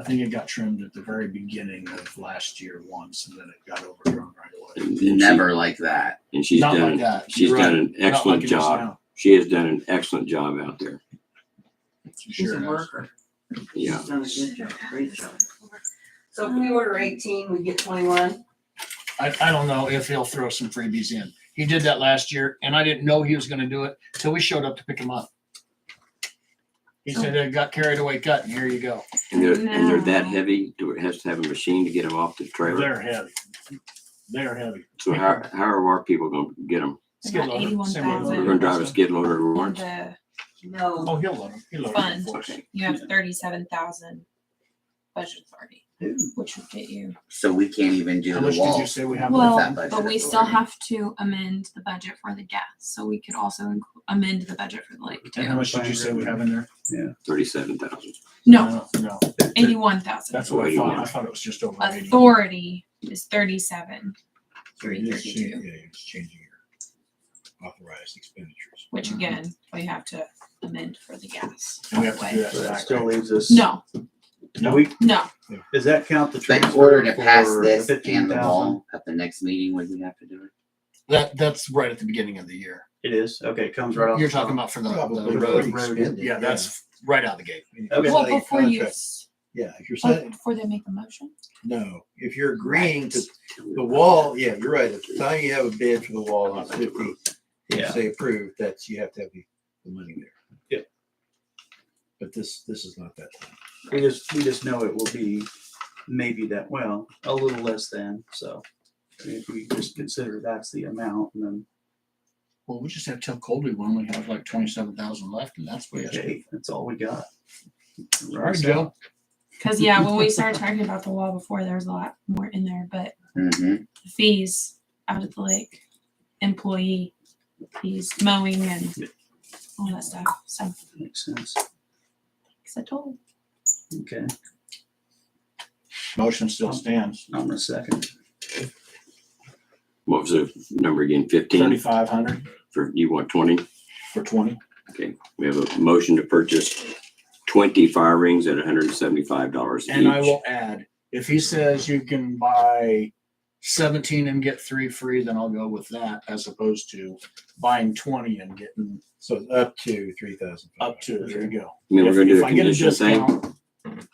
I think it got trimmed at the very beginning of last year once, and then it got overgrown right away. Never like that. And she's Not done, like that. she's You're done right. an Not excellent like it is job. now. She has done an excellent job out there. She She's sure a has. worker. Yeah. She's done a good job, great job. So if we order 18, we get 21. I don't know if he'll throw some freebies in. He did that last year, and I didn't know he was gonna do it till we showed up to pick him up. He said it got carried away cutting. Here you go. And they're that heavy, it has to have a machine to get them off the trailer. They're heavy. They're heavy. So how are our people gonna get them? Skid About loader, same way 81,000. We're gonna drive a skid loader to On Lawrence? the No. Oh, he'll load them. He'll load them. fund, you have 37,000 budget authority, which would get you. So we can't even do How the much did you wall. say we have? Well, that budget but we still authority. have to amend the budget for the gas, so we could also amend the budget for the lake And how too. much did you say we have in there? 37,000. No, No, 81,000. that's what I thought. I thought it was just over 80. Authority is 37, So you're just 332, changing- Yeah, you're just changing your authorized expenditures. which again, we have to amend for the gas. And we have to do that So that back, still right? leaves us. No, No, we, no, does that count the But in transfer order to pass for this the and the 15,000? wall at the next meeting, would we have to do it? That's right at the beginning of the year. It is? Okay, it comes right off. You're the talking top. about for the Probably road. already expended, Yeah, that's right out the gate. Okay. well, before you, Contract. Yeah, if you're saying, before they make the motion. no, if you're agreeing to the wall, yeah, you're right. At the time you have a bid for the wall, it's 50. You Yeah. say approved, that's, you have to have the money there. Yep. But this is not that time. We just know it will be maybe that, well, a little less than, so. I mean, if we just consider that's the amount, and then, Well, we just have to tell Colby we only have like 27,000 left, and that's what he has to. okay, that's all we got. All right, Joe. Cause yeah, when we started talking about the wall before, there was a lot more in there, but Mm-hmm. the fees out at the lake, employee fees, mowing and all that stuff, so, Makes sense. cause I told. Okay, Motion still stands. I'm a second. What was the number again? 15 3,500 for, you want 20? for 20. Okay, we have a motion to purchase 20 fire rings at $175 each. And I will add, if he says you can buy 17 and get 3 free, then I'll go with that as opposed to buying 20 and getting So it's up to 3,000. up to, there you go. I mean, we're gonna do If a I get a condition thing. discount,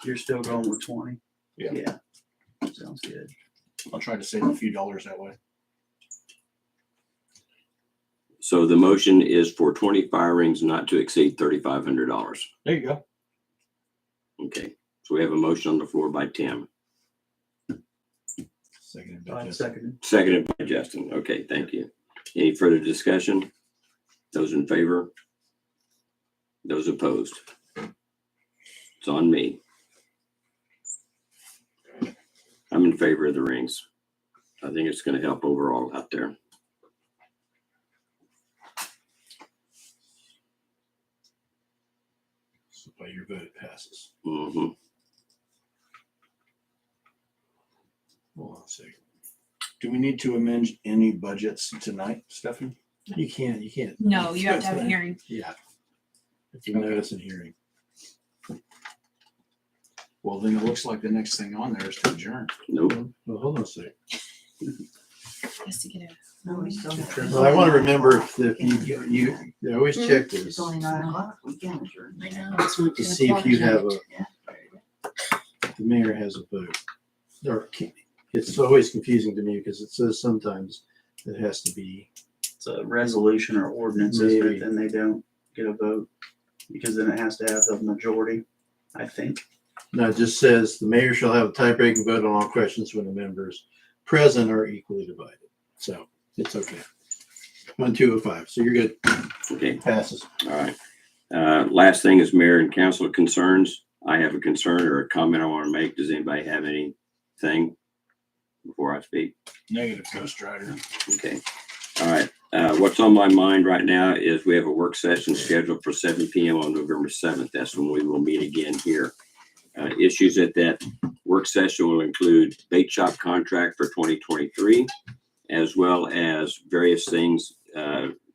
You're still going with 20? Yeah. Yeah. Sounds good. I'll try to save a few dollars that way. So the motion is for 20 fire rings not to exceed $3,500. There you go. Okay, so we have a motion on the floor by Tim, Seconded by Fine, Justin. seconded. seconded by Justin. Okay, thank you. Any further discussion? Those in favor? Those opposed? It's on me. I'm in favor of the rings. I think it's gonna help overall out there. So by your vote, it passes. Mm-hmm. Hold on a second. Do we need to amend any budgets tonight, Stephanie? You can't. No, you have to have a hearing. Yeah. If you notice in hearing. Well, then it looks like the next thing on there is to adjourn. Nope. Well, hold on a second. Just to get it. No, we still have. Well, I want to remember if you always check this It's only 9 o'clock, we can adjourn. I know, it's not to 10 see if you o'clock have yet. the mayor has a vote. Or It's always confusing to me because it says sometimes it has to be. It's a resolution or ordinance, isn't Maybe. it? Then they don't get a vote because then it has to have the majority, I think. No, it just says the mayor shall have a tie-breaking vote on all questions when the members present are equally divided. So it's okay. 1, 2, or 5. So you're good. Okay, Passes. all right. Last thing is mayor and council concerns. I have a concern or a comment I want to make. Does anybody have anything before I speak? Negative, Ghost Rider. Okay, all right. What's on my mind right now is we have a work session scheduled for 7 p.m. on November 7th. That's when we will meet again here. Issues at that work session will include bait shop contract for 2023, as well as various things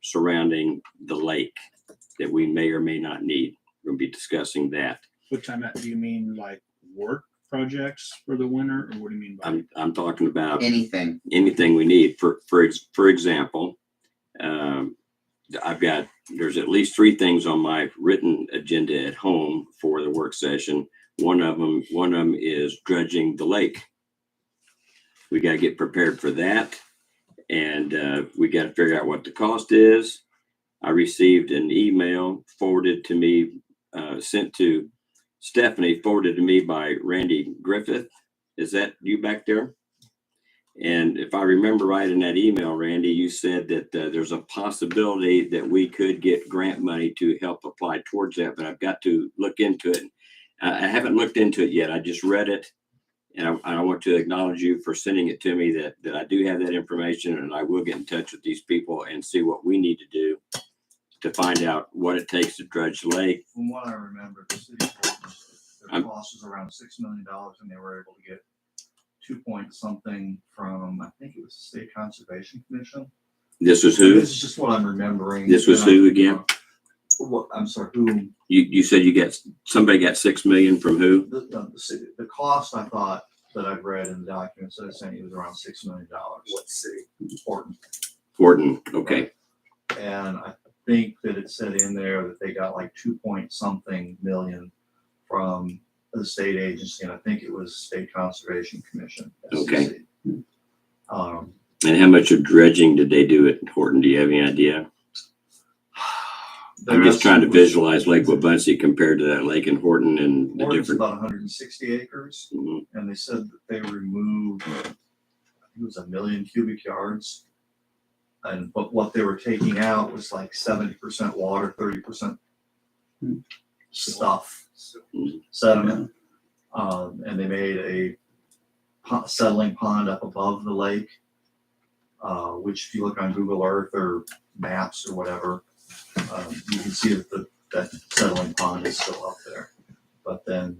surrounding the lake that we may or may not need. We'll be discussing that. What time do you mean like work projects for the winter, or what do you mean by? I'm talking about Anything. anything we need. For example, there's at least 3 things on my written agenda at home for the work session. One of them is dredging the lake. We got to get prepared for that, and we got to figure out what the cost is. I received an email forwarded to me, sent to Stephanie, forwarded to me by Randy Griffith. Is that you back there? And if I remember right in that email, Randy, you said that there's a possibility that we could get grant money to help apply towards that, but I've got to look into it. I haven't looked into it yet. I just read it, and I want to acknowledge you for sending it to me, that I do have that information, and I will get in touch with these people and see what we need to do to find out what it takes to dredge the lake. From what I remember, the city told us that their cost was around $6 million, and they were able to get 2 point something from, I think it was the State Conservation Commission. This was who? This is just what I'm remembering. This was who again? What, I'm sorry, who? You said somebody got 6 million from who? The city, the cost, I thought, that I've read in the documents that I sent you was around $6 million. What city? Horton. Okay. And I think that it said in there that they got like 2 point something million from the state agency, and I think it was State Conservation Commission. Okay. SCC. And how much of dredging did they do at Horton? Do you have any idea? I'm just trying to visualize Lake Wabunsee compared to that lake in Horton and the Horton's different. about 160 acres, and they said that they removed, I think it was 1 million cubic yards. But what they were taking out was like 70% water, 30% stuff, sediment. And they made a settling pond up above the lake, which if you look on Google Earth or maps or whatever, you can see that that settling pond is still up there. But then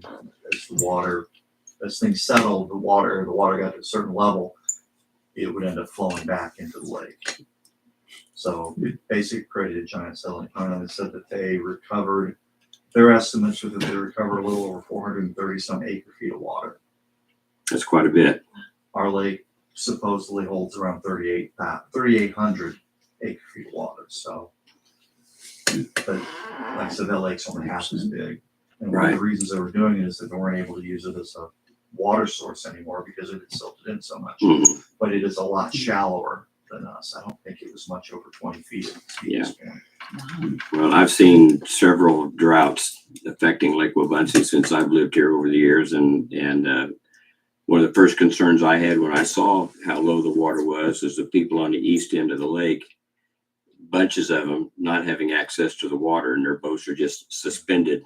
as things settled, the water got to a certain level, it would end up flowing back into the lake. So it basically created a giant settling pond, and it said that they recovered, their estimates were that they recovered a little over 430 some acre feet of water. That's quite a bit. Our lake supposedly holds around 3,800 acre feet of water. So, but like I said, that lake's only half as big. And one of the reasons they were doing it is that they weren't able to use it as a water source anymore because it had silted in so much. But it is a lot shallower than us. I don't think it was much over 20 feet. Yeah. Well, I've seen several droughts affecting Lake Wabunsee since I've lived here over the years, and one of the first concerns I had when I saw how low the water was is the people on the east end of the lake, bunches of them not having access to the water, and their boats are just suspended.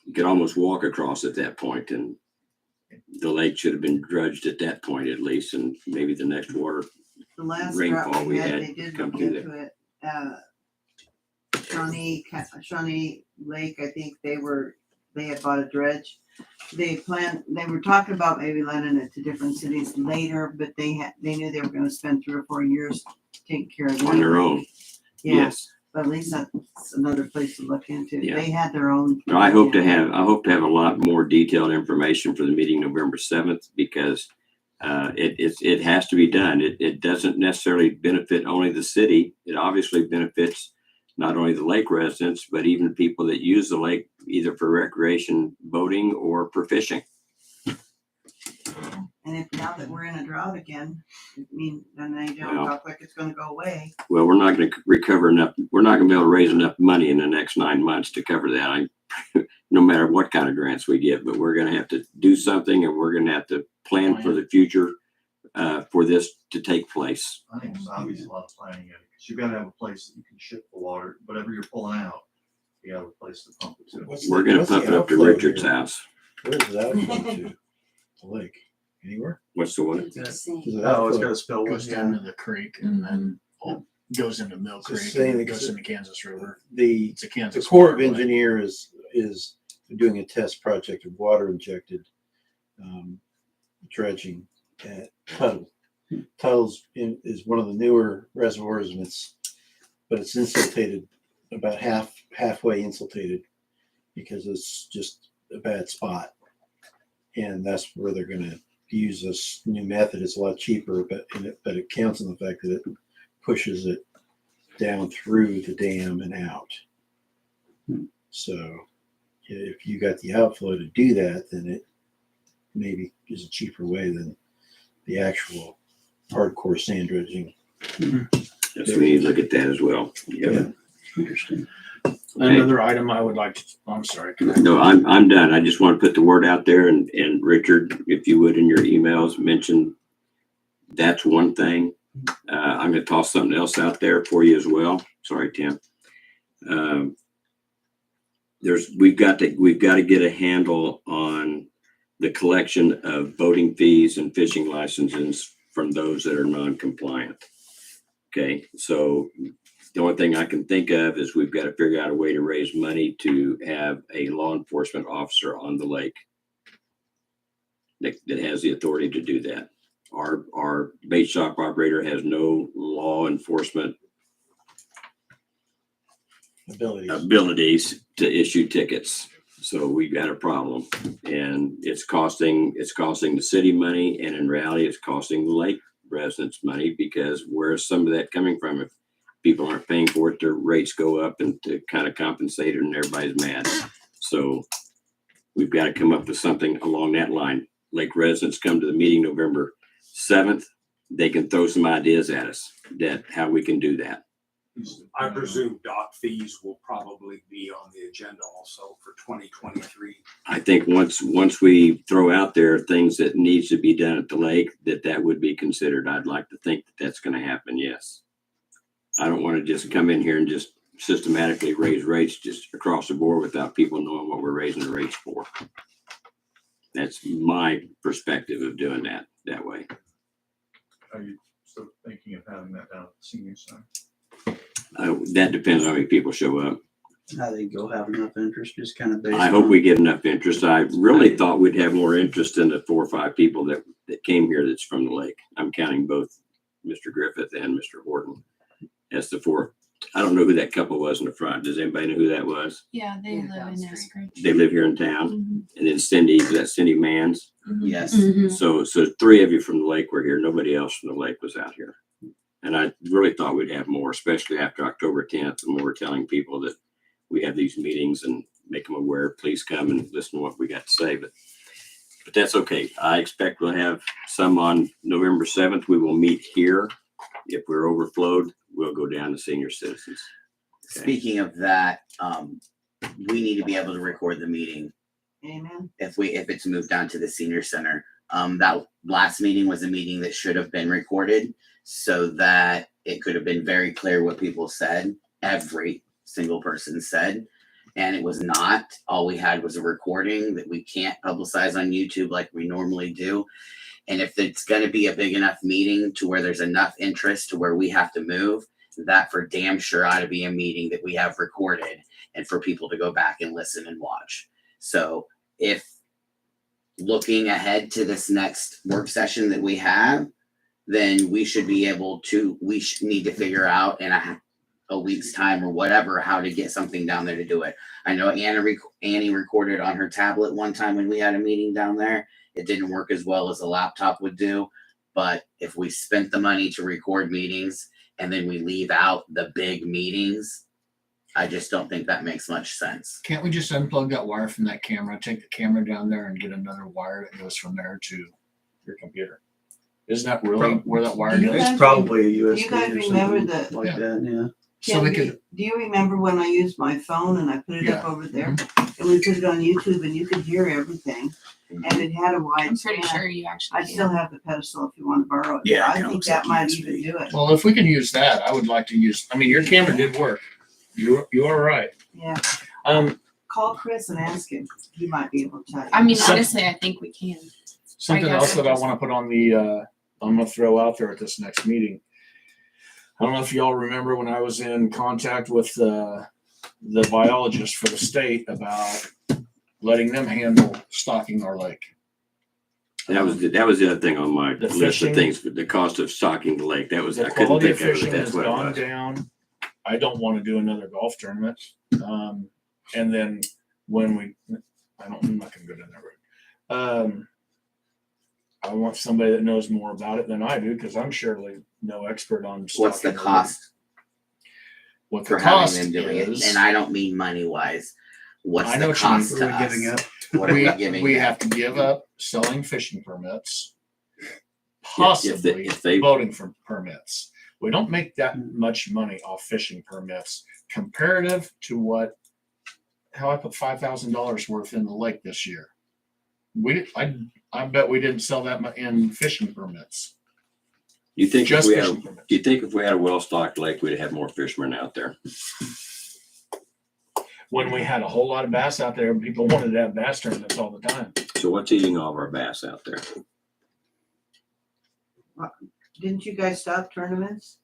You could almost walk across at that point, and the lake should have been dredged at that point at least, and maybe the next The last rainfall drought we we had had, they did come look through into it. Shawnee Lake, I think they had bought a dredge. They were talking about maybe lending it to different cities later, but they knew they were gonna spend 3 or 4 years taking care of it. on their own. Yeah, Yes. but at least that's another place to look into. Yeah. They had their own. No, I hope to have a lot more detailed information for the meeting November 7th, because it has to be done. It doesn't necessarily benefit only the city. It obviously benefits not only the lake residents, but even people that use the lake either for recreation, boating, or for fishing. And if now that we're in a drought again, I mean, then they don't Well. talk like it's gonna go away. Well, we're not gonna recover enough, we're not gonna be able to raise enough money in the next 9 months to cover that. No matter what kind of grants we get, but we're gonna have to do something and we're gonna have to plan for the future, for this to take place. I think there's obviously a lot of planning in it, because you gotta have a place that you can ship the water, whatever you're pulling out, you gotta have a place to pump it to. What's We're the- gonna what's the pump it up to outflow Richard's here? house. Where does that outflow to? The lake? Anywhere? What's the one? Is it Oh, it's outflow- got a spillway. Goes down to the creek and then goes into Mill It's Creek the and same- then goes into Kansas River. The, It's a the Kansas. Corps of waterway. Engineer is doing a test project of water injected dredging at Tuttle. Tuttle's is one of the newer reservoirs and but it's insultated, about halfway insultated, because it's just a bad spot. And that's where they're gonna use this new method. It's a lot cheaper, but it counts on the fact that it pushes it down through the dam and out. So if you got the outflow to do that, then it maybe is a cheaper way than the actual hardcore sand dredging. Yes, we need to look at that as well. Yeah. Interesting. Another item I would like to, I'm sorry. can I- No, I'm done. I just want to put the word out there and Richard, if you would, in your emails, mention that's one thing. I'm gonna toss something else out there for you as well. Sorry, Tim. We've got to get a handle on the collection of boating fees and fishing licenses from those that are non-compliant. Okay, so the only thing I can think of is we've got to figure out a way to raise money to have a law enforcement officer on the lake that has the authority to do that. Our bait shop operator has no law enforcement abilities to issue tickets. So we've got a problem, and it's costing the city money, and in reality, it's costing the lake residents money, because where's some of that coming from? If people aren't paying for it, their rates go up and to kind of compensate it, and everybody's mad. So we've got to come up with something along that line. Lake residents come to the meeting November 7th. They can throw some ideas at us that how we can do that. I presume dock fees will probably be on the agenda also for 2023. I think once we throw out there things that needs to be done at the lake, that would be considered. I'd like to think that that's going to happen. Yes. I don't want to just come in here and just systematically raise rates just across the board without people knowing what we're raising the rates for. That's my perspective of doing that way. Are you still thinking of having that down at the senior center? That depends on how many people show up. I think you'll have enough interest, just kind of based. I hope on- we get enough interest. I really thought we'd have more interest in the 4 or 5 people that came here that's from the lake. I'm counting both Mr. Griffith and Mr. Horton as the 4. I don't know who that couple was in the front. Does anybody know who that was? Yeah, they live in Eskridge. They live here in town. Mhm. And then Cindy, is that Cindy Mans? Yes. Mhm. So 3 of you from the lake were here. Nobody else from the lake was out here. And I really thought we'd have more, especially after October 10th, and we're telling people that we have these meetings and make them aware, please come and listen to what we got to say. But that's okay. I expect we'll have some on November 7th. We will meet here. If we're overflowed, we'll go down to senior citizens. Speaking of that, we need to be able to record the meeting Amen. if it's moved down to the senior center. That last meeting was a meeting that should have been recorded so that it could have been very clear what people said, every single person said, and it was not. All we had was a recording that we can't publicize on YouTube like we normally do. And if it's going to be a big enough meeting to where there's enough interest to where we have to move, that for damn sure ought to be a meeting that we have recorded and for people to go back and listen and watch. So if looking ahead to this next work session that we have, then we should be able to, need to figure out in a week's time or whatever, how to get something down there to do it. I know Annie recorded on her tablet one time when we had a meeting down there. It didn't work as well as a laptop would do, but if we spent the money to record meetings and then we leave out the big meetings, I just don't think that makes much sense. Can't we just unplug that wire from that camera, take the camera down there and get another wire that goes from there to your computer. Isn't that really where that wire You goes? guys It's probably a Do you USB guys or remember something the- like Yeah. that, yeah. So we Ken, could, do you remember when I used my phone and I put it up over there? And we put it on YouTube and you could hear everything. And it had a wide I'm pretty span. sure you actually. I still have the pedestal if you want to borrow it. Yeah, I it think looks that like might USB. even do it. well, if we can use that, I would like to use, I mean, your camera did work. You are right. Yeah, Call Chris and ask him. He might be able to tell you. I mean, Some- honestly, I think we can. Something guess else I that I just- want to put on the, I'm gonna throw out there at this next meeting. I don't know if y'all remember when I was in contact with the biologist for the state about letting them handle stocking our lake. That was the other thing on my The list fishing- of things, the cost of stocking the lake. That was, The I couldn't quality of think of it, fishing but that's has what it gone was. down. I don't want to do another golf tournament. And then when I'm not gonna go down that road. I want somebody that knows more about it than I do, because I'm surely no expert on. What's the stocking cost What the for having cost them doing it? is. And I don't mean money wise. What's I know the what you mean. cost What to are we giving us? up? What are we giving We up? have to give up selling fishing permits, Yeah, possibly if they- voting for permits. We don't make that much money off fishing permits comparative to what, how I put $5,000 worth in the lake this year. I bet we didn't sell that much in fishing permits. You think if Just we had, fishing permits. you think if we had a well-stocked lake, we'd have more fishermen out there? When we had a whole lot of bass out there, people wanted to have bass tournaments all the time. So what's eating all of our bass out there? Didn't you guys stop tournaments?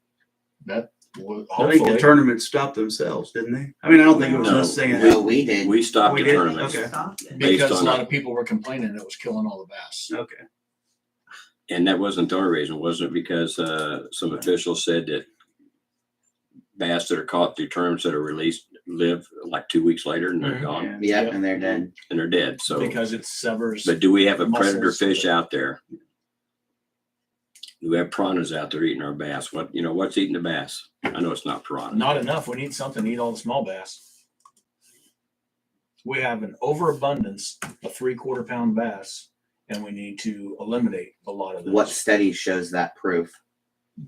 That was I think the hopefully. tournaments stopped themselves, didn't they? I mean, I don't think it was us saying. No, we did. We stopped We the did? tournaments. Okay. Stopped it. based Because a on lot it. of people were complaining it was killing all the bass. Okay. And that wasn't the only reason, wasn't it? Because some officials said that bass that are caught through tournaments that are released live like 2 weeks later and they're Mhm. gone Yep, Yep. and they're dead. and they're dead. So, Because it severs. but do we have a predator muscles. fish out there? Do we have piranhas out there eating our bass? What's eating the bass? I know it's not piranha. Not enough. We need something to eat all the small bass. We have an overabundance of 3/4 pound bass, and we need to eliminate a lot of those. What study shows that proof?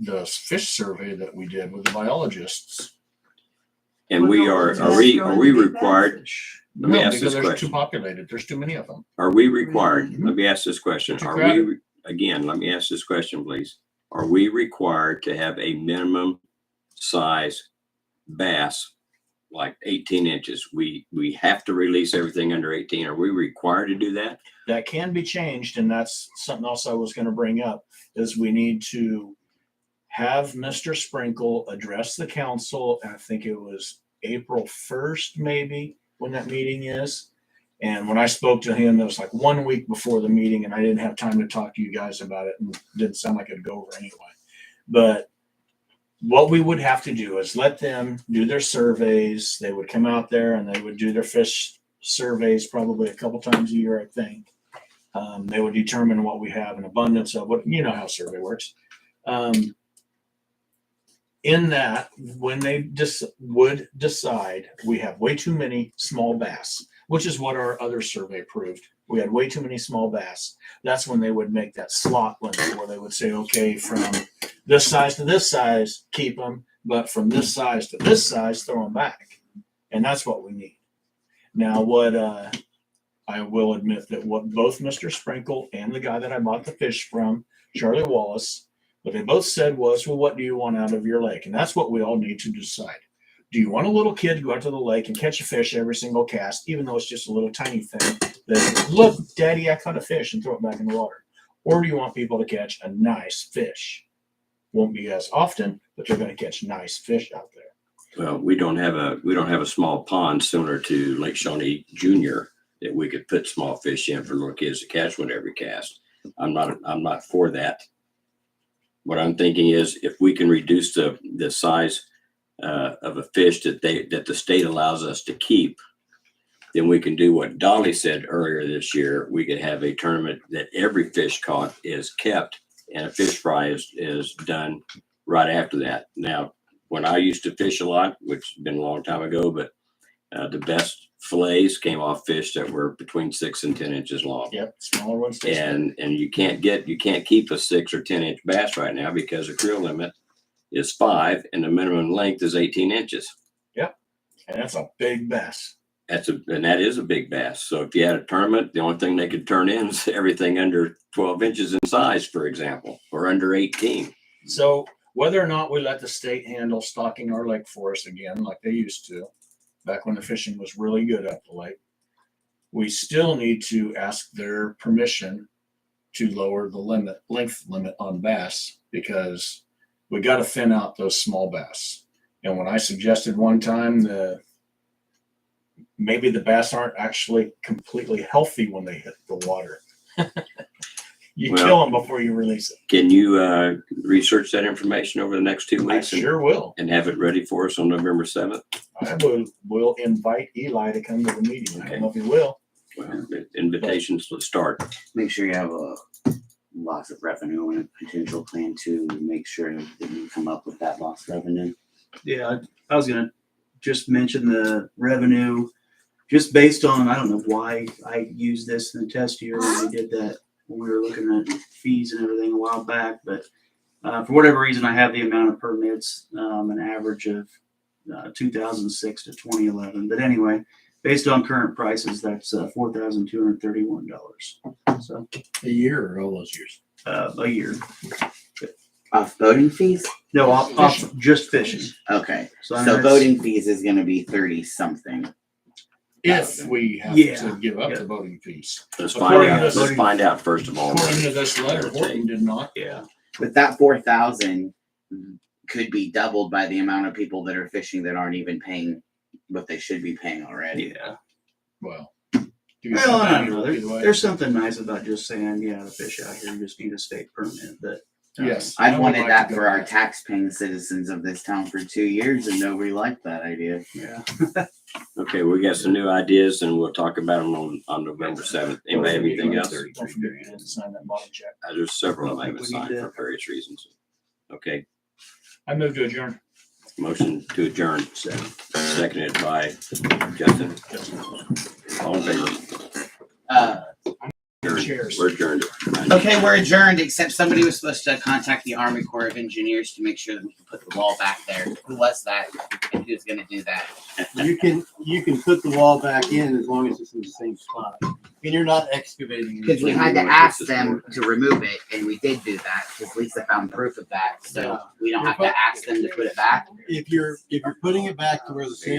The fish survey that we did with the biologists. And we are we required? Let me No, ask because this they're question. too populated. There's too many of them. Are we required? Let me ask this question. Too Are crowded. we, again, let me ask this question, please. Are we required to have a minimum size bass, like 18 inches? We have to release everything under 18. Are we required to do that? That can be changed, and that's something else I was going to bring up, is we need to have Mr. Sprinkle address the council. And I think it was April 1st, maybe, when that meeting is. And when I spoke to him, it was like 1 week before the meeting, and I didn't have time to talk to you guys about it, and it didn't sound like it'd go over anyway. But what we would have to do is let them do their surveys. They would come out there and they would do their fish surveys probably a couple times a year, I think. They would determine what we have in abundance of, what, you know how survey works. In that, when they would decide we have way too many small bass, which is what our other survey proved. We had way too many small bass. That's when they would make that slot limit where they would say, okay, from this size to this size, keep them, but from this size to this size, throw them back. And that's what we need. Now, what I will admit that what both Mr. Sprinkle and the guy that I bought the fish from, Charlie Wallace, what they both said was, well, what do you want out of your lake? And that's what we all need to decide. Do you want a little kid to go out to the lake and catch a fish every single cast, even though it's just a little tiny thing that, look, Daddy, I caught a fish, and throw it back in the water? Or do you want people to catch a nice fish? Won't be as often, but they're going to catch nice fish out there. Well, we don't have a small pond similar to Lake Shawnee Junior that we could put small fish in for little kids to catch with every cast. I'm not for that. What I'm thinking is if we can reduce the size of a fish that the state allows us to keep, then we can do what Dolly said earlier this year. We could have a tournament that every fish caught is kept and a fish fry is done right after that. Now, when I used to fish a lot, which has been a long time ago, but the best fillets came off fish that were between 6 and 10 inches long. Yep, smaller ones. taste And you can't keep a 6 or 10 inch bass right now because the creel limit is 5 and the minimum length is 18 inches. good. And that's a big bass. That is a big bass. So if you had a tournament, the only thing they could turn in is everything under 12 inches in size, for example, or under 18. So whether or not we let the state handle stocking our lake for us again, like they used to, back when the fishing was really good at the lake, we still need to ask their permission to lower the length limit on bass, because we got to thin out those small bass. And when I suggested one time maybe the bass aren't actually completely healthy when they hit the water. You Well, kill them before you release it. Can you research that information over the next 2 I weeks sure will. and have it ready for us on November 7th? I will invite Eli to come to the meeting. I Okay. don't know if he will. Well, invitations, let's start. Make sure you have a loss of revenue and a potential plan to make sure that you come up with that lost revenue. Yeah, I was gonna just mention the revenue, just based on, I don't know why I used this in the test year when we did that, when we were looking at fees and everything a while back, but for whatever reason, I have the amount of permits, an average of 2006 to 2011. But anyway, based on current prices, that's $4,231. So A year or all those years? a year. Off boating fees? No, off just fishing. Okay, So, so boating fees is gonna be 30 something. If we have Yeah. to give up Yeah. the voting fees. Let's According find to out. this- Let's find out first of all. According to this letter, Horton did not. Yeah. But that 4,000 could be doubled by the amount of people that are fishing that aren't even paying what they should be paying already. Yeah. Well. Well, I don't know. There's something nice about just saying, yeah, the fish out here just need a state permit, but. Yes. I've I would wanted like that to go for our back. tax-paying citizens of this town for 2 years, and nobody liked that idea. Yeah. Okay, we got some new ideas and we'll talk about them on November 7th. Anybody have anything else? Don't forget you didn't sign that bottom check. There's several of them I haven't We need signed to- for various reasons. Okay, I move to adjourn. motion to adjourn, seconded by Justin. All in favor? Cheers. We're adjourned. Okay, we're adjourned, except somebody was supposed to contact the Army Corps of Engineers to make sure that we can put the wall back there. Who was that? And who's gonna do that? You can put the wall back in as long as it's in the same spot. And you're not excavating. Because we had to ask them to remove it, and we did do that, because Lisa found proof of that, so we don't have to ask them to put it back. If you're putting it back to where the sand